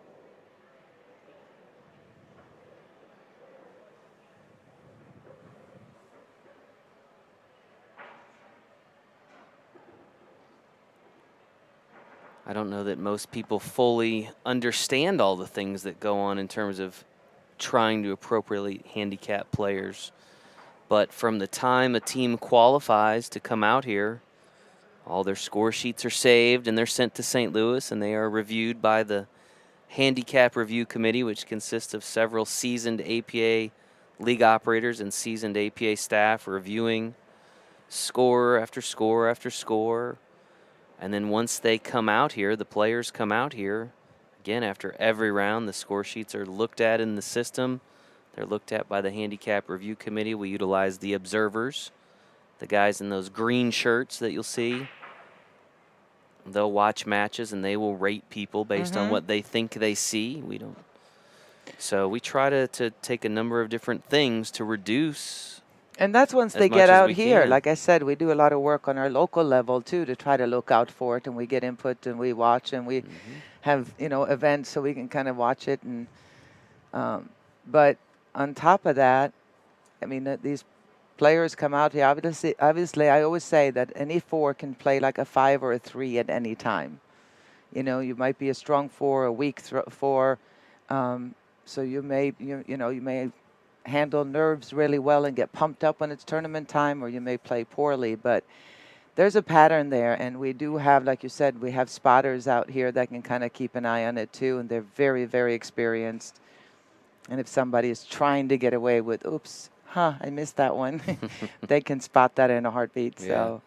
I don't know that most people fully understand all the things that go on in terms of trying to appropriately handicap players. But from the time a team qualifies to come out here, all their score sheets are saved and they're sent to St. Louis, and they are reviewed by the Handicap Review Committee, which consists of several seasoned APA league operators and seasoned APA staff reviewing score after score after score. And then once they come out here, the players come out here, again, after every round, the score sheets are looked at in the system. They're looked at by the Handicap Review Committee. We utilize the observers, the guys in those green shirts that you'll see. They'll watch matches and they will rate people based on what they think they see. We don't. So we try to take a number of different things to reduce. And that's once they get out here. Like I said, we do a lot of work on our local level, too, to try to look out for it. And we get input and we watch and we have, you know, events so we can kind of watch it. And but on top of that, I mean, these players come out here. Obviously, I always say that any 4 can play like a 5 or a 3 at any time. You know, you might be a strong 4, a weak 4. So you may, you may handle nerves really well and get pumped up when it's tournament time, or you may play poorly, but there's a pattern there, and we do have, like you said, we have spotters out here that can kind of keep an eye on it too, and they're very, very experienced. And if somebody is trying to get away with, oops, I missed that one, they can spot that in a heartbeat. Yeah. So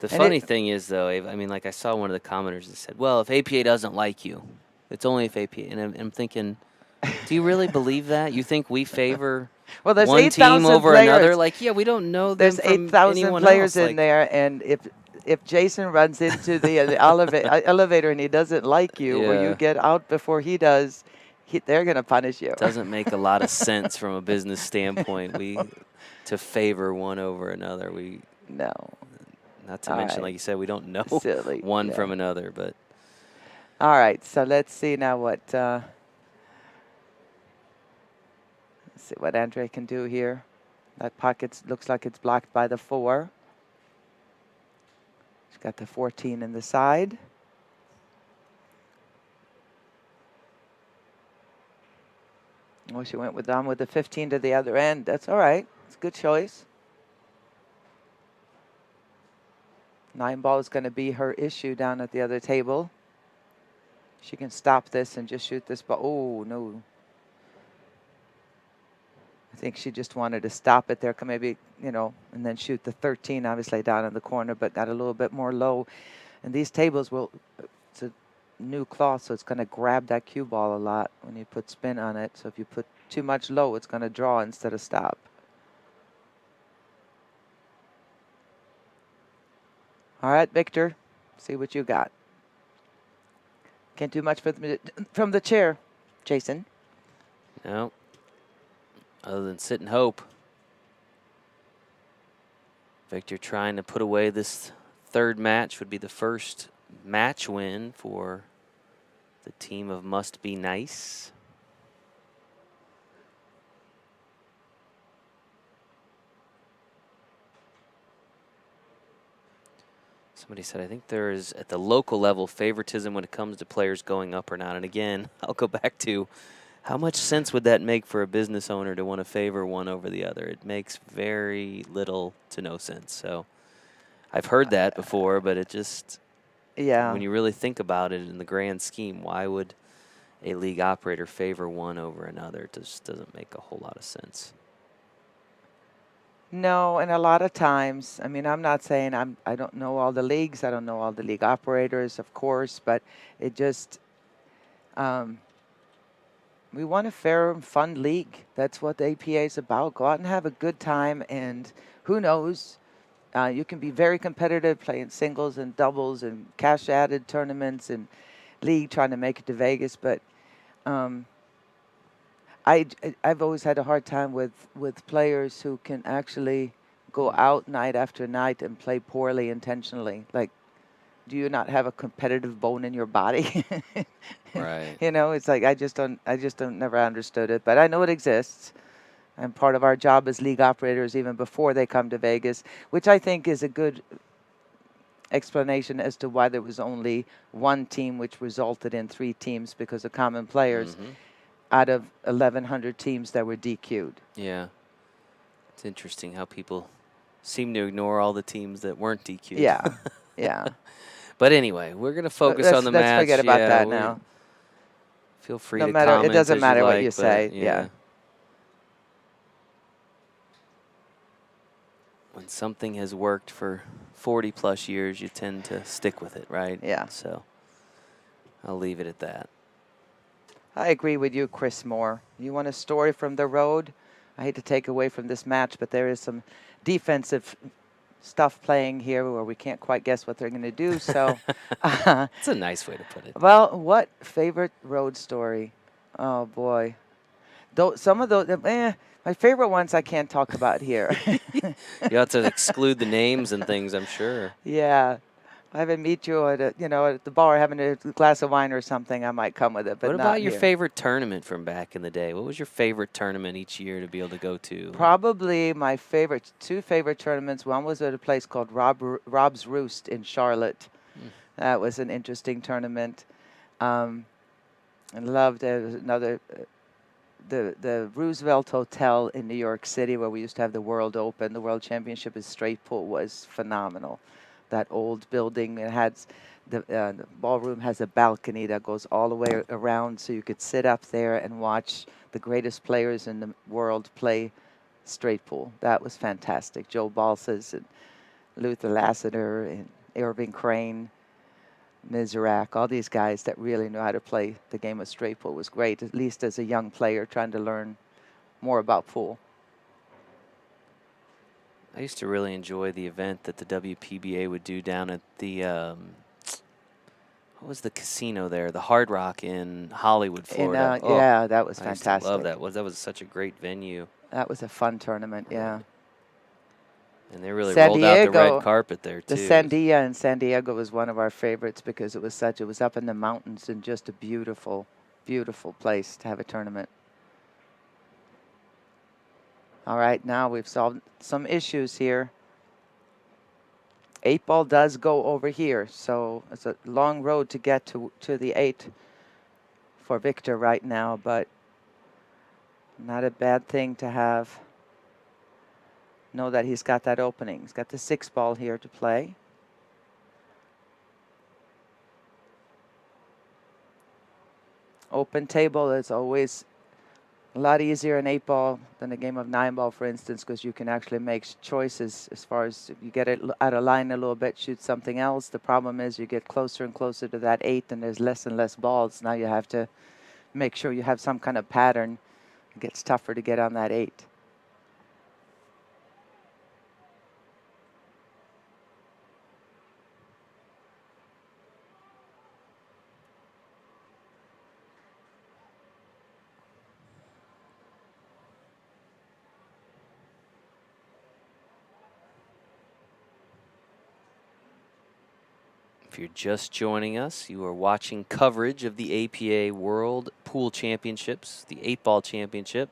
the funny thing is, though, Abe, I mean, like I saw one of the commenters that said, well, if APA doesn't like you, it's only if APA, and I'm thinking, do you really believe that? You think we favor well, there's one team over players. another? Like, yeah, we don't know them. There's 8,000 players in there, and if if Jason runs into the elevator and he doesn't like you, or you Yeah. get out before he does, they're going to punish you. Doesn't make a lot of sense from a business standpoint. To favor one over another. No. Not to All mention, right. like you said, we don't know Silly. one Yeah. from another. But All right, so let's see now what Andre can do here. That pocket looks like it's blocked by the 4. She's got the 14 in the side. Oh, she went with the 15 to the other end. That's all right. It's a good choice. 9 ball is going to be her issue down at the other table. She can stop this and just shoot this ball. Oh, no. I think she just wanted to stop it there, maybe, and then shoot the 13, obviously, down in the corner, but got a little bit more low. And these tables it's a new cloth, so it's going to grab that cue ball a lot when you put spin on it. So if you put too much low, it's going to draw instead of stop. All right, Victor, see what you got. Can't do much from the chair, Jason. no, other than sit and hope. Victor trying to put away this third match would be the first match win for the team of Must Be Nice. Somebody said, I think there is, at the local level, favoritism when it comes to players going up or not. And again, I'll go back to how much sense would that make for a business owner to want to favor one over the other? It makes very little to no sense. So I've heard that before, but it just, yeah. When you really think about it in the grand scheme, why would a league operator favor one over another? It just doesn't make a whole lot of sense. No, and a lot of times, I mean, I'm not saying I don't know all the leagues. I don't know all the league operators, of course, but it just, we want a fair and fun league. That's what the APA is about. Go out and have a good time, and who knows, you can be very competitive playing singles and doubles and cash-added tournaments and league trying to make it to Vegas, but I've always had a hard time with players who can actually go out night after night and play poorly intentionally. Like, do you not have a competitive bone in your body? Right. It's like I just don't never understood it, but I know it exists. And part of our job as league operators, even before they come to Vegas, which I think is a good explanation as to why there was only one team, which resulted in 3 teams because of common players. Mm-hmm. Out of 1,100 teams that were DQ'd. Yeah. It's interesting how people seem to ignore all the teams that weren't DQ'd. Yeah, yeah. But anyway, we're going to focus on the match. Let's forget about that now. Feel free no to matter, comment it doesn't as matter you what like, you say. Yeah. When something has worked for 40-plus years, you tend to stick with it, right? Yeah. So I'll leave it at that. I agree with you, Chris Moore. You want a story from the road? I hate to take away from this match, but there is some defensive stuff playing here where we can't quite guess what they're going to do. So It's a nice way to put it. Well, what favorite road story? Oh, boy. Some of those, my favorite ones I can't talk about here. You have to exclude the names and things, I'm sure. Yeah. If I haven't meet you at at the bar having a glass of wine or something, I might come with it. But what not about your here. favorite tournament from back in the day? What was your favorite tournament each year to be able to go to? Probably my two favorite tournaments. One was at a place called Rob's Roost in Charlotte. That was an interesting tournament. And loved another. The Roosevelt Hotel in New York City, where we used to have the World Open, the World Championship in straight pool, was phenomenal. That old building, it has the ballroom has a balcony that goes all the way around, so you could sit up there and watch the greatest players in the world play straight pool. That was fantastic. Joe Balsas and Luther Lassiter and Irving Crane, Mizrak, all these guys that really knew how to play the game of straight pool was great, at least as a young player trying to learn more about pool. I used to really enjoy the event that the WPBA would do down at the, what was the casino there? The Hard Rock in Hollywood, Florida. Oh, yeah, that was I used to love fantastic. that. That was such a great venue. That was a fun tournament, yeah. And they really San rolled out the red Diego, carpet there, too. The Sandia in San Diego was one of our favorites because it was up in the mountains and just a beautiful, beautiful place to have a tournament. All right, now we've solved some issues here. 8 ball does go over here, so it's a long road to get to the 8 for Victor right now, but not a bad thing to have. Know that he's got that opening. He's got the 6 ball here to play. Open table is always a lot easier in 8 ball than a game of 9 ball, for instance, because you can actually make choices as far as you get it out of line a little bit, shoot something else. The problem is you get closer and closer to that 8 and there's less and less balls. Now you have to make sure you have some kind of pattern. It gets tougher to get on that 8. If you're just joining us, you are watching coverage of the APA World Pool Championships, the 8-ball championship,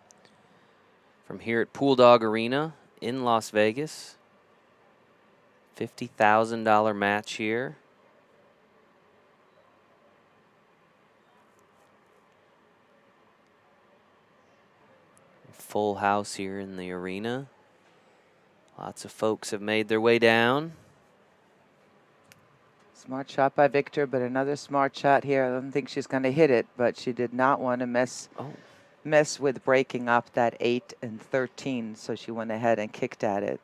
from here at Pool Dog Arena in Las Vegas. $50,000 match here. Full house here in the arena. Lots of folks have made their way down. Smart shot by Victor, but another smart shot here. I don't think she's going to hit it, but she did not want to mess with breaking up that 8 and 13, so she went ahead and kicked at it.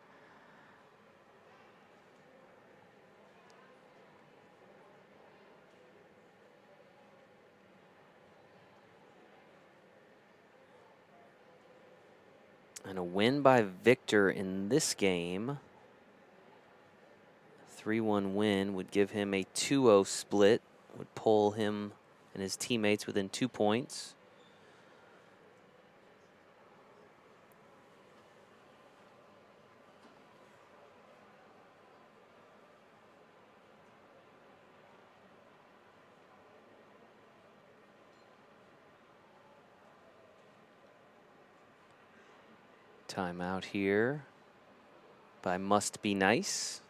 And a win by Victor in this game, 3-1 win, would give him a 2-0 split, would pull him and his teammates within 2 points. Timeout here by Must Be Nice.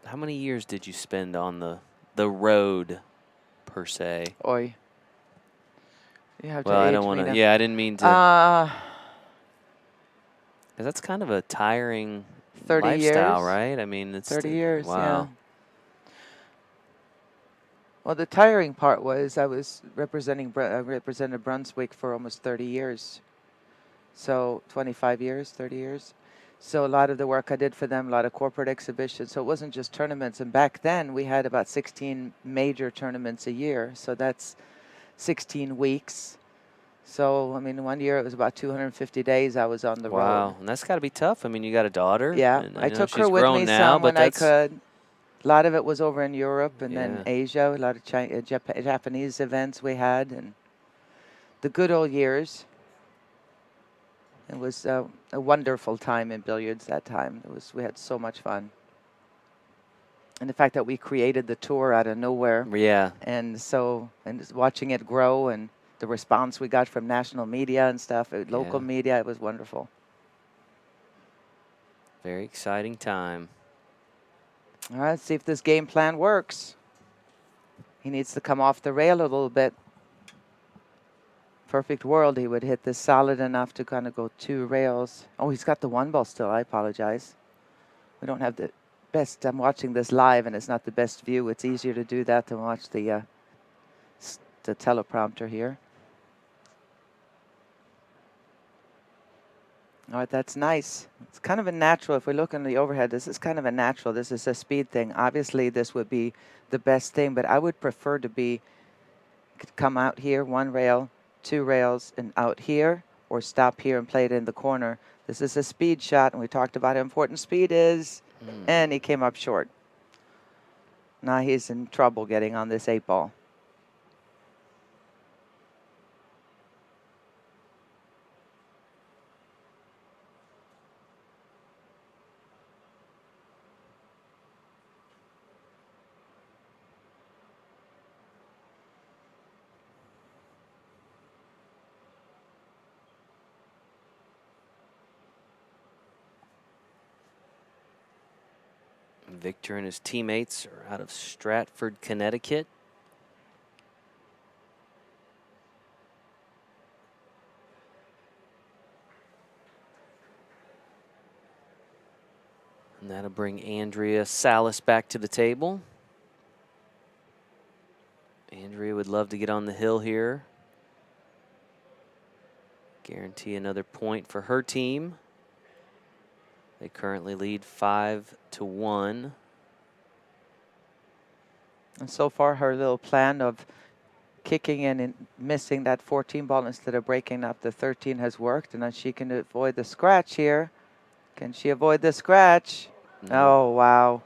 How many years did you spend on the road, per se? Oi. You have Well, to I age don't want me to. now. Yeah, I didn't mean to. 'Cause that's kind of a tiring 30 lifestyle, years. right? I mean, it's 30 years, wow. yeah. Well, the tiring part was I was represented Brunswick for almost 30 years. So 25 years, 30 years. So a lot of the work I did for them, a lot of corporate exhibitions. So it wasn't just tournaments. And back then we had about 16 major tournaments a year. So that's 16 weeks. So, I mean, one year it was about 250 days I was on the road. Wow, and that's got to be tough. I mean, you got a daughter. Yeah, and I know took she's her with grown me now, some but when I that's, could. A lot of it was over in Europe and then Yeah. Asia, a lot of Japanese events we had, and the good old years. It was a wonderful time in billiards that time. We had so much fun. And the fact that we created the tour out of nowhere. Yeah. And just watching it grow and the response we got from national media and stuff, local media, it was wonderful. Very exciting time. All right, let's see if this game plan works. He needs to come off the rail a little bit. Perfect world, he would hit this solid enough to kind of go 2 rails. Oh, he's got the 1 ball still. I apologize. We don't have the best. I'm watching this live, and it's not the best view. It's easier to do that than watch the teleprompter here. All right, that's nice. It's kind of a natural. If we look in the overhead, this is kind of a natural. This is a speed thing. Obviously, this would be the best thing, but I would prefer to be come out here, 1 rail, 2 rails, and out here, or stop here and play it in the corner. This is a speed shot, and we talked about how important speed is, and he came up short. Now he's in trouble getting on this 8 ball. Victor and his teammates are out of Stratford, Connecticut. And that'll bring Andrea Salas back to the table. Andrea would love to get on the hill here. Guarantee another point for her team. They currently lead 5-1. And so far, her little plan of kicking in and missing that 14 ball instead of breaking up the 13 has worked. And then she can avoid the scratch here. Can she avoid the scratch? No. Oh, wow.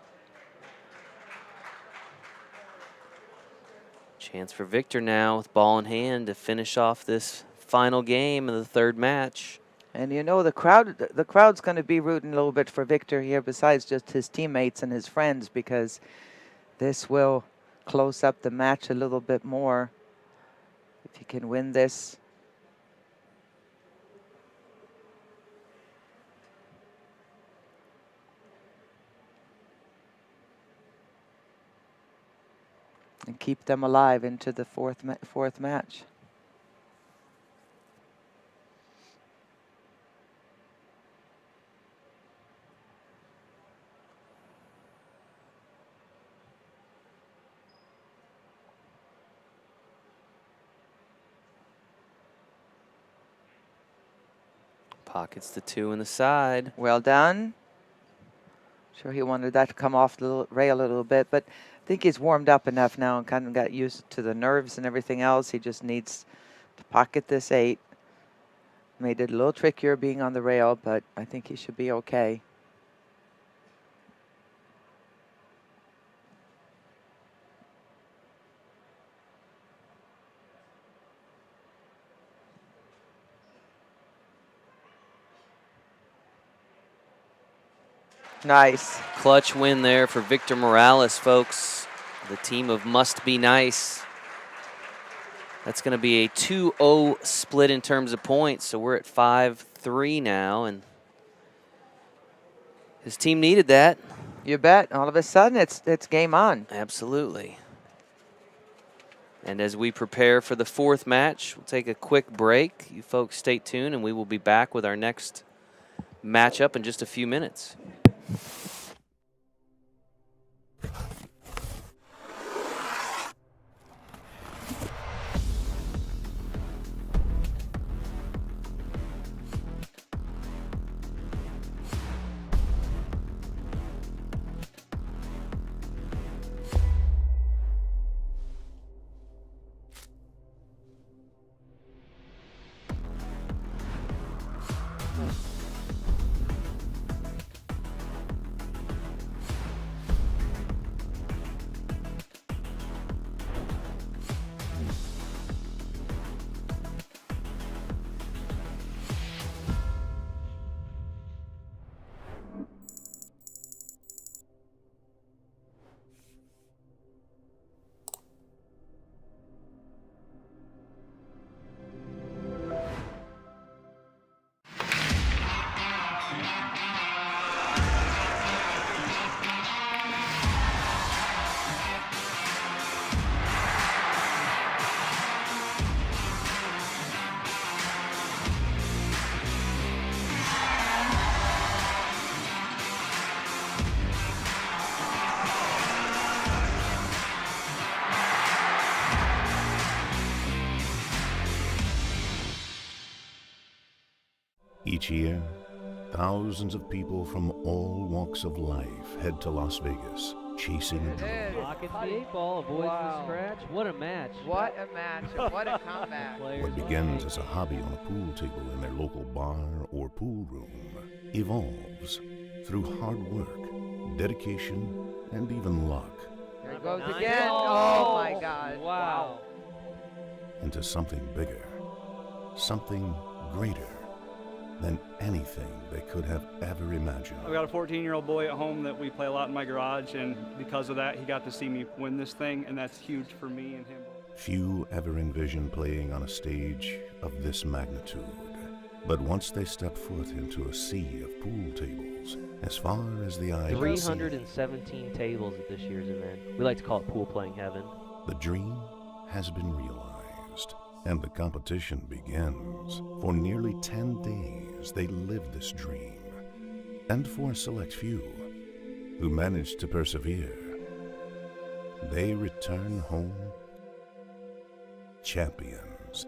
Chance for Victor now with ball in hand to finish off this final game of the 3rd match. And you know, the crowd's going to be rooting a little bit for Victor here, besides just his teammates and his friends, because this will close up the match a little bit more if he can win this. And keep them alive into the fourth match. Pockets the 2 in the side. Well done. Sure, he wanted that to come off the rail a little bit, but I think he's warmed up enough now and kind of got used to the nerves and everything else. He just needs to pocket this 8. Made it a little trickier being on the rail, but I think he should be okay. Nice. Clutch win there for Victor Morales, folks. The team of Must Be Nice. That's going to be a 2-0 split in terms of points, so we're at 5-3 now, and his team needed that. You bet. All of a sudden, it's game on. Absolutely. And as we prepare for the 4th match, we'll take a quick break. You folks stay tuned, and we will be back with our next matchup in just a few minutes. Each year, Thousands of people from all walks of life head to Las Vegas, chasing a dream. Pockets the 8-ball, avoids the scratch. What a match. What a match and what a comeback. What begins as a hobby on a pool table in their local bar or pool room evolves through hard work, dedication, and even luck There it goes again. Oh my God. Wow. into something bigger, something greater than anything they could have ever imagined. I've got a 14-year-old boy at home that we play a lot in my garage, and because of that, he got to see me win this thing, and that's huge for me and him. Few ever envisioned playing on a stage of this magnitude. But once they step foot into a sea of pool tables, as far as the eye can see, 317 tables at this year's event. We like to call it pool playing heaven. the dream has been realized, and the competition begins. For nearly 10 days, they live this dream. And for a select few who manage to persevere, they return home champions.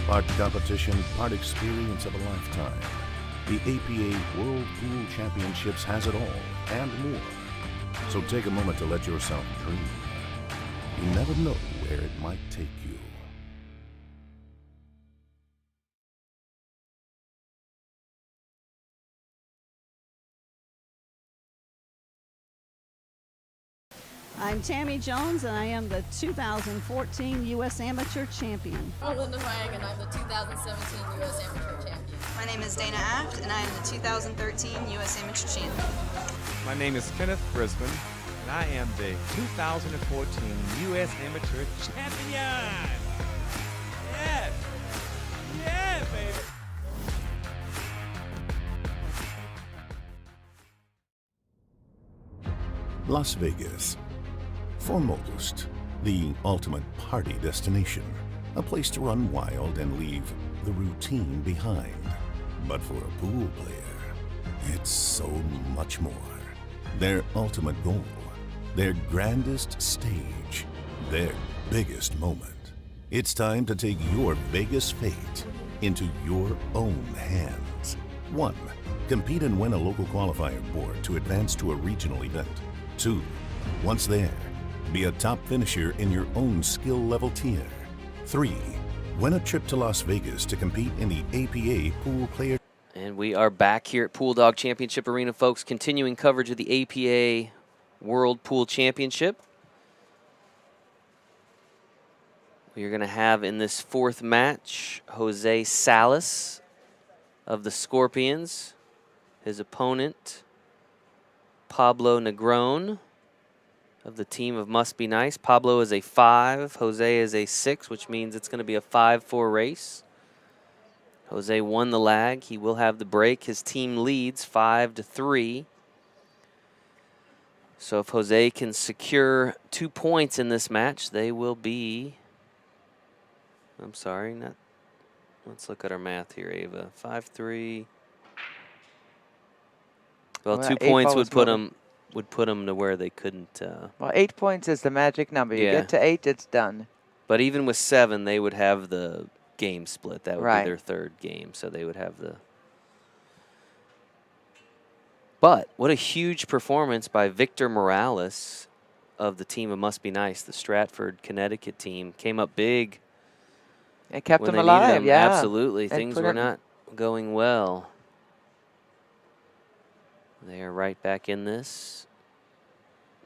Part competition, part experience of a lifetime. The APA World Pool Championships has it all and more. So take a moment to let yourself dream. You never know where it might take you. I'm Tammy Jones, and I am the 2014 U.S. Amateur Champion. I'm Linda Wang, and I'm the 2017 U.S. Amateur Champion. My name is Dana Aft, and I am the 2013 U.S. Amateur Champion. My name is Kenneth Brisbane, and I am the 2014 U.S. Amateur Champion. Yes! Yeah, baby! Las Vegas. For most, the ultimate party destination. A place to run wild and leave the routine behind. But for a pool player, it's so much more. Their ultimate goal, their grandest stage, their biggest moment. It's time to take your Vegas fate into your own hands. 1. Compete and win a local qualifier board to advance to a regional event. 2. Once there, be a top finisher in your own skill level tier. 3. Win a trip to Las Vegas to compete in the APA Pool Player. And we are back here at Pool Dog Championship Arena, folks, continuing coverage of the APA World Pool Championship. We're going to have in this fourth match Jose Salas of the Scorpions. His opponent, Pablo Negron of the team of Must Be Nice. Pablo is a 5, Jose is a 6, which means it's going to be a 5-4 race. Jose won the lag. He will have the break. His team leads 5-3. So if Jose can secure 2 points in this match, they will be, I'm sorry, not, let's look at our math here, Ava. 5-3. Well, 2 points would put them to where they couldn't. Well, 8 points is the magic number. You get to 8, it's done. But even with 7, they would have the game split. That would Right. be their third game, so they would have the. But what a huge performance by Victor Morales of the team of Must Be Nice, the Stratford, Connecticut team. Came up big. It kept when them they needed alive, them. yeah. Absolutely. And Things put were them- not going well. They are right back in this.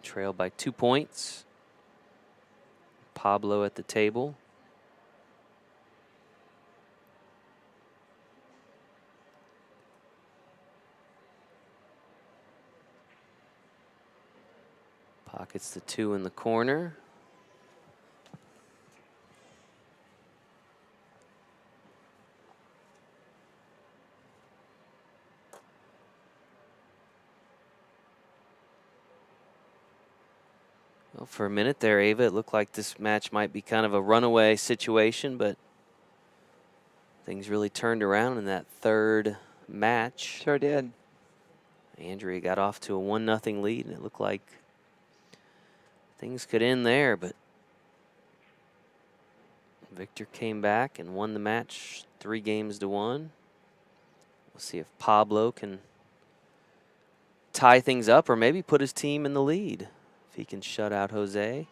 Trailed by 2 points. Pablo at the table. Pockets the 2 in the corner. Well, for a minute there, Ava, it looked like this match might be kind of a runaway situation, but things really turned around in that third match. Sure did. Andrea got off to a 1-0 lead, and it looked like Things could end there, but Victor came back and won the match 3-1. We'll see if Pablo can tie things up or maybe put his team in the lead if he can shut out Jose.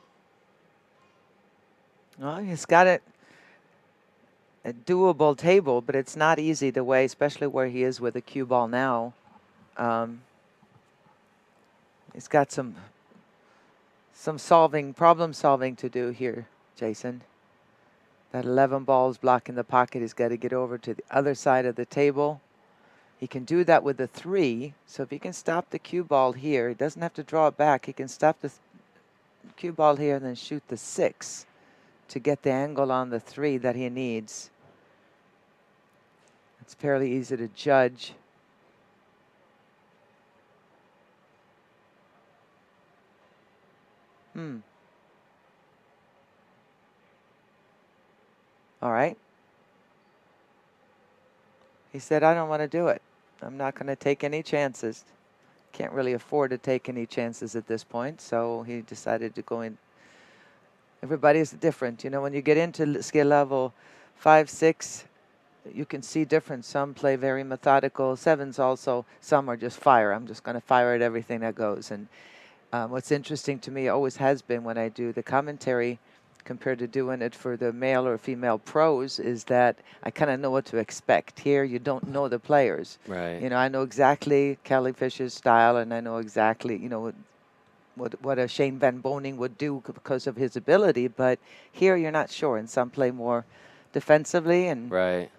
Well, he's got a doable table, but it's not easy the way, especially where he is with the cue ball now. He's got some problem solving to do here, Jason. That 11 balls blocking the pocket. He's got to get over to the other side of the table. He can do that with the 3. So if he can stop the cue ball here, he doesn't have to draw it back. He can stop the cue ball here and then shoot the 6 to get the angle on the 3 that he needs. It's fairly easy to judge. All right. He said, I don't want to do it. I'm not going to take any chances. Can't really afford to take any chances at this point, so he decided to go in. Everybody's different. You know, when you get into skill level 5, 6, you can see different. Some play very methodical. 7s also. Some are just fire. I'm just going to fire at everything that goes. And what's interesting to me always has been when I do the commentary compared to doing it for the male or female pros is that I kind of know what to expect. Here, you don't know the players. Right. You know, I know exactly Kelly Fisher's style, and I know exactly, you know, what a Shane Van Boning would do because of his ability. But here, you're not sure, and some play more defensively. And right.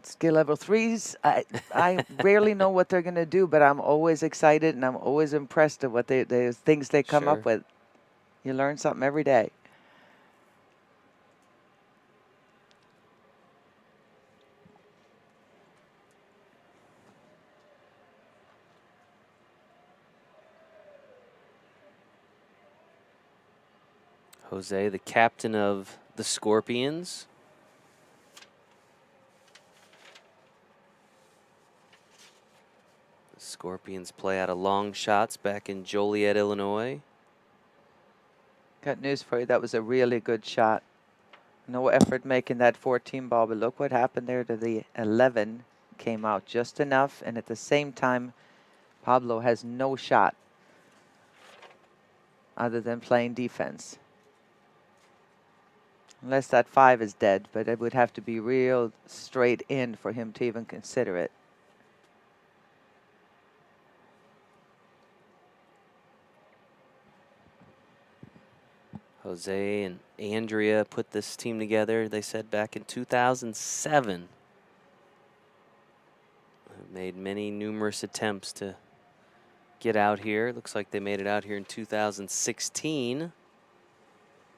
Skill level 3s, I rarely know what they're going to do, but I'm always excited, and I'm always impressed at what the things they come up with. You learn something every day. Jose, the captain of the Scorpions. The Scorpions play out of long shots back in Joliet, Illinois. Got news for you. That was a really good shot. No effort making that 14 ball, but look what happened there to the 11. Came out just enough, and at the same time, Pablo has no shot other than playing defense. Unless that 5 is dead, but it would have to be real straight in for him to even consider it. Jose and Andrea put this team together, they said, back in 2007. Made numerous attempts to get out here. Looks like they made it out here in 2016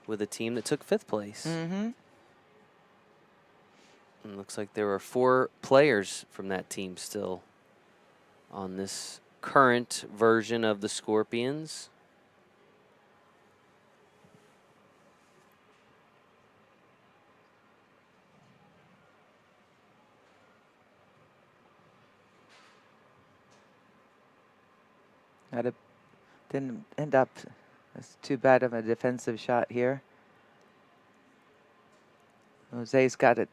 with a team that took 5th place. Mm-hmm. And looks like there were 4 players from that team still on this current version of the Scorpions. Didn't end up. That's too bad of a defensive shot here. Jose's got it.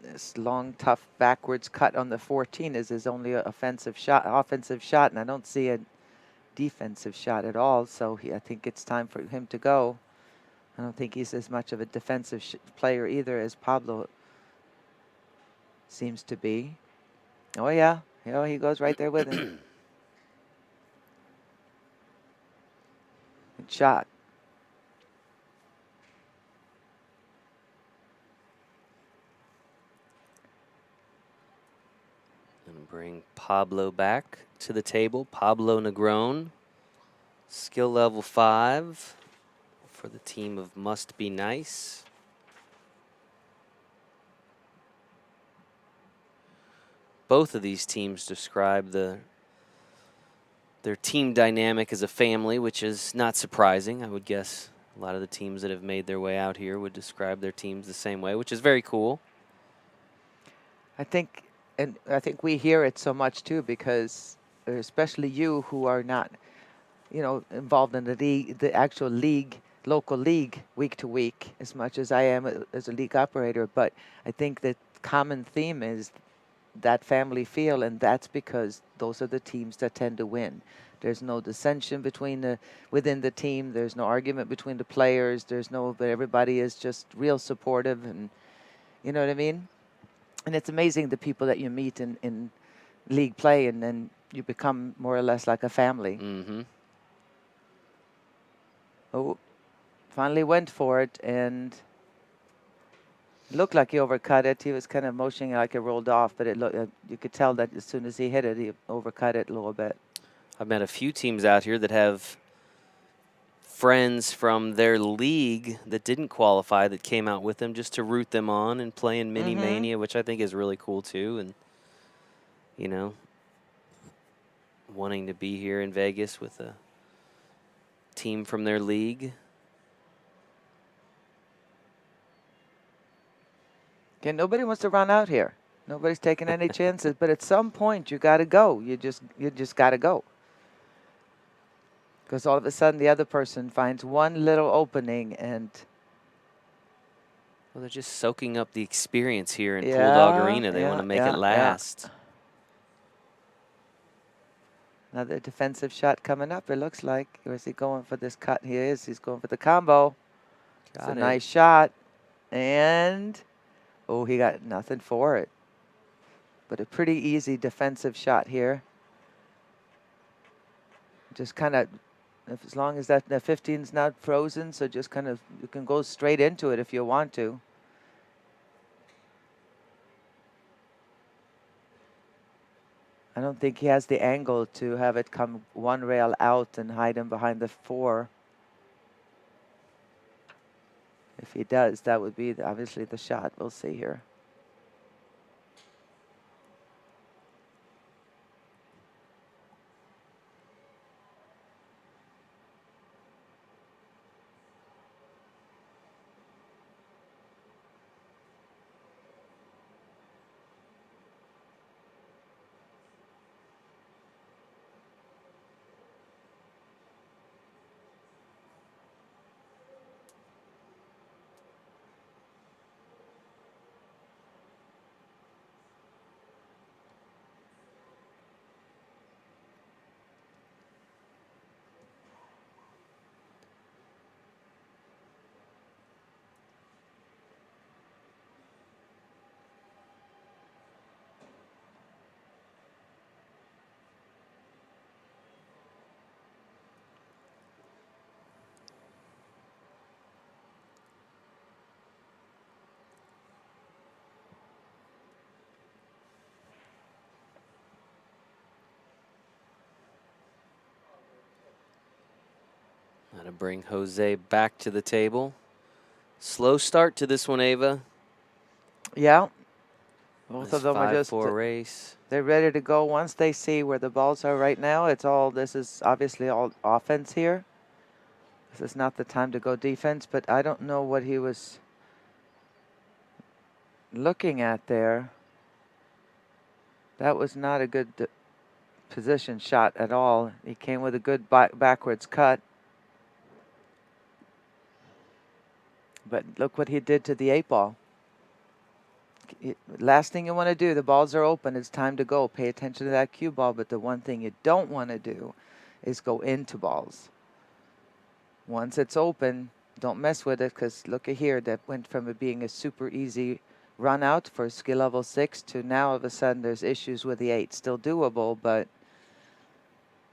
This long, tough backwards cut on the 14 is his only offensive shot, and I don't see a defensive shot at all. So I think it's time for him to go. I don't think he's as much of a defensive player either as Pablo seems to be. Oh yeah, you know, he goes right there with him. Good shot. And bring Pablo back to the table. Pablo Negron, skill level 5 for the team of Must Be Nice. Both of these teams describe their team dynamic as a family, which is not surprising. I would guess a lot of the teams that have made their way out here would describe their teams the same way, which is very cool. I think we hear it so much too, because especially you who are not you know, involved in the actual league, local league, week to week, as much as I am as a league operator. But I think the common theme is that family feel, and that's because those are the teams that tend to win. There's no dissension within the team. There's no argument between the players. But everybody is just real supportive, and you know what I mean? And it's amazing the people that you meet in league play, and then you become more or less like a family. Mm-hmm. Oh, finally went for it, and it looked like he overcut it. He was kind of motioning like it rolled off, but you could tell that as soon as he hit it, he overcut it a little bit. I've met a few teams out here that have friends from their league that didn't qualify that came out with them just to root them on and play in Mini Mania, which I think is really cool too. And, you know, wanting to be here in Vegas with a team from their league. Okay, nobody wants to run out here. Nobody's taking any chances, but at some point you got to go. You just got to go. Because all of a sudden the other person finds one little opening, and well, they're just soaking up the experience here in Pool Dog Arena. They want to make it last. Another defensive shot coming up, it looks like. Or is he going for this cut? He is. He's going for the combo. It's a nice shot. And, oh, he got nothing for it. But a pretty easy defensive shot here. Just kind of, as long as that 15's not frozen, so just kind of, you can go straight into it if you want to. I don't think he has the angle to have it come one rail out and hide him behind the 4. If he does, that would be obviously the shot. We'll see here. To bring Jose back to the table. Slow start to this one, Ava. Yeah. Both of them are just 5-4 race. They're ready to go once they see where the balls are right now. This is obviously all offense here. This is not the time to go defense, but I don't know what he was looking at there. That was not a good position shot at all. He came with a good backwards cut. But look what he did to the 8-ball. Last thing you want to do, the balls are open, it's time to go. Pay attention to that cue ball, but the one thing you don't want to do is go into balls. Once it's open, don't mess with it, because look at here, that went from it being a super easy run out for skill level 6 to now all of a sudden there's issues with the 8. Still doable, but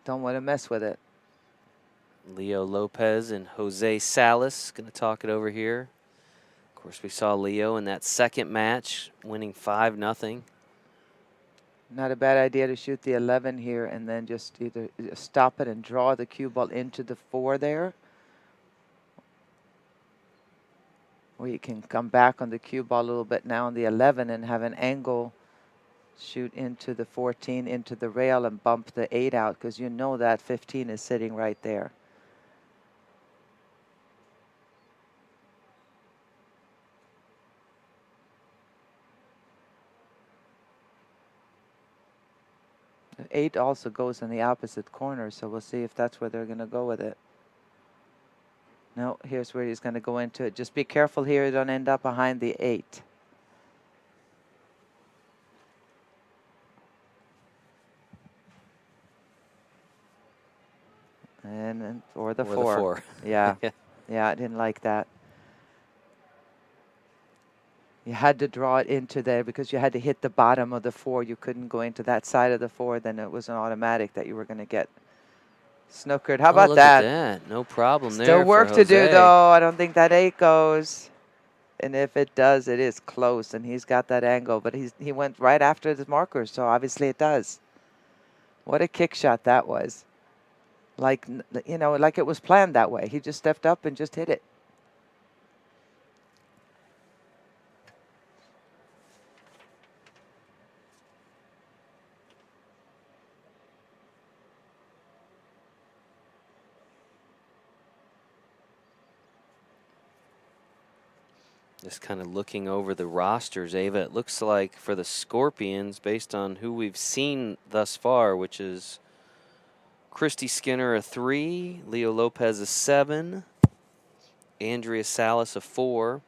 don't want to mess with it. Leo Lopez and Jose Salas going to talk it over here. Of course, we saw Leo in that second match winning 5-0. Not a bad idea to shoot the 11 here and then just either stop it and draw the cue ball into the 4 there. Or you can come back on the cue ball a little bit now on the 11 and have an angle shoot into the 14, into the rail, and bump the 8 out, because you know that 15 is sitting right there. 8 also goes in the opposite corner, so we'll see if that's where they're going to go with it. No, here's where he's going to go into it. Just be careful here, you don't end up behind the 8. And or the 4. Yeah. Yeah, I didn't like that. You had to draw it into there because you had to hit the bottom of the 4. You couldn't go into that side of the 4. Then it was an automatic that you were going to get snookered. How about look that? At that? No problem there. Still work for to do, Jose. though. I don't think that 8 goes. And if it does, it is close. And he's got that angle. But he went right after the markers, so obviously it does. What a kick shot that was. Like, you know, like it was planned that way. He just stepped up and just hit it. Just kind of looking over the rosters, Ava, it looks like for the Scorpions, based on who we've seen thus far, which is Christy Skinner a 3, Leo Lopez a 7, Andrea Salas a 4,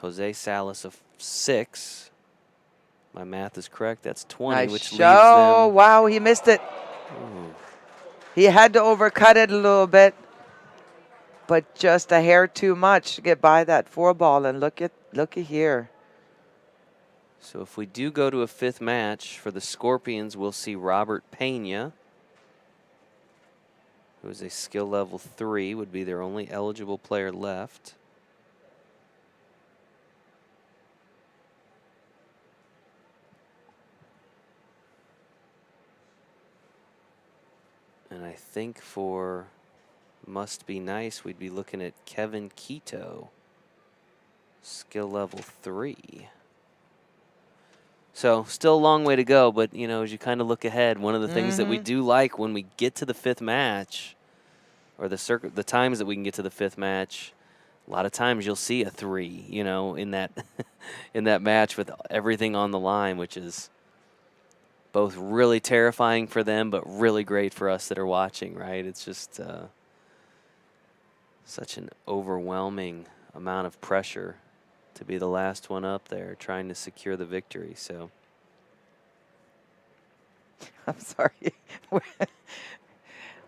Jose Salas a 6. My math is correct. That's 20, Nice which show. leaves them. Wow, he missed it. Ooh. He had to overcut it a little bit, but just a hair too much to get by that 4 ball. And look at here. So if we do go to a 5th match for the Scorpions, we'll see Robert Pena, who is a skill level 3, would be their only eligible player left. And I think for Must Be Nice, we'd be looking at Kevin Quito, skill level 3. So still a long way to go, but you know, as you kind of look ahead, one of the things that we do like when we get to the 5th match, or the times that we can get to the 5th match, a lot of times you'll see a 3, you know, in that in that match with everything on the line, which is both really terrifying for them, but really great for us that are watching, right? It's just such an overwhelming amount of pressure to be the last one up there trying to secure the victory. So I'm sorry.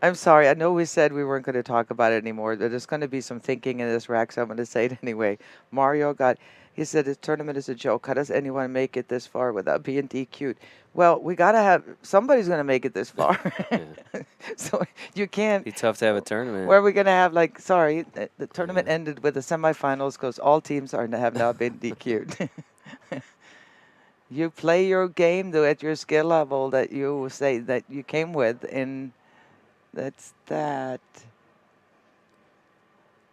I'm sorry. I know we said we weren't going to talk about it anymore. There's going to be some thinking in this rack, so I'm going to say it anyway. Mario he said the tournament is a joke. How does anyone make it this far without being DQ'd? Well, we got to have, somebody's going to make it this far. So you can't. Be tough to have a tournament. Where are we going to have, like, sorry, the tournament ended with the semifinals because all teams have now been DQ'd. You play your game, though, at your skill level that you say that you came with, and that's that.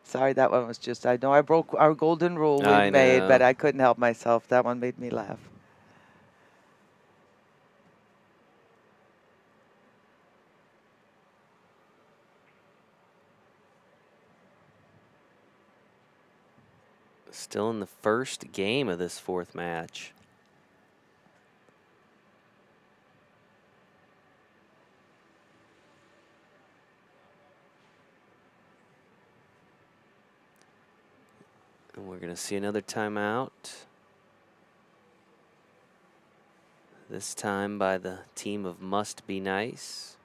Sorry, that one was just, I know I broke our golden rule we made, but I couldn't help myself. That one made me laugh. Still in the first game of this 4th match. And we're going to see another timeout. This time by the team of Must Be Nice.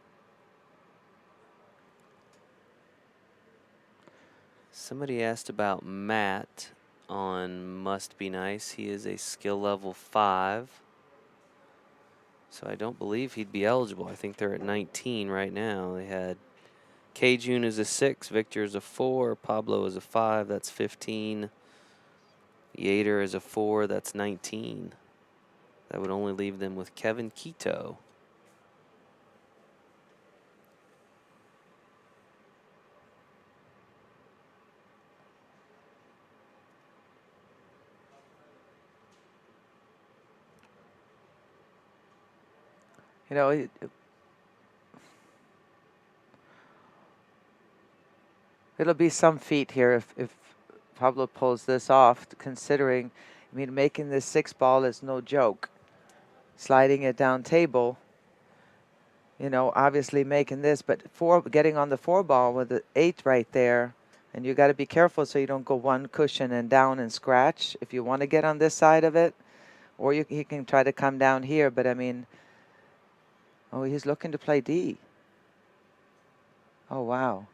Somebody asked about Matt on Must Be Nice. He is a skill level 5. So I don't believe he'd be eligible. I think they're at 19 right now. They had K-June is a 6, Victor is a 4, Pablo is a 5, that's 15. Yater is a 4, that's 19. That would only leave them with Kevin Quito. You know, it'll be some feat here if Pablo pulls this off, considering, I mean, making this 6 ball is no joke. Sliding it down table, you know, obviously making this, but getting on the 4 ball with the 8 right there. And you got to be careful so you don't go one cushion and down and scratch if you want to get on this side of it. Or he can try to come down here, but I mean, oh, he's looking to play D. Oh, wow.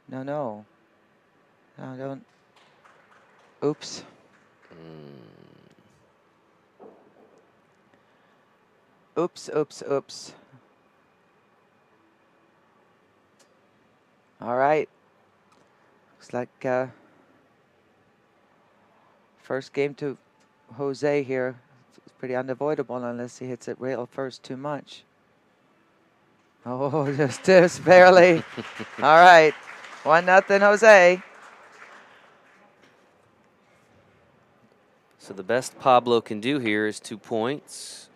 No, no. No, don't. Oops. Oops, oops, oops. All right. Looks like first game to Jose here. It's pretty unavoidable unless he hits it rail first too much. Oh, just barely. All right. 1-0 Jose. So the best Pablo can do here is 2 points.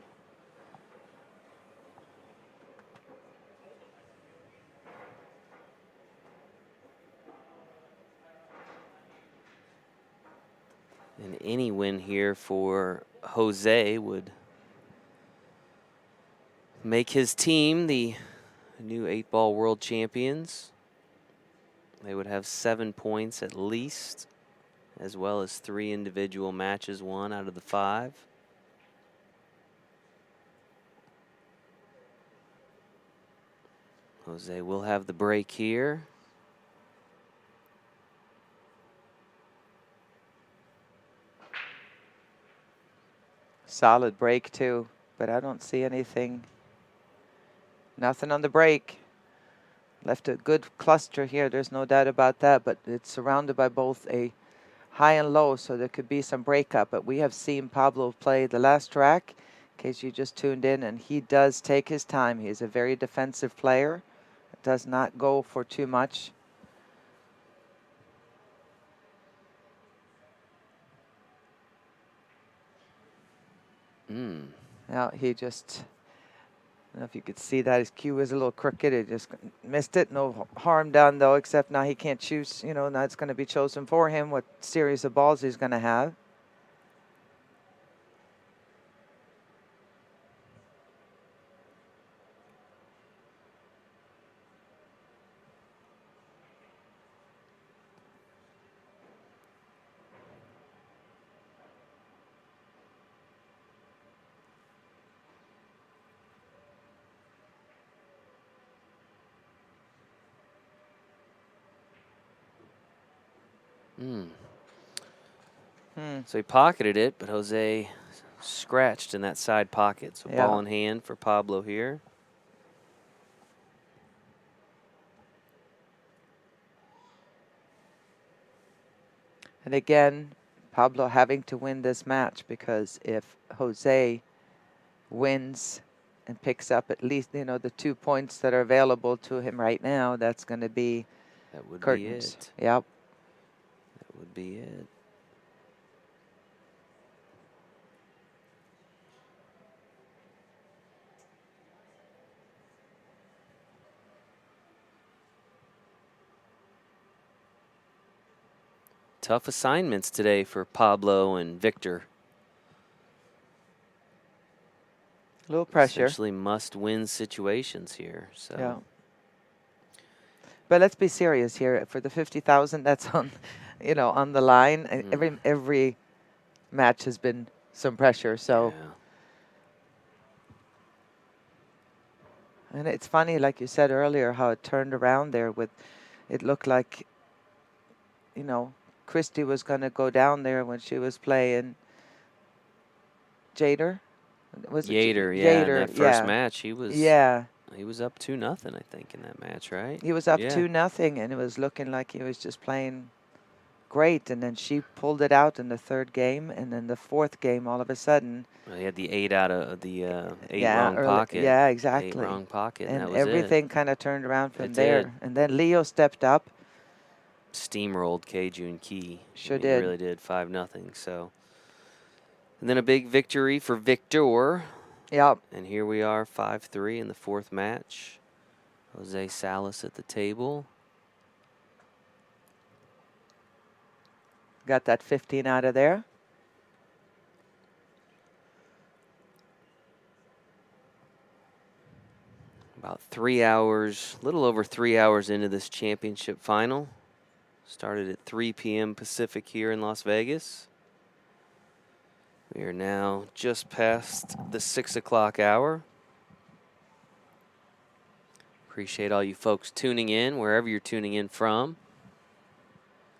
And any win here for Jose would make his team the new 8-ball world champions. They would have 7 points at least, as well as 3 individual matches won out of the 5. Jose will have the break here. Solid break too, but I don't see anything. Nothing on the break. Left a good cluster here, there's no doubt about that, but it's surrounded by both a high and low, so there could be some breakup. But we have seen Pablo play the last track, in case you just tuned in, and he does take his time. He's a very defensive player, does not go for too much. Now he just, I don't know if you could see that his cue was a little crooked. It just missed it. No harm done though, except now he can't choose. You know, now it's going to be chosen for him what series of balls he's going to have. So he pocketed it, but Jose scratched in that side pocket. So Yeah. ball in hand for Pablo here. And again, Pablo having to win this match, because if Jose wins and picks up at least, you know, the 2 points that are available to him right now, that's going to be curtains. Be it. Yep. That would be it. Tough assignments today for Pablo and Victor. A little pressure. Essentially must-win situations here. So. Yeah. But let's be serious here. For the 50,000 that's on, you know, on the line, every match has been some pressure. So. Yeah. And it's funny, like you said earlier, how it turned around there with, it looked like, you know, Christy was going to go down there when she was playing Jader. Was it Yater, yeah. Yater, In that first match, he was. Yeah. He was up 2-0, I think, in that match, right? He was up 2-0, and it was looking like he was just playing great. And then she pulled it out in the 3rd game, and then the 4th game, all of a sudden. Well, he had the 8 out of the 8 wrong pocket. Yeah, exactly. 8 wrong pocket, and that was everything kind of turned around from It there. did. And then Leo stepped up. Steamrolled K-June Key. Sure He did. really did, 5-0. So, and then a big victory for Victor. Yep. And here we are, 5-3 in the 4th match. Jose Salas at the table. Got that 15 out of there. About 3 hours, a little over 3 hours into this championship final. Started at 3 p.m. Pacific here in Las Vegas. We are now just past the 6 o'clock hour. Appreciate all you folks tuning in, wherever you're tuning in from.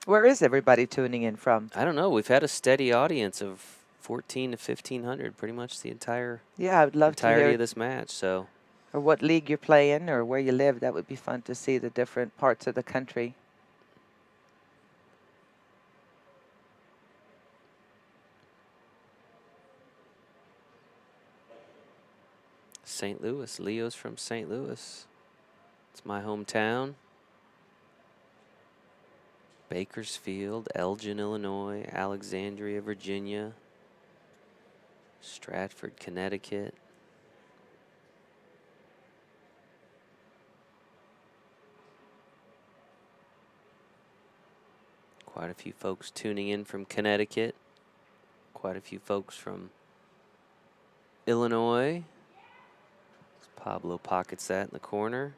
Where is everybody tuning in from? I don't know. We've had a steady audience of 14 to 1,500, pretty much the entire Yeah, I would love to entirety hear. of this match. So, Or what league you're playing or where you live. That would be fun to see the different parts of the country. St. Louis. Leo's from St. Louis. It's my hometown. Bakersfield, Elgin, Illinois, Alexandria, Virginia, Stratford, Connecticut. Quite a few folks tuning in from Connecticut. Quite a few folks from Illinois. Pablo pockets that in the corner.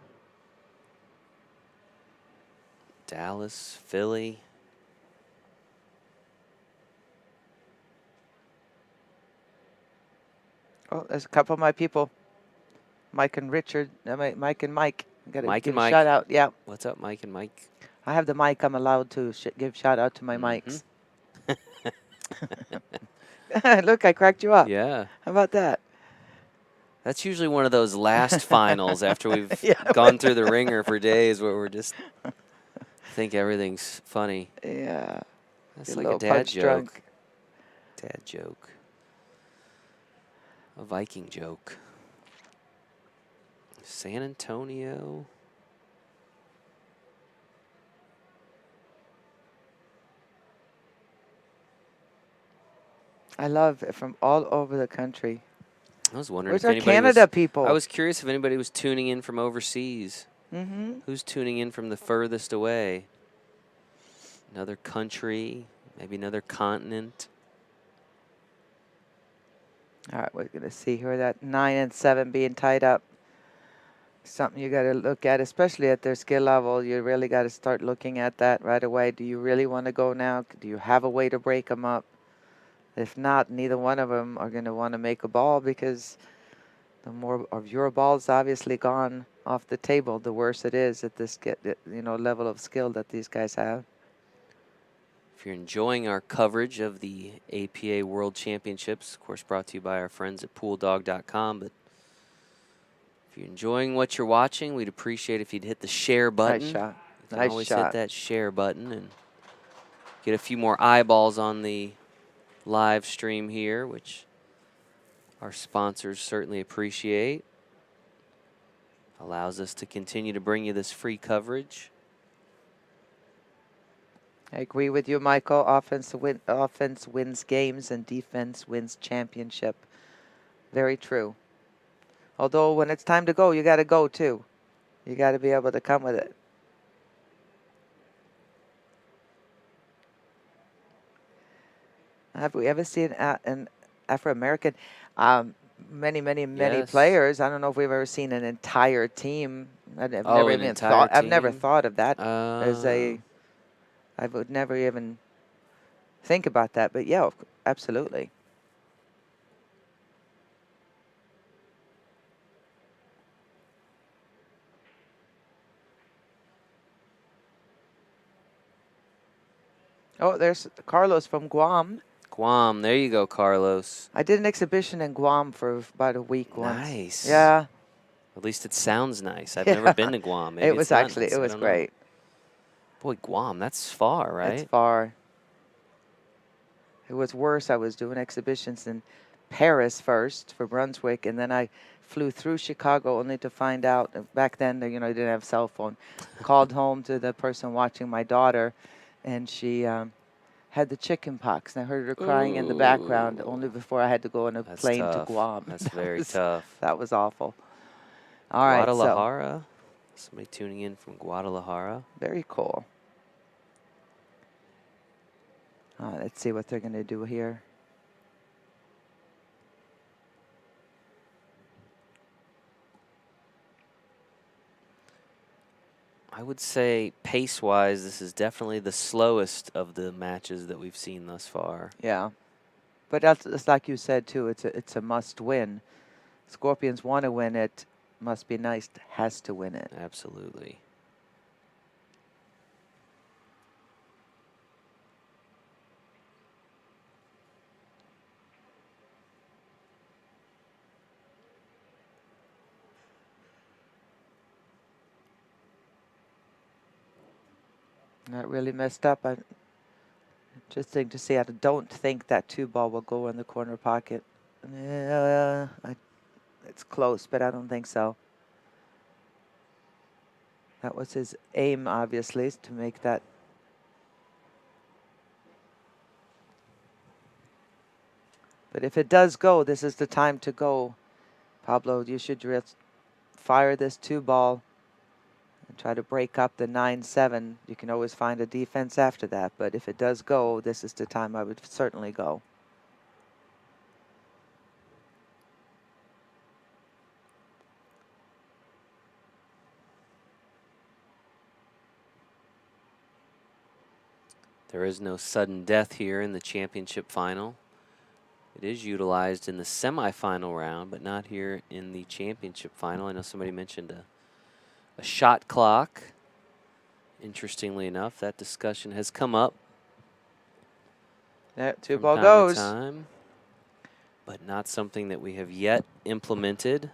Dallas, Philly. Oh, there's a couple of my people. Mike and Richard. Mike and Mike. Gotta Mike give and a Mike. shout out. Yeah. What's up, Mike and Mike? I have the mic. I'm allowed to give shout out to my mics. Look, I cracked you up. Yeah. How about that? That's usually one of those last finals after we've Yeah. gone through the ringer for days where we're just think everything's funny. Yeah. That's Get a like a little dad punch joke. drunk. Dad joke. A Viking joke. San Antonio. I love it from all over the country. I was wondering Where's if our anybody Canada was, people? I was curious if anybody was tuning in from overseas. Mm-hmm. Who's tuning in from the furthest away? Another country, maybe another continent. All right, we're going to see here that 9 and 7 being tied up. Something you got to look at, especially at their skill level. You really got to start looking at that right away. Do you really want to go now? Do you have a way to break them up? If not, neither one of them are going to want to make a ball because the more of your ball's obviously gone off the table, the worse it is at this level of skill that these guys have. If you're enjoying our coverage of the APA World Championships, of course brought to you by our friends at pooldog.com, but if you're enjoying what you're watching, we'd appreciate if you'd hit the share button. Nice shot. You can Nice always shot. hit that share button and get a few more eyeballs on the live stream here, which our sponsors certainly appreciate. Allows us to continue to bring you this free coverage. I agree with you, Michael. Offense wins games and defense wins championship. Very true. Although when it's time to go, you got to go too. You got to be able to come with it. Have we ever seen an Afro-American? Many Yes. players. I don't know if we've ever seen an entire team. I've Oh, never an even entire thought. I've never team? thought of that as a. I would never even think about that. But yeah, absolutely. Oh, there's Carlos from Guam. Guam, there you go, Carlos. I did an exhibition in Guam for about a week once. Nice. Yeah. At least it sounds nice. I've Yeah. never been to Guam. Maybe It it's was not actually, nice. it I was don't know. great. Boy, Guam, that's far, right? It's far. It was worse. I was doing exhibitions in Paris first for Brunswick, and then I flew through Chicago only to find out back then they didn't have cell phone. Called home to the person watching my daughter, and she had the chicken pox, and I heard her crying in the background only before I had to go on a plane tough. to Guam. That's That very was- tough. That was awful. All right, so Guadalajara. Somebody tuning in from Guadalajara. very cool. Let's see what they're going to do here. I would say pace-wise, this is definitely the slowest of the matches that we've seen thus far. Yeah. But it's like you said, too, it's a must-win. Scorpions want to win it. Must Be Nice has to win it. Absolutely. Not really messed up. Interesting to see. I don't think that 2-ball will go in the corner pocket. It's close, but I don't think so. That was his aim, obviously, is to make that. But if it does go, this is the time to go. Pablo, you should just fire this 2-ball and try to break up the 9-7. You can always find a defense after that, but if it does go, this is the time I would certainly go. There is no sudden death here in the championship final. It is utilized in the semifinal round, but not here in the championship final. I know somebody mentioned a shot clock. Interestingly enough, that discussion has come up. That 2-ball from time goes. to time, but not something that we have yet implemented.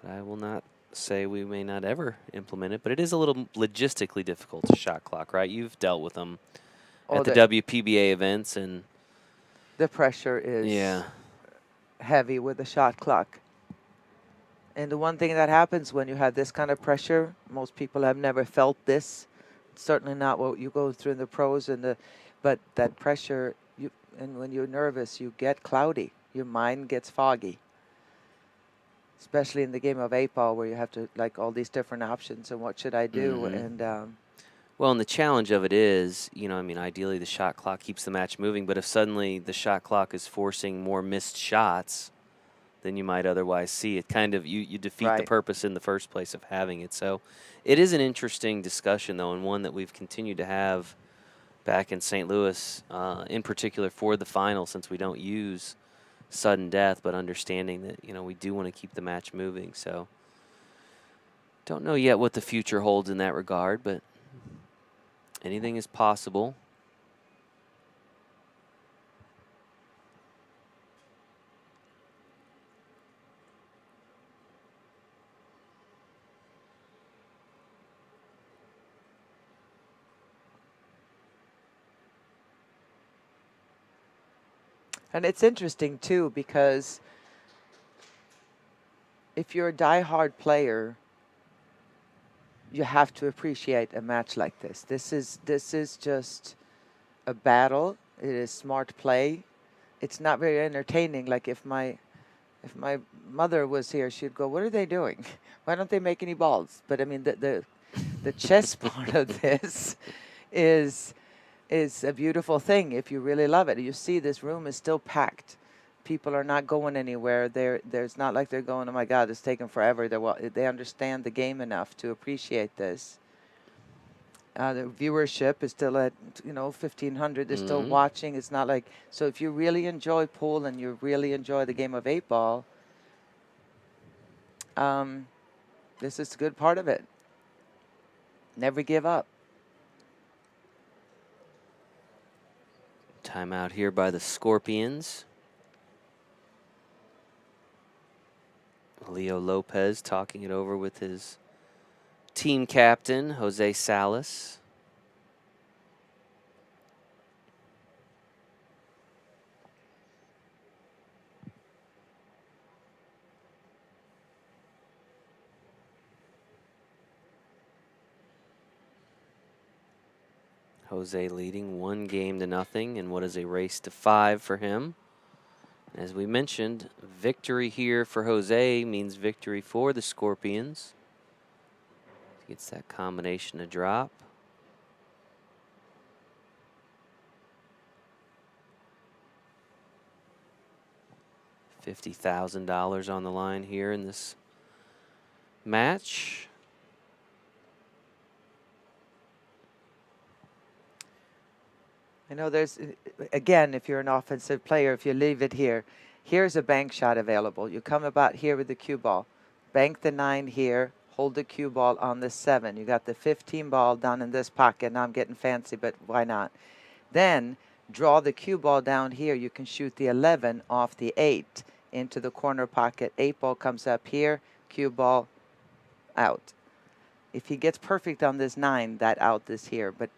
But I will not say we may not ever implement it, but it is a little logistically difficult, a shot clock, right? You've dealt with them at the WPBA events, and the pressure is heavy with the shot clock. And the one thing that happens when you have this kind of pressure, most people have never felt this. Certainly not what you go through in the pros but that pressure, and when you're nervous, you get cloudy. Your mind gets foggy. Especially in the game of 8-ball, where you have to, like, all these different options and what should I do? And well, and the challenge of it is, you know, I mean, ideally the shot clock keeps the match moving, but if suddenly the shot clock is forcing more missed shots than you might otherwise see, it kind of, you defeat the purpose in the first place of having it. So it is an interesting discussion, though, and one that we've continued to have back in St. Louis, in particular for the final, since we don't use sudden death, but understanding that, you know, we do want to keep the match moving. So don't know yet what the future holds in that regard, but anything is possible. And it's interesting, too, because if you're a die-hard player, you have to appreciate a match like this. This is just a battle. It is smart play. It's not very entertaining. Like if my mother was here, she'd go, "What are they doing? Why don't they make any balls?" But I mean, the chess part of this is a beautiful thing if you really love it. You see this room is still packed. People are not going anywhere. There's not like they're going, "Oh my God, it's taking forever." They understand the game enough to appreciate this. The viewership is still at 1,500. They're still watching. It's not like, so if you really enjoy pool and you really enjoy the game of 8-ball, this is a good part of it. Never give up. Timeout here by the Scorpions. Leo Lopez talking it over with his team captain, Jose Salas. Jose leading 1-0 in what is a race to 5 for him. As we mentioned, victory here for Jose means victory for the Scorpions. Gets that combination to drop. $50,000 on the line here in this match. You know, there's, again, if you're an offensive player, if you leave it here, here's a bank shot available. You come about here with the cue ball. Bank the 9 here, hold the cue ball on the 7. You got the 15 ball down in this pocket. Now I'm getting fancy, but why not? Then draw the cue ball down here. You can shoot the 11 off the 8 into the corner pocket. 8 ball comes up here, cue ball out. If he gets perfect on this 9, that out is here. But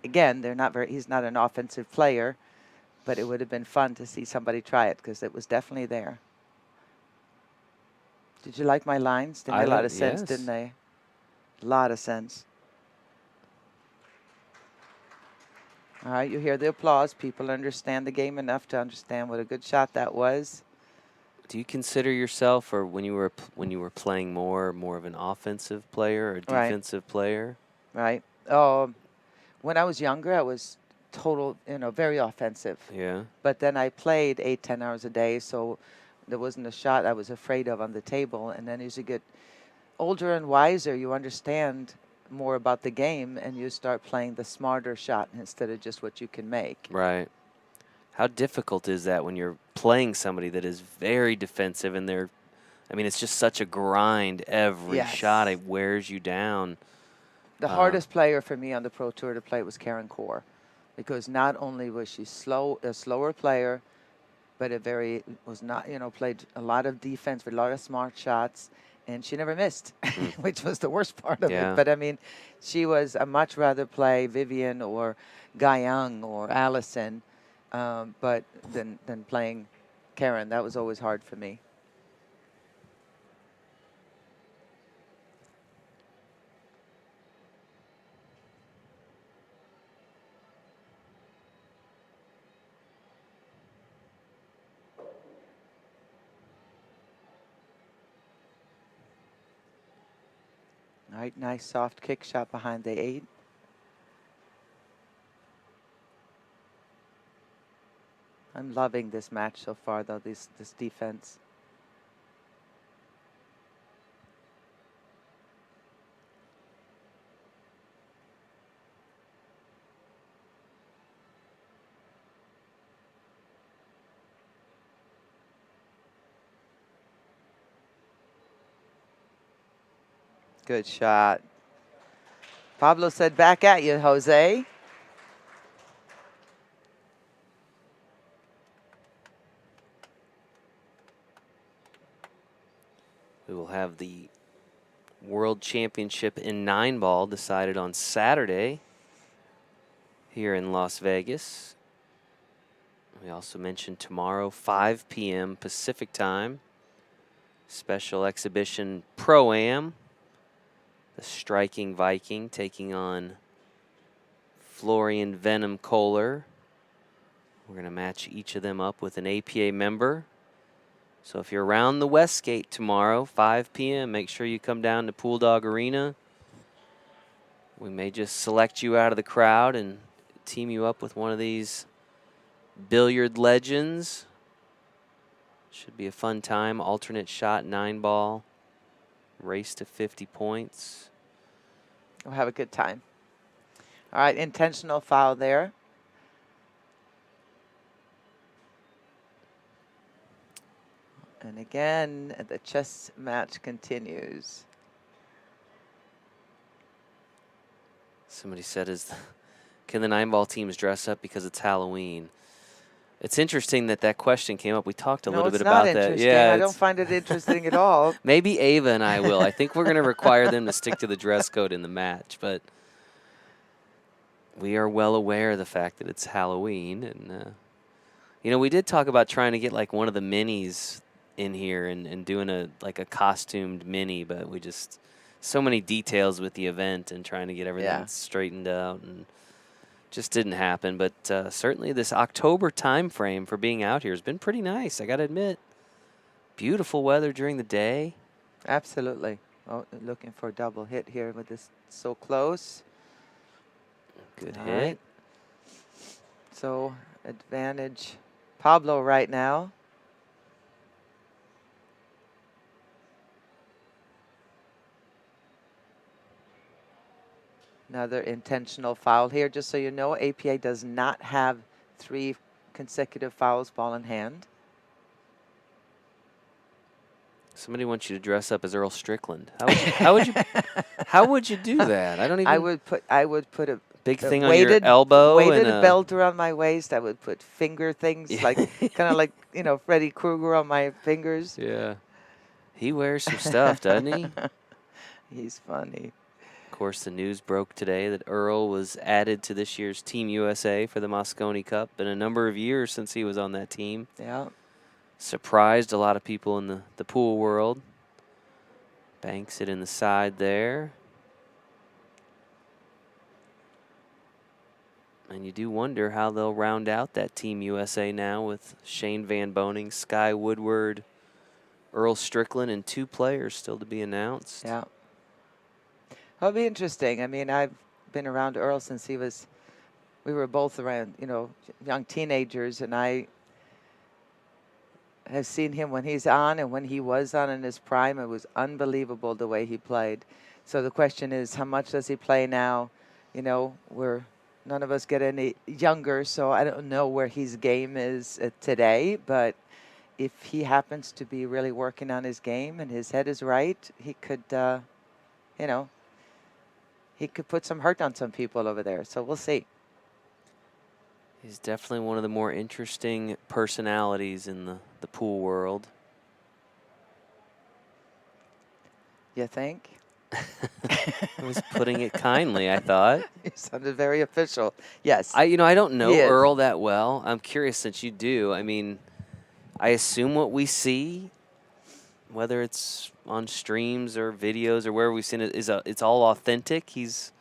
again, they're not very. He's not an offensive player, but it would have been fun to see somebody try it because it was definitely there. Did you like my lines? They made a lot of sense, yes. didn't they? A lot of sense. All right, you hear the applause. People understand the game enough to understand what a good shot that was. Do you consider yourself, or when you were playing more of an offensive player or a defensive player? Right. When I was younger, I was total, very offensive. Yeah. But then I played 8, 10 hours a day, so there wasn't a shot I was afraid of on the table. And then as you get older and wiser, you understand more about the game, and you start playing the smarter shot instead of just what you can make. Right. How difficult is that when you're playing somebody that is very defensive and it's just such a grind every shot. It wears you down. The hardest player for me on the Pro Tour to play was Karen Corr, because not only was she a slower player, but played a lot of defense with a lot of smart shots, and she never missed, which was the worst part of it. But she was, I'd much rather play Vivian or Guy Young or Allison, but than playing Karen. That was always hard for me. All right, nice soft kick shot behind the 8. I'm loving this match so far, though, this defense. Good shot. Pablo said, back at you, Jose. We will have the World Championship in 9-ball decided on Saturday here in Las Vegas. We also mentioned tomorrow, 5 p.m. Pacific time, special exhibition Pro-Am. The Striking Viking taking on Florian Venom Kohler. We're going to match each of them up with an APA member. So if you're around the Westgate tomorrow, 5 p.m., make sure you come down to Pool Dog Arena. We may just select you out of the crowd and team you up with one of these billiard legends. Should be a fun time. Alternate shot, 9-ball. Race to 50 points. We'll have a good time. All right, intentional foul there. And again, the chess match continues. Somebody said, can the 9-ball teams dress up because it's Halloween? It's interesting that question came up. We talked a little bit about that. Yeah, I don't find it interesting at all. Maybe Ava and I will. I think we're going to require them to stick to the dress code in the match, but we are well aware of the fact that it's Halloween. And, we did talk about trying to get like one of the minis in here and doing a costumed mini, but we just, so many details with the event and trying to get everything straightened out, and just didn't happen. But certainly this October time frame for being out here has been pretty nice, I got to admit. Beautiful weather during the day. Absolutely. Oh, looking for a double hit here with this so close. Good All hit. Right. So advantage Pablo right now. Another intentional foul here. Just so you know, APA does not have 3 consecutive fouls, ball in hand. Somebody wants you to dress up as Earl Strickland. How would you do that? I don't even. I would put a big thing on your elbow weighted and belt around my waist. I would put finger things like kind of like, you know, Freddy Krueger on my fingers. Yeah. He wears some stuff, doesn't he? He's funny. Of course, the news broke today that Earl was added to this year's Team USA for the Moscone Cup. Been a number of years since he was on that team. Yeah. Surprised a lot of people in the pool world. Banks it in the side there. And you do wonder how they'll round out that Team USA now with Shane Van Boning, Sky Woodward, Earl Strickland, and 2 players still to be announced. Yeah. It'll be interesting. I mean, I've been around Earl since we were both around, you know, young teenagers, and I have seen him when he's on and when he was on in his prime. It was unbelievable the way he played. So the question is, how much does he play now? You know, none of us get any younger, so I don't know where his game is today, but if he happens to be really working on his game and his head is right, he could, you know, he could put some hurt on some people over there. So we'll see. He's definitely one of the more interesting personalities in the pool world. You think? I was putting it kindly, I thought. You sounded very official. Yes. I don't know Earl that well. I'm curious since you do. I mean, I assume what we see, whether it's on streams or videos or wherever we've seen it, it's all authentic. His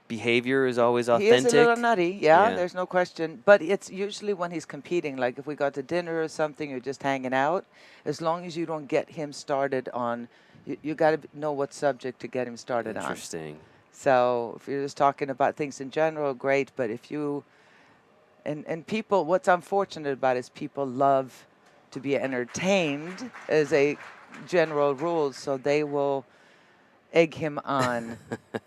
behavior is always authentic. He is a little nutty, yeah, there's no question. But it's usually when he's competing, like if we got to dinner or something, you're just hanging out, as long as you don't get him started on, you got to know what subject to get him started on. Interesting. So if you're just talking about things in general, great. But if you, and people, what's unfortunate about it is people love to be entertained as a general rule, so they will egg him on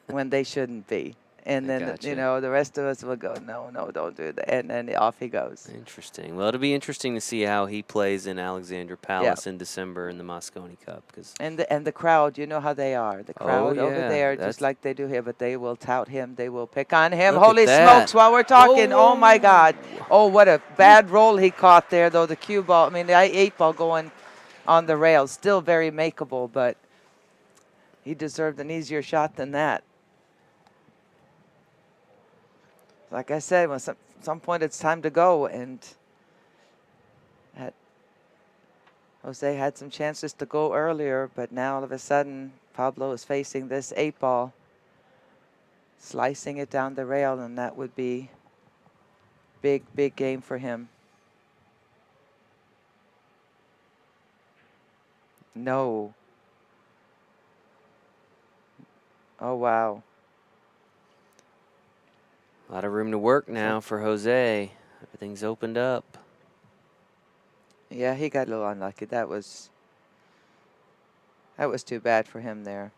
when they shouldn't be. And then, gotcha. you know, the rest of us will go, no, don't do that. And then off he goes. Interesting. Well, it'll be interesting to see how he plays in Alexandra Palace in December in the Moscone Cup. And the crowd, you know how they are. The crowd over there, that's just like they do here, but they will tout him. They will pick on him. Look Holy at that. smokes, while we're talking, oh my God. Oh, what a bad roll he caught there, though. The cue ball, I mean, the 8 ball going on the rails. Still very makeable, but he deserved an easier shot than that. Like I said, when some point it's time to go, and Jose had some chances to go earlier, but now all of a sudden Pablo is facing this 8 ball, slicing it down the rail, and that would be big game for him. No. Oh, wow. A lot of room to work now for Jose. Everything's opened up. Yeah, he got a little unlucky. That was too bad for him there.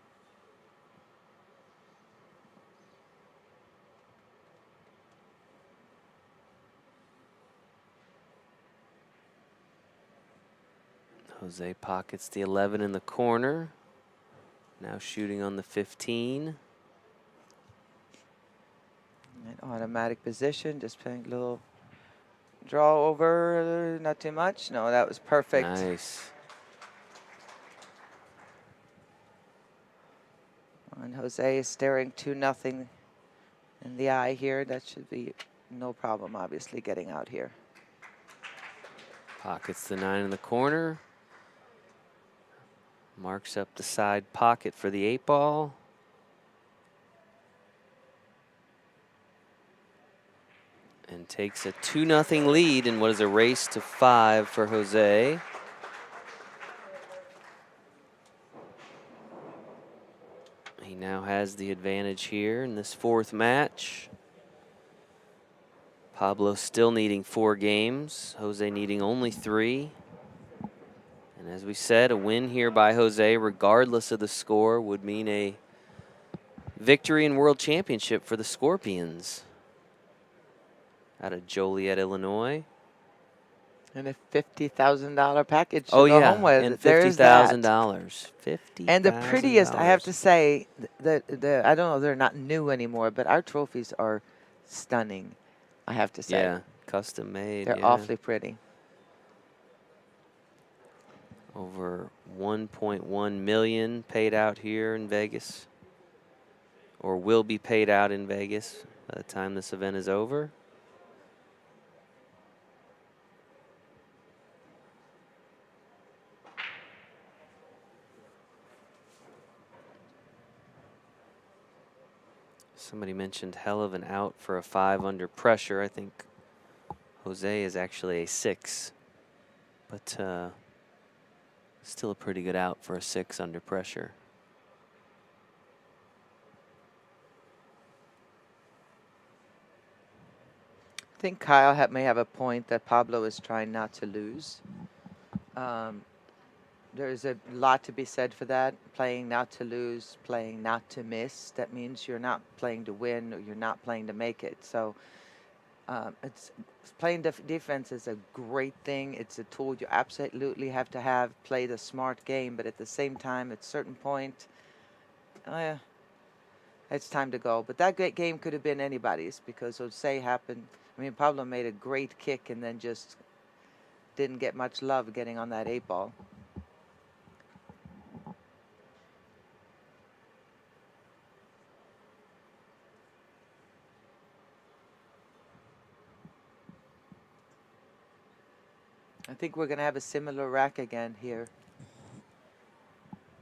Jose pockets the 11 in the corner. Now shooting on the 15. An automatic position, just playing a little draw over, not too much. No, that was perfect. Nice. And Jose is staring 2-0 in the eye here. That should be no problem, obviously, getting out here. Pockets the 9 in the corner. Marks up the side pocket for the 8 ball. And takes a 2-0 lead in what is a race to 5 for Jose. He now has the advantage here in this 4th match. Pablo still needing 4 games. Jose needing only 3. And as we said, a win here by Jose, regardless of the score, would mean a victory and world championship for the Scorpions out of Joliet, Illinois. And a $50,000 package to Oh, go yeah, home with. and There's that. $50,000. $50,000. And the prettiest, I have to say, I don't know, they're not new anymore, but our trophies are stunning, I have to say. Yeah, custom made. They're yeah. awfully pretty. Over 1.1 million paid out here in Vegas, or will be paid out in Vegas by the time this event is over. Somebody mentioned hell of an out for a 5 under pressure. I think Jose is actually a 6, but still a pretty good out for a 6 under pressure. I think Kyle may have a point that Pablo is trying not to lose. There's a lot to be said for that. Playing not to lose, playing not to miss. That means you're not playing to win or you're not playing to make it. So it's playing defense is a great thing. It's a tool you absolutely have to have. Play the smart game, but at the same time, at a certain point, it's time to go. But that great game could have been anybody's because Jose happened. I mean, Pablo made a great kick and then just didn't get much love getting on that 8-ball. I think we're going to have a similar rack again here.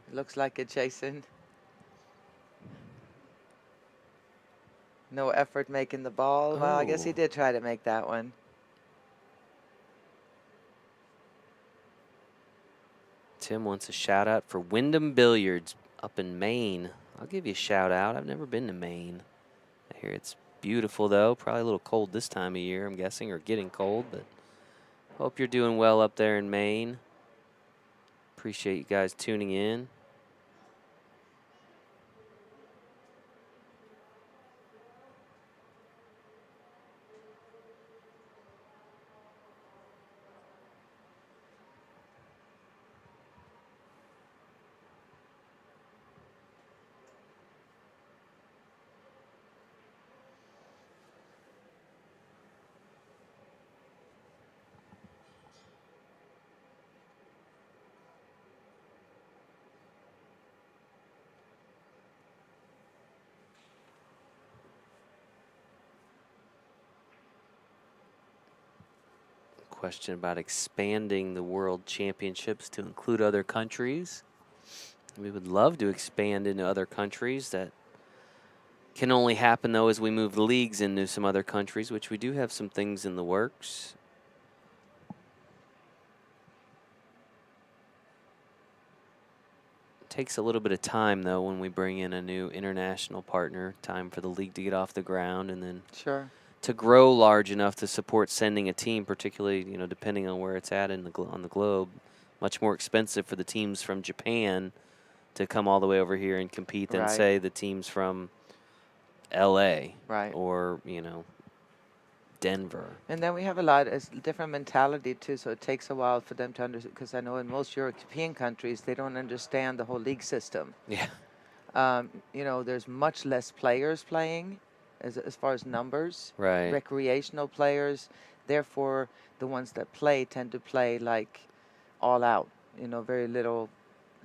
It looks like it, Jason. No effort making the ball. Well, I guess he did try to make that one. Tim wants a shout out for Wyndham Billiards up in Maine. I'll give you a shout out. I've never been to Maine. I hear it's beautiful though. Probably a little cold this time of year, I'm guessing, or getting cold, but hope you're doing well up there in Maine. Appreciate you guys tuning in. Question about expanding the World Championships to include other countries. We would love to expand into other countries. That can only happen, though, as we move the leagues into some other countries, which we do have some things in the works. It takes a little bit of time, though, when we bring in a new international partner. Time for the league to get off the ground and then to grow large enough to support sending a team, particularly, you know, depending on where it's at in on the globe. Much more expensive for the teams from Japan to come all the way over here and compete than, say, the teams from L.A. or, you know, Denver. And then we have a lot of different mentality, too, so it takes a while for them to understand, because I know in most European countries, they don't understand the whole league system. Yeah. You know, there's much less players playing as far as numbers. Right. Recreational players. Therefore, the ones that play tend to play like all out. You know, very little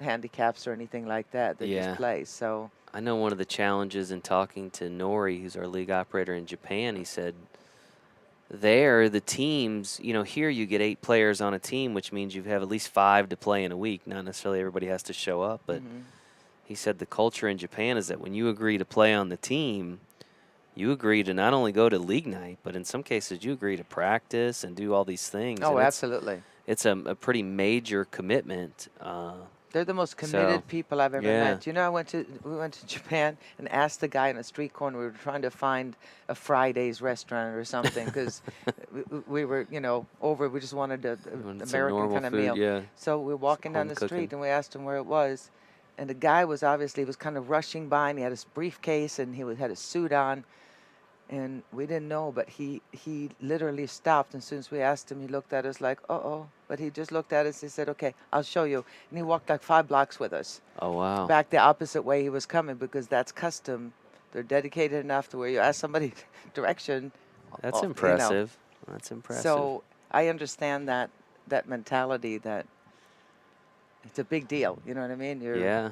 handicaps or anything like that. They just play. So I know one of the challenges in talking to Nori, who's our league operator in Japan, he said there the teams, you know, here you get 8 players on a team, which means you have at least 5 to play in a week. Not necessarily everybody has to show up, but he said the culture in Japan is that when you agree to play on the team, you agree to not only go to league night, but in some cases you agree to practice and do all these things. Oh, and absolutely. It's a pretty major commitment. They're the most committed people I've ever met. You know, we went to Japan and asked the guy in a street corner. We were trying to find a Friday's restaurant or something because we were, you know, over. We just wanted an American kind of meal. Yeah. So we're walking down the street and we asked him where it was. And the guy was obviously kind of rushing by, and he had his briefcase, and had a suit on. And we didn't know, but he literally stopped. And as soon as we asked him, he looked at us like, uh-oh. But he just looked at us. He said, okay, I'll show you. And he walked like 5 blocks with us. Oh, wow. Back the opposite way he was coming, because that's custom. They're dedicated enough to where you ask somebody direction. That's you know. impressive. That's impressive. So I understand that mentality, that it's a big deal. You know what I mean? Yeah.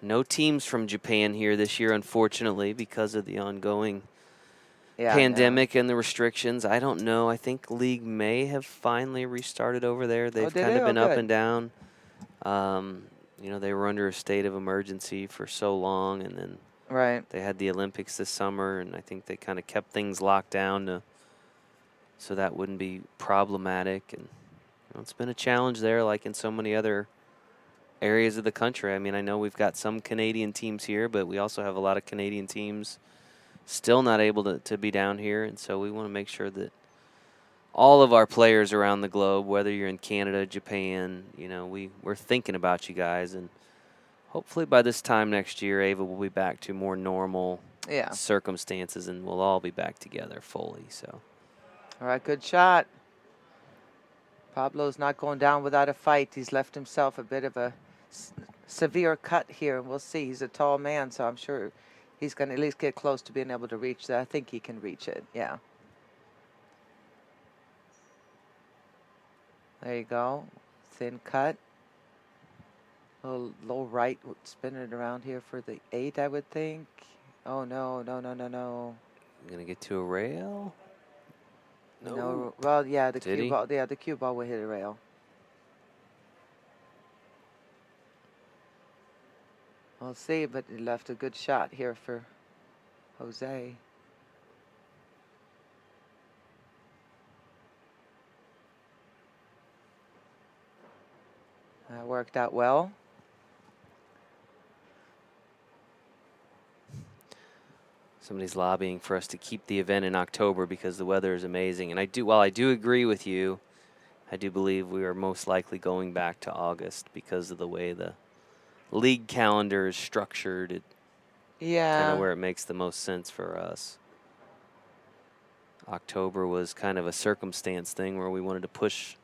No teams from Japan here this year, unfortunately, because of the ongoing pandemic and the restrictions. I don't know. I think league may have finally restarted over there. They've kind of been up and down. You know, they were under a state of emergency for so long, and then they had the Olympics this summer, and I think they kind of kept things locked down so that wouldn't be problematic. And you know, it's been a challenge there, like in so many other areas of the country. I mean, I know we've got some Canadian teams here, but we also have a lot of Canadian teams still not able to be down here, and so we want to make sure that all of our players around the globe, whether you're in Canada, Japan, you know, we're thinking about you guys, and hopefully by this time next year, Ava will be back to more normal circumstances, and we'll all be back together fully. So, all right, good shot. Pablo's not going down without a fight. He's left himself a bit of a severe cut here. We'll see. He's a tall man, so I'm sure he's going to at least get close to being able to reach that. I think he can reach it, yeah. There you go. Thin cut. A little low right. Spin it around here for the 8, I would think. Oh, no, no, no, no, no. Going to get to a rail? No. Well, yeah, the cue ball. Yeah, the cue ball will hit a rail. We'll see, but he left a good shot here for Jose. That worked out well. Somebody's lobbying for us to keep the event in October because the weather is amazing. And while I do agree with you, I do believe we are most likely going back to August because of the way the league calendar is structured. Kind of where it makes the most sense for us. October was kind of a circumstance thing where we wanted to push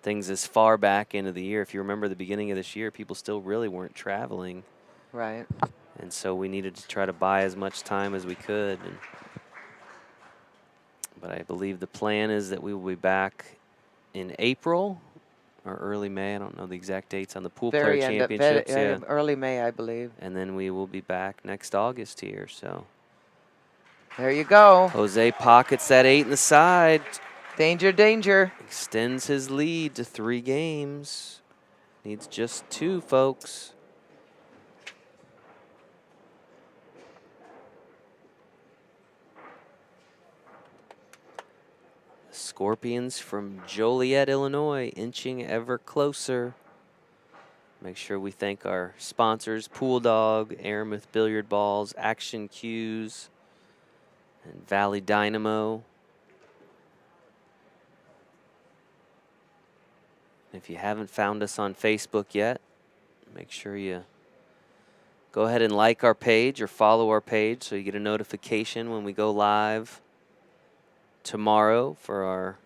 things as far back into the year. If you remember the beginning of this year, people still really weren't traveling. Right. And so we needed to try to buy as much time as we could. But I believe the plan is that we will be back in April or early May. I don't know the exact dates on the pool player championships. Early May, I believe. And then we will be back next August here. So there you go. Jose pockets that 8 in the side. Danger, danger. Extends his lead to 3 games. Needs just 2, folks. Scorpions from Joliet, Illinois, inching ever closer. Make sure we thank our sponsors, Pool Dog, Aramouth Billiard Balls, Action Cues, and Valley Dynamo. If you haven't found us on Facebook yet, make sure you go ahead and like our page or follow our page so you get a notification when we go live tomorrow for our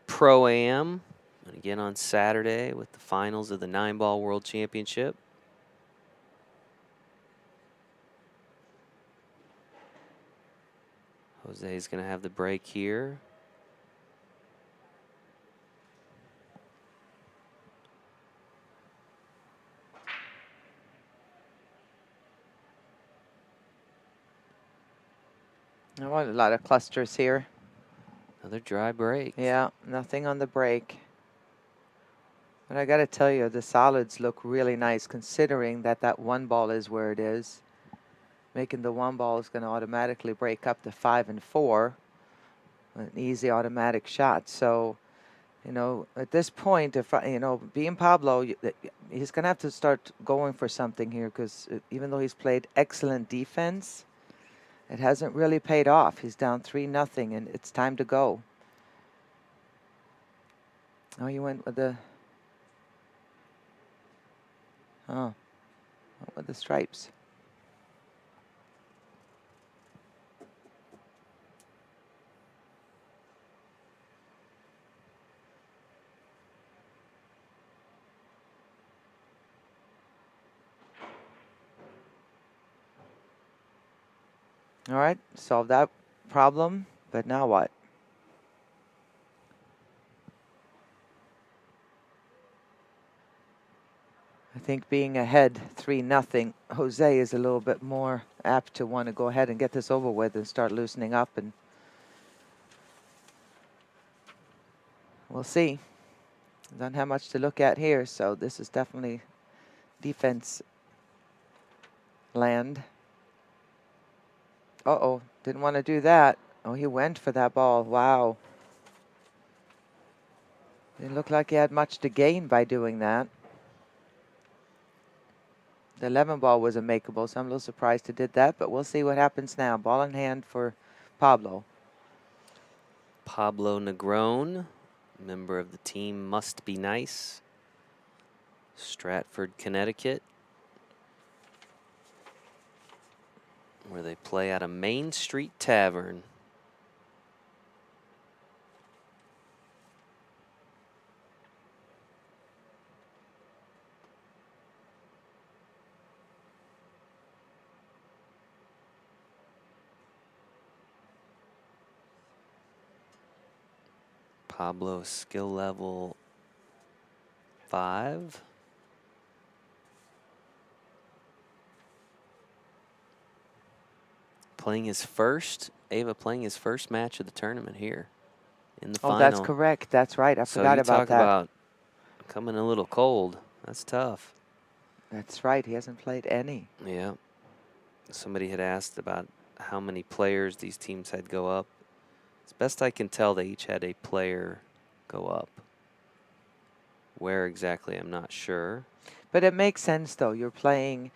Pro-Am, and again on Saturday with the finals of the 9-ball World Championship. Jose's going to have the break here. I want a lot of clusters here. Another dry break. Yeah, nothing on the break. But I got to tell you, the solids look really nice considering that 1 ball is where it is. Making the 1 ball is going to automatically break up to 5 and 4. An easy automatic shot. So, you know, at this point, if you know, being Pablo, he's going to have to start going for something here because even though he's played excellent defense, it hasn't really paid off. He's down 3-0, and it's time to go. Oh, you went with the... Oh. with the stripes. All right, solve that problem, but now what? I think being ahead 3-0, Jose is a little bit more apt to want to go ahead and get this over with and start loosening up, and we'll see. Don't have much to look at here, so this is definitely defense land. Uh-oh, didn't want to do that. Oh, he went for that ball. Wow. Didn't look like he had much to gain by doing that. The 11 ball was a makeable, so I'm a little surprised he did that, but we'll see what happens now. Ball in hand for Pablo. Pablo Negron, member of the team Must Be Nice, Stratford, Connecticut, where they play at a Main Street Tavern. Pablo, skill level 5. Playing his first match of the tournament here in the final. Oh, that's correct. That's right. I forgot about that. So you talk about coming a little cold. That's tough. That's right. He hasn't played any. Yeah. Somebody had asked about how many players these teams had go up. As best I can tell, they each had a player go up. Where exactly, I'm not sure. But it makes sense, though. You're playing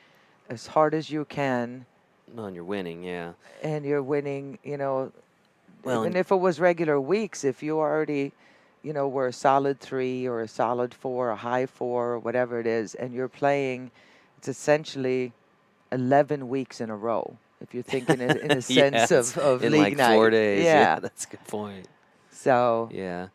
as hard as you can. Well, and you're winning, yeah. And you're winning, you know, well, even if it was regular weeks, if you already, you know, were a solid 3 or a solid 4, a high 4, or whatever it is, and you're playing, it's essentially 11 weeks in a row. If you're thinking in a sense of in league like night. 4 days. Yeah, That's a good point. So. Yeah.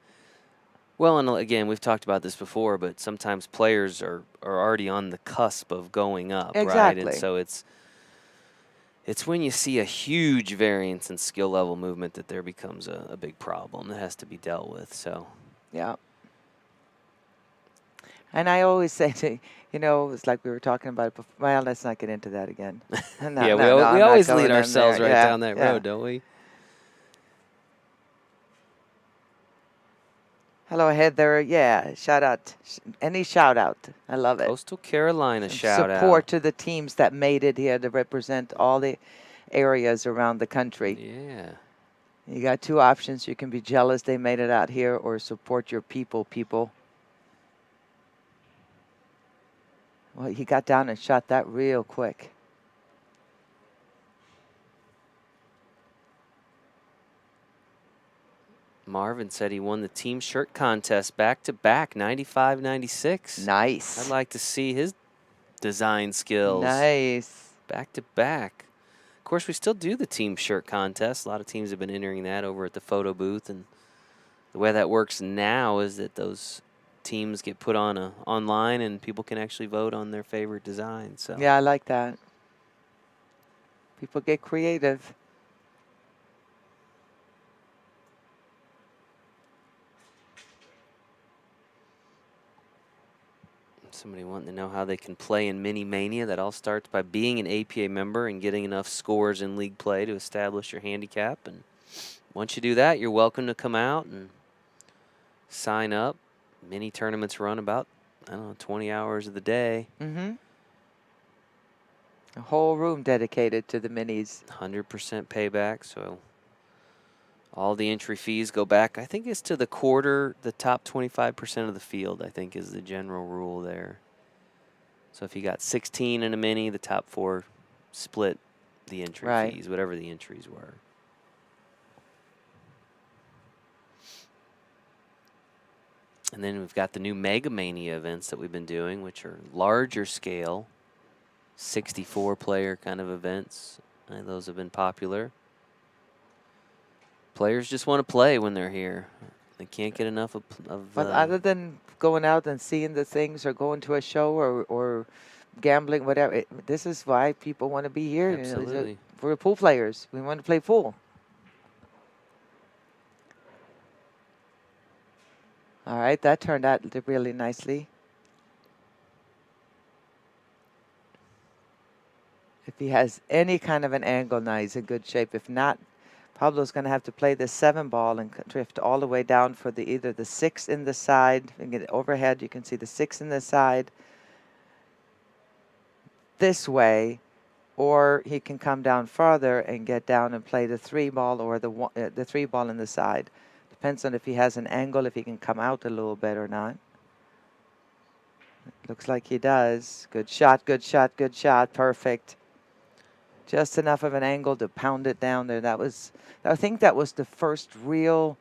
Well, and again, we've talked about this before, but sometimes players are already on the cusp of going up, right? And so it's when you see a huge variance in skill level movement that there becomes a big problem that has to be dealt with. So. Yeah. And I always say to, you know, it's like we were talking about it before. Well, let's not get into that again. Yeah, we always lead ourselves right down that road, don't we? Hello, Heather. Yeah, shout out. Any shout out. I love it. Coastal Carolina shout out. Support to the teams that made it here to represent all the areas around the country. Yeah. You got 2 options. You can be jealous they made it out here or support your people. Well, he got down and shot that real quick. Marvin said he won the team shirt contest back-to-back, 95-96. Nice. I'd like to see his design skills. Nice. Back-to-back. Of course, we still do the team shirt contest. A lot of teams have been entering that over at the photo booth. And the way that works now is that those teams get put on online and people can actually vote on their favorite design. So yeah, I like that. People get creative. Somebody wanting to know how they can play in Mini Mania. That all starts by being an APA member and getting enough scores in league play to establish your handicap. And once you do that, you're welcome to come out and sign up. Mini tournaments run about, 20 hours of the day. Mm-hmm. A whole room dedicated to the minis. 100% payback, so all the entry fees go back. I think it's to the top 25% of the field, I think is the general rule there. So if you got 16 in a mini, the top 4 split the entry fees, whatever the entries were. And then we've got the new Mega Mania events that we've been doing, which are larger scale. 64 player kind of events. Those have been popular. Players just want to play when they're here. They can't get enough of But other than going out and seeing the things or going to a show or gambling, whatever, this is why people want to be here. You know, absolutely. we're pool players. We want to play pool. All right, that turned out really nicely. If he has any kind of an angle now, he's in good shape. If not, Pablo's going to have to play the 7 ball and drift all the way down for either the 6 in the side. And get it overhead, you can see the 6 in the side this way, or he can come down farther and get down and play the 3 ball or the 3 ball in the side. Depends on if he has an angle, if he can come out a little bit or not. Looks like he does. Good shot, good shot, good shot. Perfect. Just enough of an angle to pound it down there. I think that was the first real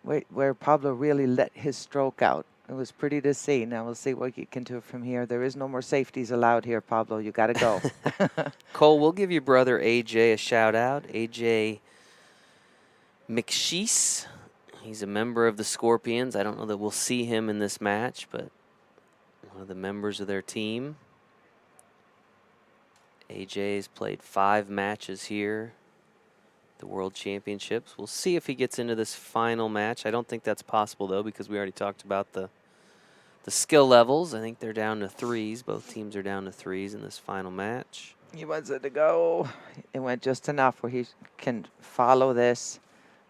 where Pablo really let his stroke out. It was pretty to see. Now we'll see what you can do from here. There is no more safeties allowed here, Pablo. You got to go. Cole, we'll give your brother AJ a shout out. AJ McSheese. He's a member of the Scorpions. I don't know that we'll see him in this match, but one of the members of their team. AJ's played 5 matches here, the World Championships. We'll see if he gets into this final match. I don't think that's possible, though, because we already talked about the skill levels. I think they're down to 3s. Both teams are down to 3s in this final match. He wants it to go. It went just enough where he can follow this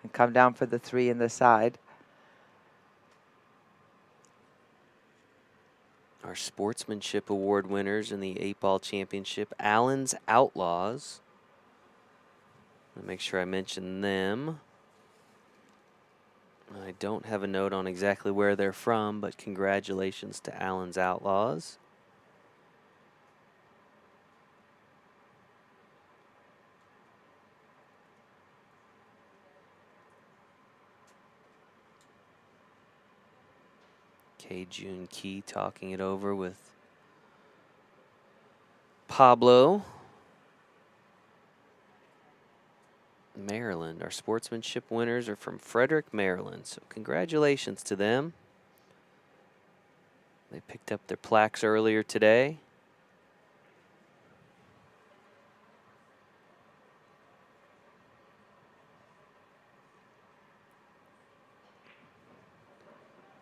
and come down for the 3 in the side. Our Sportsmanship Award winners in the 8-Ball Championship, Allen's Outlaws. I'll make sure I mention them. I don't have a note on exactly where they're from, but congratulations to Allen's Outlaws. June Key talking it over with Pablo. Maryland. Our sportsmanship winners are from Frederick, Maryland. So congratulations to them. They picked up their plaques earlier today.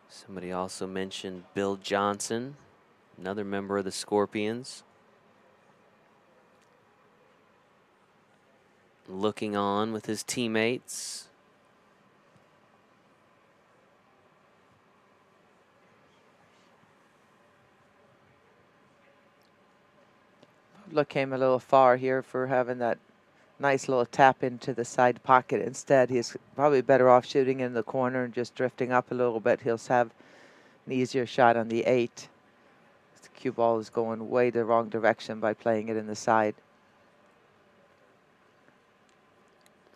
Somebody also mentioned Bill Johnson, another member of the Scorpions. Looking on with his teammates. Pablo came a little far here for having that nice little tap into the side pocket. Instead, he's probably better off shooting in the corner and just drifting up a little bit. He'll have an easier shot on the 8. The cue ball is going way the wrong direction by playing it in the side.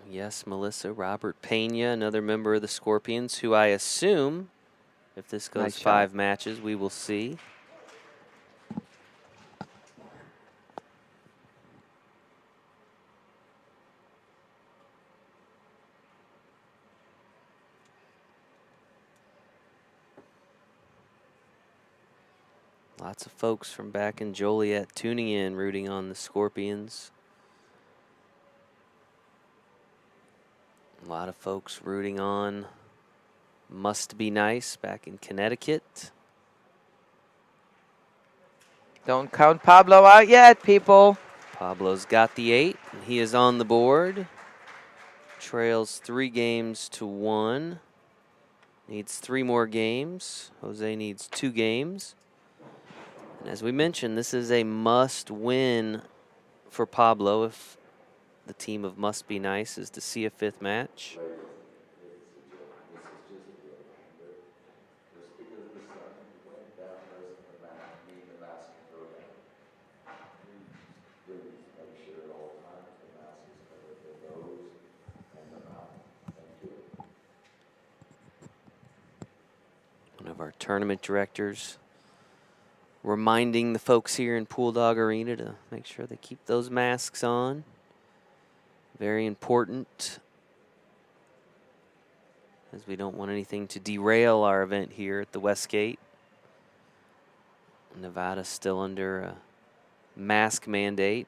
Yes, Melissa. Robert Pena, another member of the Scorpions, who I assume, if this goes Nice 5 shot. matches, we will see. Lots of folks from back in Joliet tuning in, rooting on the Scorpions. A lot of folks rooting on Must Be Nice back in Connecticut. Don't count Pablo out yet, people. Pablo's got the 8, and he is on the board. Trails 3 games to 1. Needs 3 more games. Jose needs 2 games. And as we mentioned, this is a must-win for Pablo if the team of Must Be Nice is to see a 5th match. One of our tournament directors reminding the folks here in Pool Dog Arena to make sure they keep those masks on. Very important, as we don't want anything to derail our event here at the Westgate. Nevada's still under a mask mandate,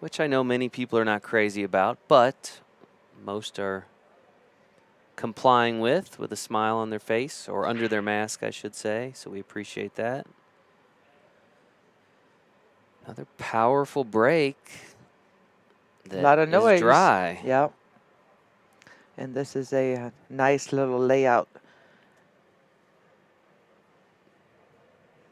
which I know many people are not crazy about, but most are complying with a smile on their face, or under their mask, I should say, so we appreciate that. Another powerful break. A lot of noise. Dry. Yep. And this is a nice little layout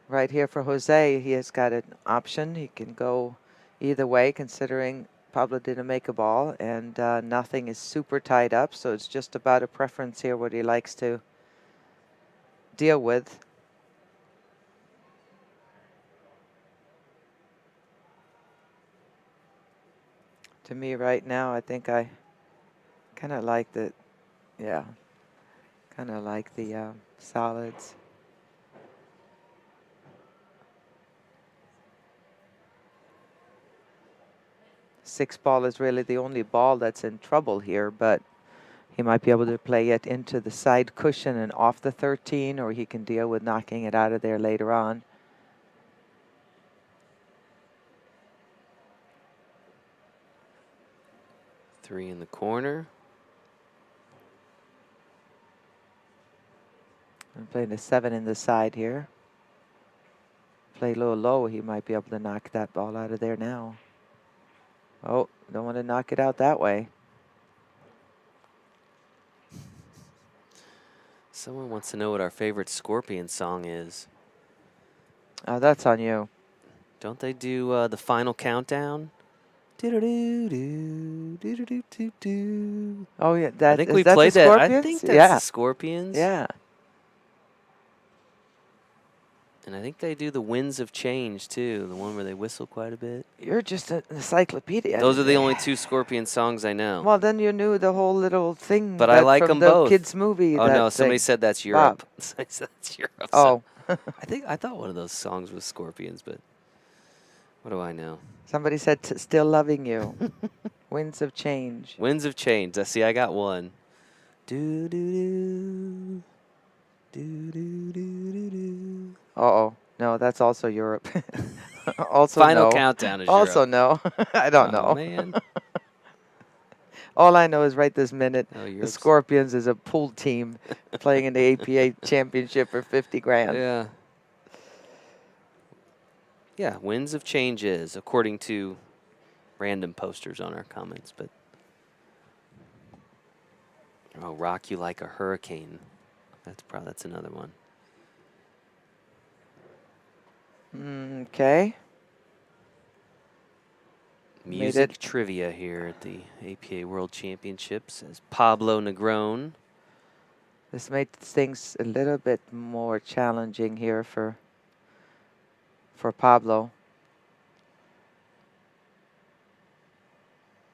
right here for Jose. He has got an option. He can go either way, considering Pablo didn't make a ball, and nothing is super tied up, so it's just about a preference here what he likes to deal with. To me right now, I think I kind of like the, yeah, kind of like the solids. Six ball is really the only ball that's in trouble here, but he might be able to play it into the side cushion and off the 13, or he can deal with knocking it out of there later on. Three in the corner. I'm playing a 7 in the side here. Play a little low, he might be able to knock that ball out of there now. Oh, don't want to knock it out that way. Someone wants to know what our favorite Scorpion song is. Oh, that's on you. Don't they do the final countdown? Oh yeah, I think we played that. I think that's yeah. the Scorpions. Yeah. And I think they do the Winds of Change too, the one where they whistle quite a bit. You're just an encyclopedia. Those are the only two Scorpion songs I know. Well, then you knew the whole little thing. But I like from them the both. kids' movie. Oh that no, somebody thing. said that's Europe. Bob. Somebody said that's Europe. Oh. So I thought one of those songs was Scorpions, but what do I know? Somebody said "Still Loving You." Winds of Change. Winds of Change. I see. I got one. Do do do. Do do do do do. Uh-oh. No, that's also Europe. Also Final no. countdown is Also Europe. no. I don't know. Man. All I know is right this minute, Oh, the Europe's- Scorpions is a pool team playing in the APA championship for 50 grand. Yeah. Yeah, Winds of Change is, according to random posters on our comments, but oh, Rock You Like a Hurricane. That's another one. Okay. Music trivia here at the APA World Championships as Pablo Negron. This makes things a little bit more challenging here for Pablo.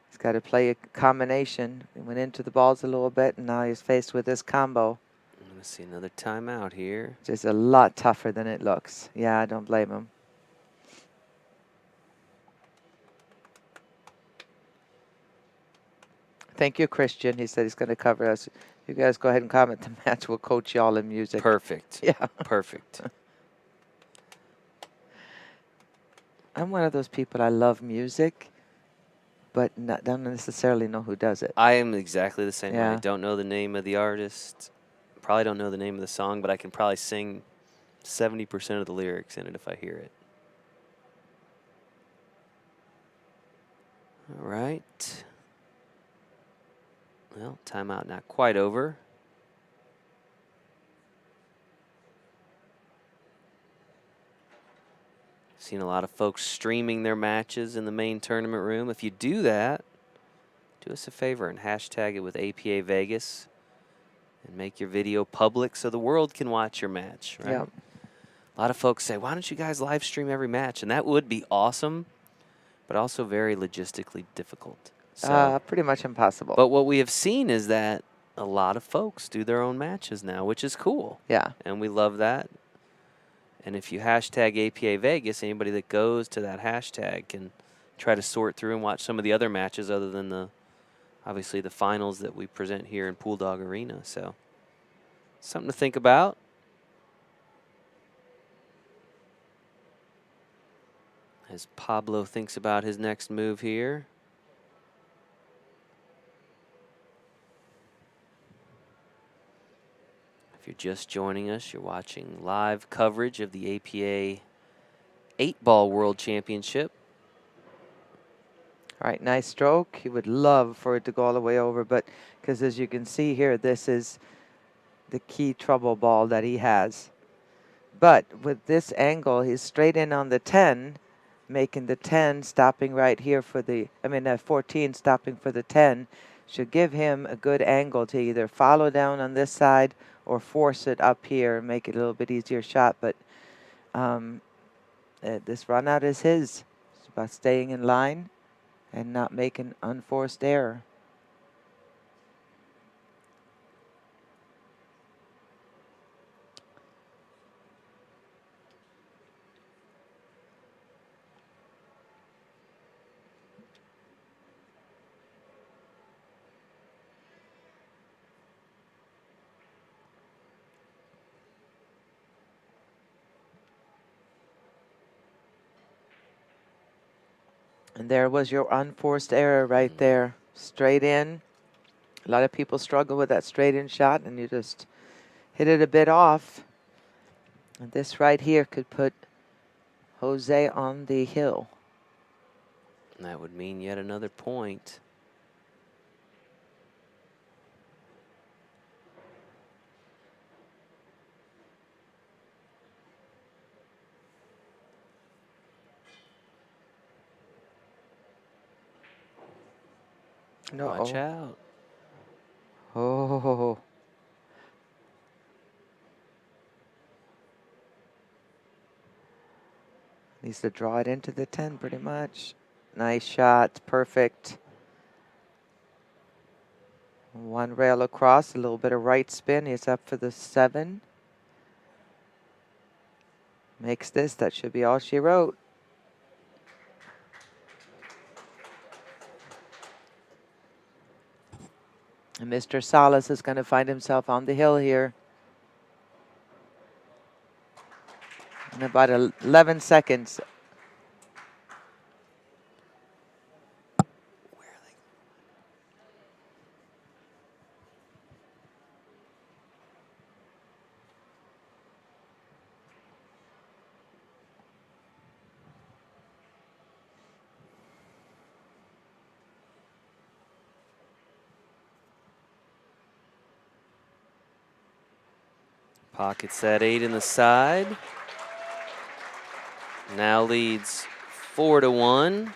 He's got to play a combination. He went into the balls a little bit, and now he's faced with this combo. I'm going to see another timeout here. Which is a lot tougher than it looks. Yeah, I don't blame him. Thank you, Christian. He said he's going to cover us. You guys go ahead and comment the match. We'll coach y'all in music. Perfect. Yeah. Perfect. I'm one of those people, I love music, but don't necessarily know who does it. I am exactly the same way. Yeah. I don't know the name of the artist. Probably don't know the name of the song, but I can probably sing 70% of the lyrics in it if I hear it. All right. Well, timeout not quite over. Seen a lot of folks streaming their matches in the main tournament room. If you do that, do us a favor and hashtag it with APA Vegas and make your video public so the world can watch your match, right? Yep. A lot of folks say, why don't you guys live stream every match? And that would be awesome, but also very logistically difficult. So, Pretty much impossible. but what we have seen is that a lot of folks do their own matches now, which is cool. Yeah. And we love that. And if you hashtag APA Vegas, anybody that goes to that hashtag can try to sort through and watch some of the other matches other than the, obviously, the finals that we present here in Pool Dog Arena. So something to think about. As Pablo thinks about his next move here. If you're just joining us, you're watching live coverage of the APA 8-Ball World Championship. All right, nice stroke. He would love for it to go all the way over, but because as you can see here, this is the key trouble ball that he has. But with this angle, he's straight in on the 10, making the 10 stopping right here for the, 14 stopping for the 10, should give him a good angle to either follow down on this side or force it up here and make it a little bit easier shot. But this run out is his. It's about staying in line and not making unforced error. And there was your unforced error right there. Straight in. A lot of people struggle with that straight in shot, and you just hit it a bit off. And this right here could put Jose on the hill. And that would mean yet another point. No. Watch out. Oh. Needs to draw it into the 10 pretty much. Nice shot, perfect. One rail across, a little bit of right spin. He's up for the 7. Makes this, that should be all she wrote. And Mr. Salas is going to find himself on the hill here. In about 11 seconds. Pockets that 8 in the side. Now leads 4-1.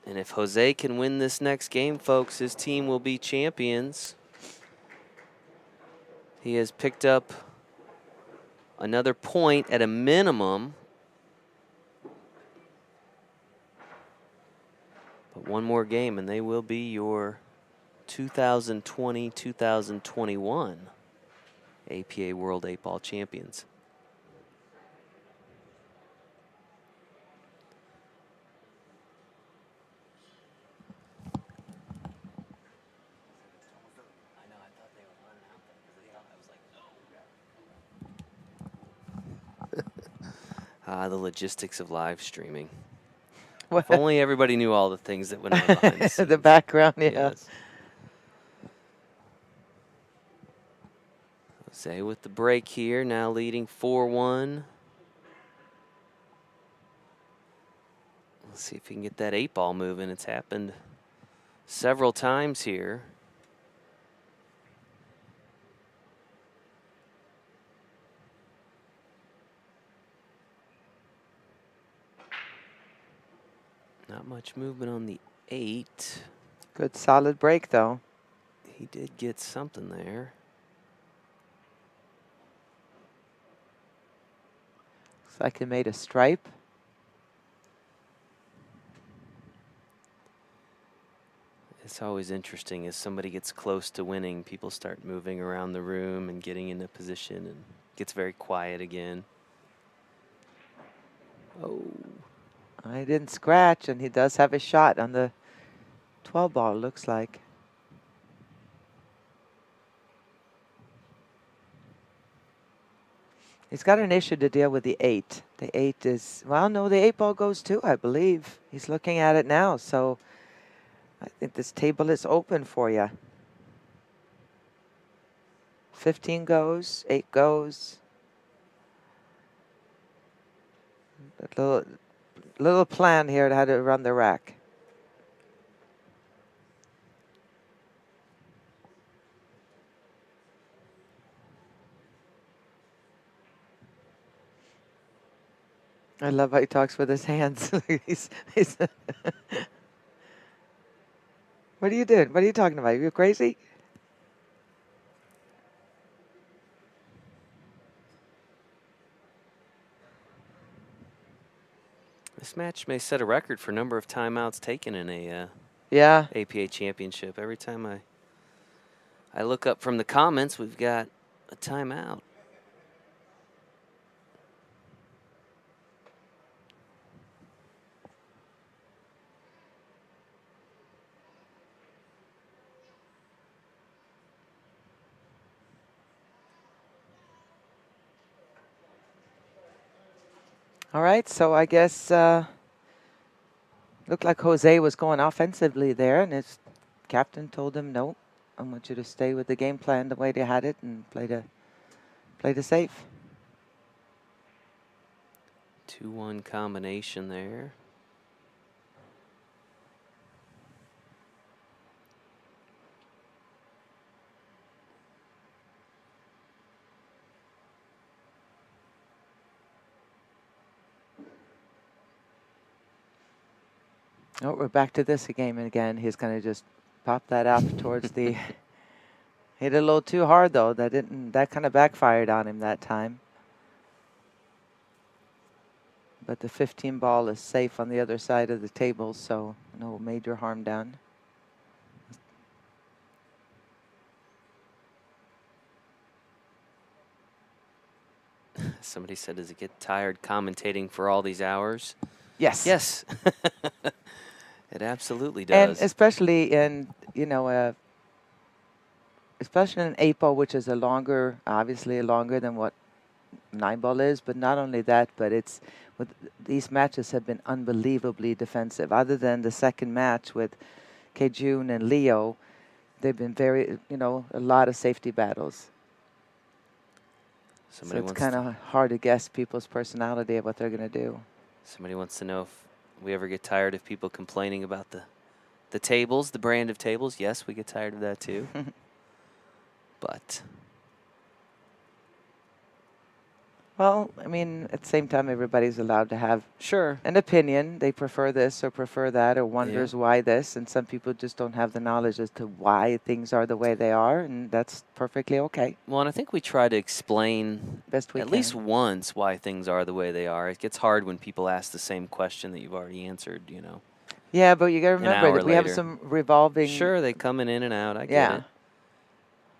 And if Jose can win this next game, folks, his team will be champions. He has picked up another point at a minimum. But one more game and they will be your 2020-2021 APA World 8-Ball champions. The logistics of live streaming. If only everybody knew all the things that went on behind the scenes. The background, yeah. Yes. Jose with the break here, now leading 4-1. Let's see if he can get that 8-ball moving. It's happened several times here. Not much movement on the 8. Good solid break, though. He did get something there. Looks like he made a stripe. As It's always interesting as somebody gets close to winning, people start moving around the room and getting into position, and gets very quiet again. Oh. I didn't scratch, and he does have a shot on the 12 ball, looks like. He's got an issue to deal with the 8. The 8 is, well, no, the 8 ball goes too, I believe. He's looking at it now, so I think this table is open for you. 15 goes, 8 goes. A little plan here to how to run the rack. I love how he talks with his hands. he's What are you doing? What are you talking about? You crazy? This match may set a record for number of timeouts taken in a Yeah. APA championship. Every time I look up from the comments, we've got a timeout. All right, so I guess looked like Jose was going offensively there, and his captain told him, no, I want you to stay with the game plan the way they had it and play the safe. 2-1 combination there. Oh, we're back to this game again. He's going to just pop that up towards the. Hit it a little too hard though. That kind of backfired on him that time. But the 15 ball is safe on the other side of the table, so no major harm done. Somebody said, does it get tired commentating for all these hours? Yes. Yes. It absolutely does. And especially in, especially in 8 ball, which is obviously longer than what 9 ball is. But not only that, but these matches have been unbelievably defensive. Other than the second match with Kejun and Leo, they've been very, a lot of safety battles. So it's kind of hard to guess people's personality of what they're going to do. Somebody wants to know if we ever get tired of people complaining about the tables, the brand of tables. Yes, we get tired of that too. But. Well, I mean, at the same time, everybody's allowed to have an opinion. They prefer this or prefer that or wonders why this. And some people just don't have the knowledge as to why things are the way they are. And that's perfectly okay. Well, and I think we try to explain best we at can. least once why things are the way they are. It gets hard when people ask the same question that you've already answered, Yeah, but you got to remember that we have later. some revolving. Sure, they come in and out. I get it.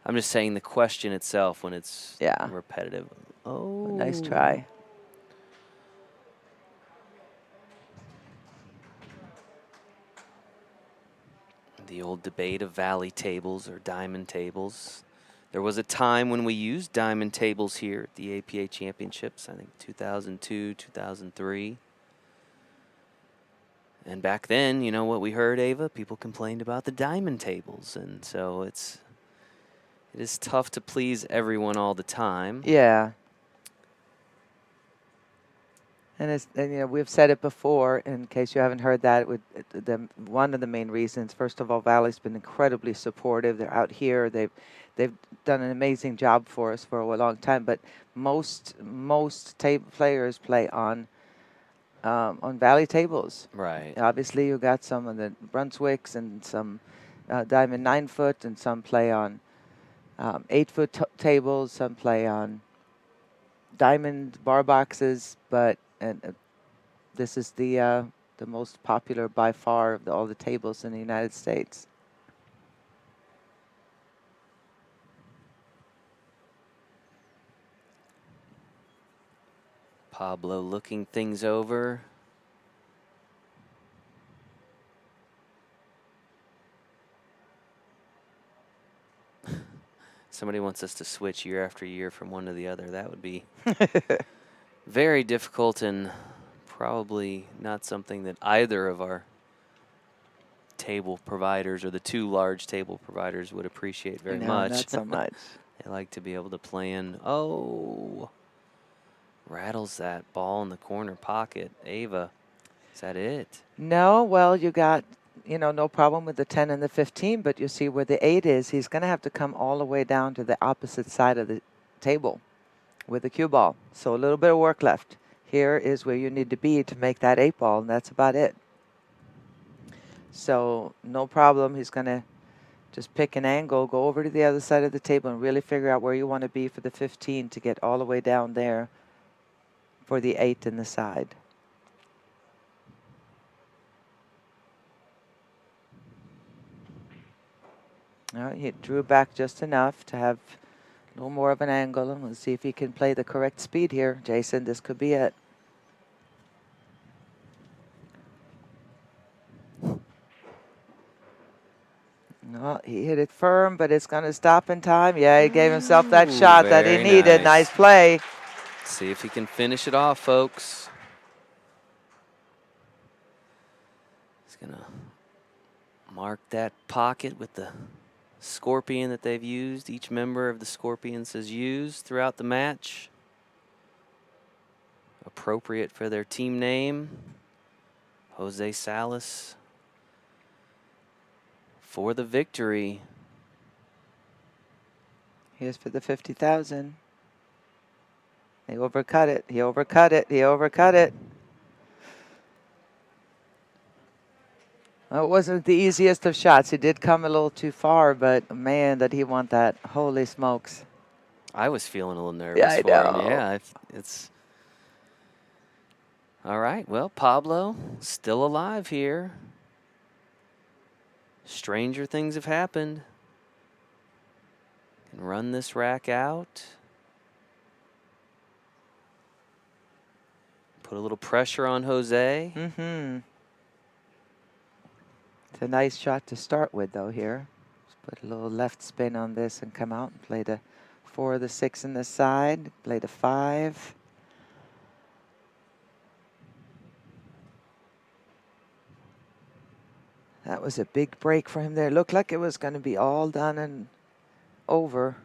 I'm just saying the question itself when it's repetitive. Oh. Nice try. The old debate of valley tables or diamond tables. There was a time when we used diamond tables here at the APA Championships, I think 2002, 2003. And back then, you know what we heard, Ava? People complained about the diamond tables. And so it is tough to please everyone all the time. Yeah. And we've said it before, in case you haven't heard that, one of the main reasons, first of all, Valley's been incredibly supportive. They're out here. They've done an amazing job for us for a long time. But most table players play on Valley tables. Right. Obviously, you got some of the Brunswicks and some Diamond 9-foot, and some play on 8-foot tables. Some play on Diamond bar boxes, but this is the most popular by far of all the tables in the United States. Pablo looking things over. Somebody wants us to switch year after year from one to the other. That would be very difficult and probably not something that either of our table providers or the two large table providers would appreciate very much. No, not so much. They like to be able to plan. Oh, rattles that ball in the corner pocket. Ava, is that it? No, well, you got, you know, no problem with the 10 and the 15, but you see where the 8 is, he's going to have to come all the way down to the opposite side of the table with the cue ball. So a little bit of work left. Here is where you need to be to make that 8 ball, and that's about it. So no problem. He's going to just pick an angle, go over to the other side of the table, and really figure out where you want to be for the 15 to get all the way down there for the 8 in the side. All right, he drew back just enough to have a little more of an angle, and we'll see if he can play the correct speed here. Jason, this could be it. No, he hit it firm, but it's going to stop in time. Yeah, he gave himself that shot that he needed. Nice play. See if he can finish it off, folks. He's going to mark that pocket with the Scorpion that they've used. Each member of the Scorpions has used throughout the match. Appropriate for their team name. Jose Salas for the victory. Here's for the 50,000. He overcut it. He overcut it. He overcut it. Well, it wasn't the easiest of shots. He did come a little too far, but man, did he want that. Holy smokes. I was feeling a little nervous Yeah, I for know. him. Yeah, it's all right. Well, Pablo still alive here. Stranger things have happened. Can run this rack out. Put a little pressure on Jose. Mm-hmm. It's a nice shot to start with, though, here. Just put a little left spin on this and come out and play the 4 or the 6 in the side. Play the 5. That was a big break for him there. Looked like it was going to be all done and over.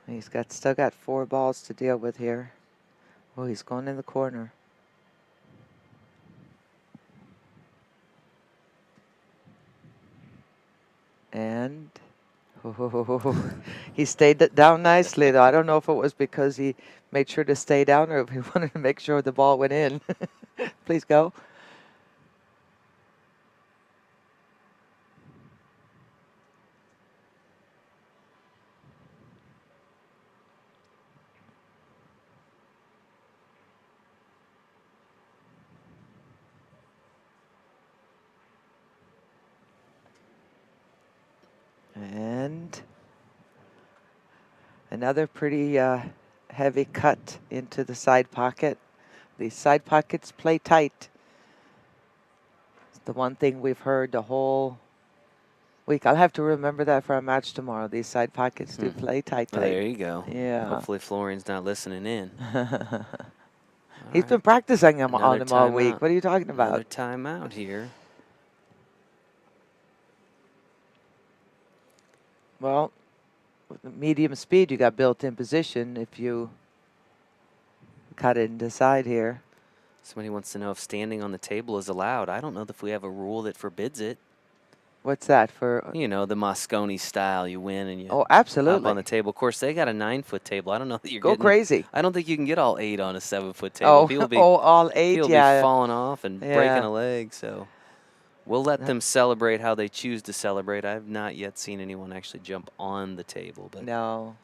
He's still got 4 balls to deal with here. Oh, he's going in the corner. And he stayed down nicely, though. I don't know if it was because he made sure to stay down or if he wanted to make sure the ball went in. Please go. And another pretty heavy cut into the side pocket. These side pockets play tight. It's the one thing we've heard the whole week. I'll have to remember that for our match tomorrow. These side pockets do play tight. Well, there you go. Yeah. Hopefully Florian's not listening in. He's been practicing on him all week. timeout. What are you talking about? Another timeout here. Well, with the medium speed, you got built-in position if you cut it and decide here. Somebody wants to know if standing on the table is allowed. I don't know if we have a rule that forbids it. What's that for? You know, the Moscone style. You win and you Oh, absolutely. up on the table. Of course, they got a 9-foot table. I don't know that you're Go getting, crazy. I don't think you can get all 8 on a 7-foot table. Oh, People be, all 8, people yeah. be falling off and Yeah. breaking a leg. So we'll let them celebrate how they choose to celebrate. I've not yet seen anyone actually jump on the table. But No.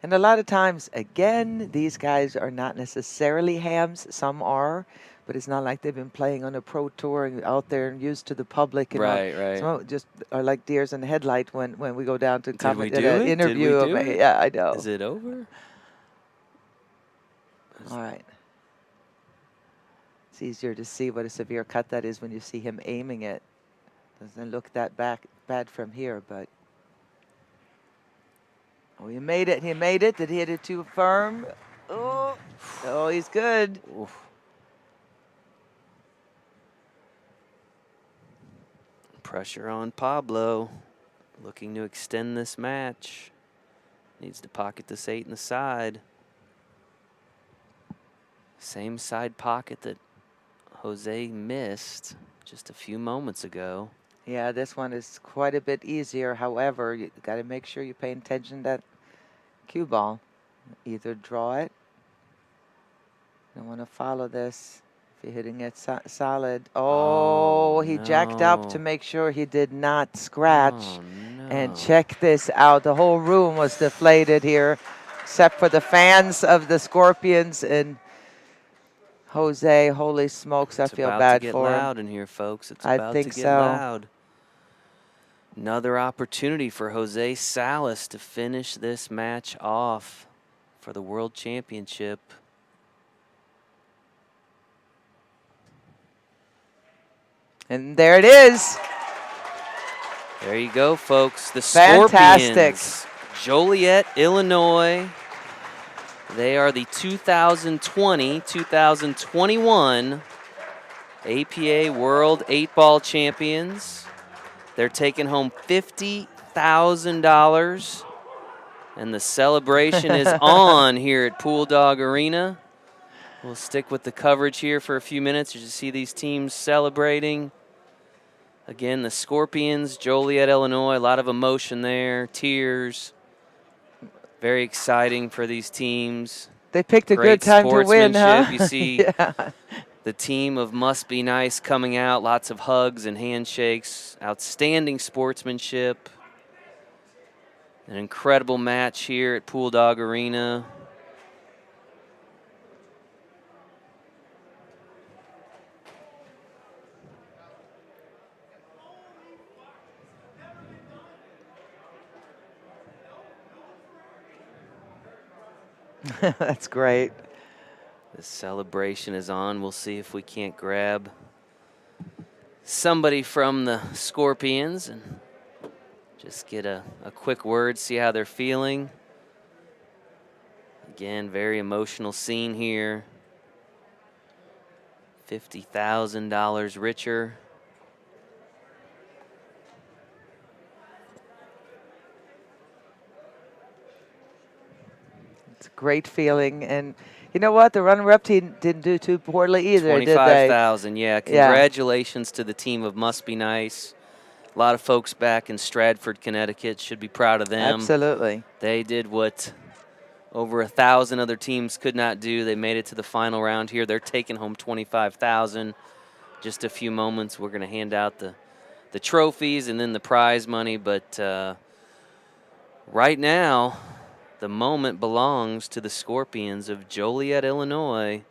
And a lot of times, again, these guys are not necessarily hams. Some are. but it's not like they've been playing on a pro tour and out there and used to the public. And Right, right. Some just are like deers in the headlight when we go down to we do it? interview Did we them. do it? Yeah, I know. Is it over? All right. It's easier to see what a severe cut that is when you see him aiming it. Doesn't look that bad from here, but. Oh, he made it. He made it. Did he hit it too firm? Oh, oh, he's good. Oof. Pressure on Pablo. Looking to extend this match. Needs to pocket this 8 in the side. Same side pocket that Jose missed just a few moments ago. Yeah, this one is quite a bit easier. However, you got to make sure you're paying attention to that cue ball. Either draw it. You want to follow this. If you're hitting it solid. Oh, he jacked up to make sure he did not scratch. Oh, no. And check this out. The whole room was deflated here, except for the fans of the Scorpions and Jose. Holy smokes, I feel bad for him. It's about to get loud in here, folks. It's about to get so. loud. Another opportunity for Jose Salas to finish this match off for the World Championship. And there it is. There you go, folks. The Fantastic. Scorpions, Joliet, Illinois. They are the 2020-2021 APA World 8-Ball Champions. They're taking home $50,000. And the celebration is on here at Pool Dog Arena. We'll stick with the coverage here for a few minutes as you see these teams celebrating. Again, the Scorpions, Joliet, Illinois, a lot of emotion there, tears. Very exciting for these teams. They picked a good time to win, huh? You see the team of Must Be Nice coming out, lots of hugs and handshakes, outstanding sportsmanship. An incredible match here at Pool Dog Arena. That's great. The celebration is on. We'll see if we can't grab somebody from the Scorpions and just get a quick word, see how they're feeling. Again, very emotional scene here. $50,000 richer. It's a great feeling. And you know what? The runner-up team didn't do too poorly either, did they? 25,000, yeah. Congratulations to the team of Must Be Nice. A lot of folks back in Stratford, Connecticut should be proud of them. Absolutely. They did what over 1,000 other teams could not do. They made it to the final round here. They're taking home $25,000. Just a few moments, we're going to hand out the trophies and then the prize money. But right now, the moment belongs to the Scorpions of Joliet, Illinois.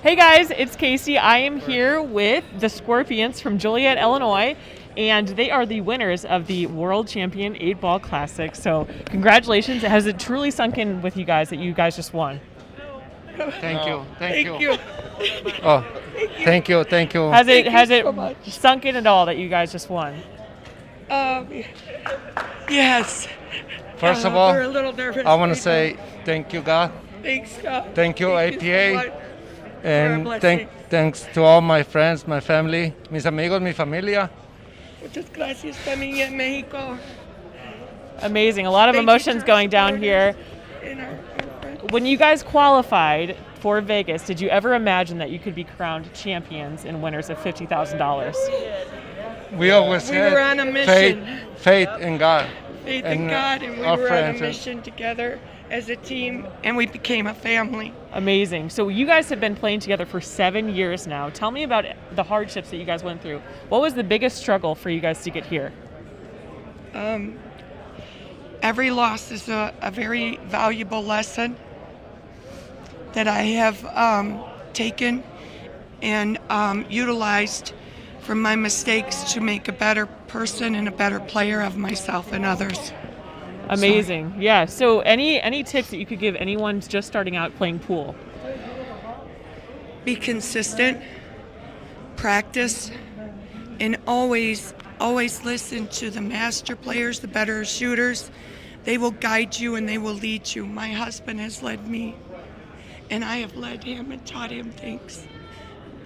Hey guys, it's Casey. I am here with the Scorpions from Joliet, Illinois, and they are the winners of the World Champion 8-Ball Classic. So congratulations. Has it truly sunk in with you guys that you guys just won? Thank you. Thank you. Oh, thank you. Thank you. Has it sunk in at all that you guys just won? Yes. First of all, I want to say thank you, God. Thanks, God. Thank you, Thank you APA. so much. And thanks to all my friends, my family, mis amigos, mi familia. Muchas gracias también en Mexico. Amazing. A lot of emotions going down here. When you guys qualified for Vegas, did you ever imagine that you could be crowned champions and winners of $50,000? We always had were on a mission. faith in God. Faith in God, and we were on a mission together as a team, and we became a family. Amazing. So you guys have been playing together for 7 years now. Tell me about the hardships that you guys went through. What was the biggest struggle for you guys to get here? Every loss is a very valuable lesson that I have taken and utilized from my mistakes to make a better person and a better player of myself and others. Amazing. Yeah. So any tips that you could give anyone just starting out playing pool? Be consistent, practice, and always listen to the master players, the better shooters. They will guide you and they will lead you. My husband has led me, and I have led him and taught him things.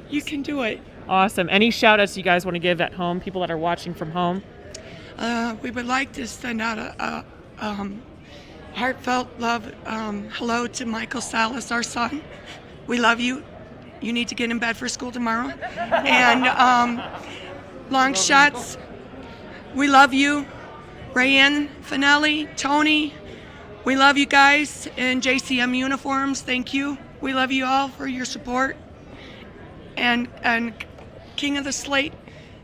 You can do it. Awesome. Any shout outs you guys want to give at home, people that are watching from home? We would like to send out a heartfelt love hello to Michael Salas, our son. We love you. You need to get in bed for school tomorrow. And long shots, we love you. Rayanne, Finelli, Tony, we love you guys. And JCM Uniforms, thank you. We love you all for your support. And King of the Slate,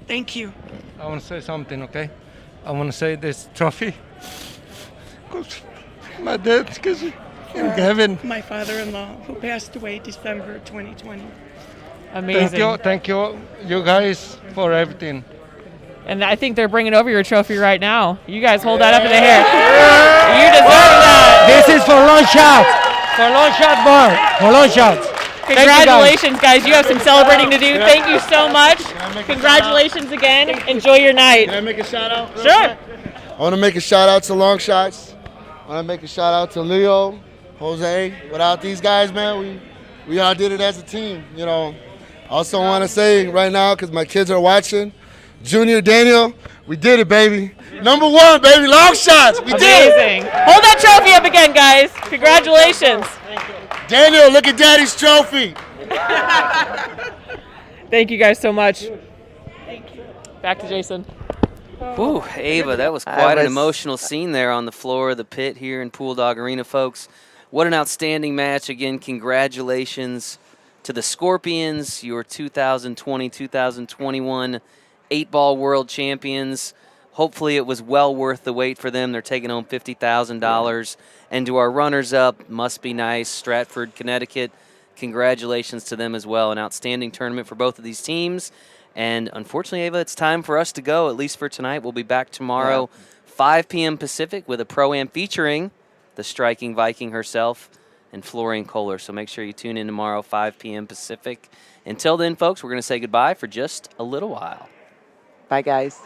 thank you. I want to say something, okay? I want to say this trophy. My dad's in heaven. My father-in-law, who passed away December 2020. Amazing. Thank you guys for everything. And I think they're bringing over your trophy right now. You guys hold that up in the air. You deserve that. This is for long shots. For long shot bar. For long shots. Congratulations, guys. You have some celebrating to do. Thank you so much. Congratulations again. Enjoy your night. Can I make a shout out? Sure. I want to make a shout out to Long Shots. I want to make a shout out to Leo, Jose. Without these guys, man, we all did it as a team. You know. I also want to say right now, because my kids are watching, Junior, Daniel, we did it, baby. Number 1, baby, Long Shots. We did it. Hold that trophy up again, guys. Congratulations. Daniel, look at Daddy's trophy. Thank you guys so much. Thank you. Back to Jason. Ooh, Ava, that was quite an emotional scene there on the floor of the pit here in Pool Dog Arena, folks. What an outstanding match. Again, congratulations to the Scorpions, your 2020-2021 8-ball world champions. Hopefully it was well worth the wait for them. They're taking home $50,000. And to our runners-up, Must Be Nice, Stratford, Connecticut, congratulations to them as well. An outstanding tournament for both of these teams. And unfortunately, Ava, it's time for us to go, at least for tonight. We'll be back tomorrow, 5 p.m. Pacific, with a Pro-Am featuring the striking Viking herself and Florian Kohler. So make sure you tune in tomorrow, 5 p.m. Pacific. Until then, folks, we're going to say goodbye for just a little while. Bye, guys.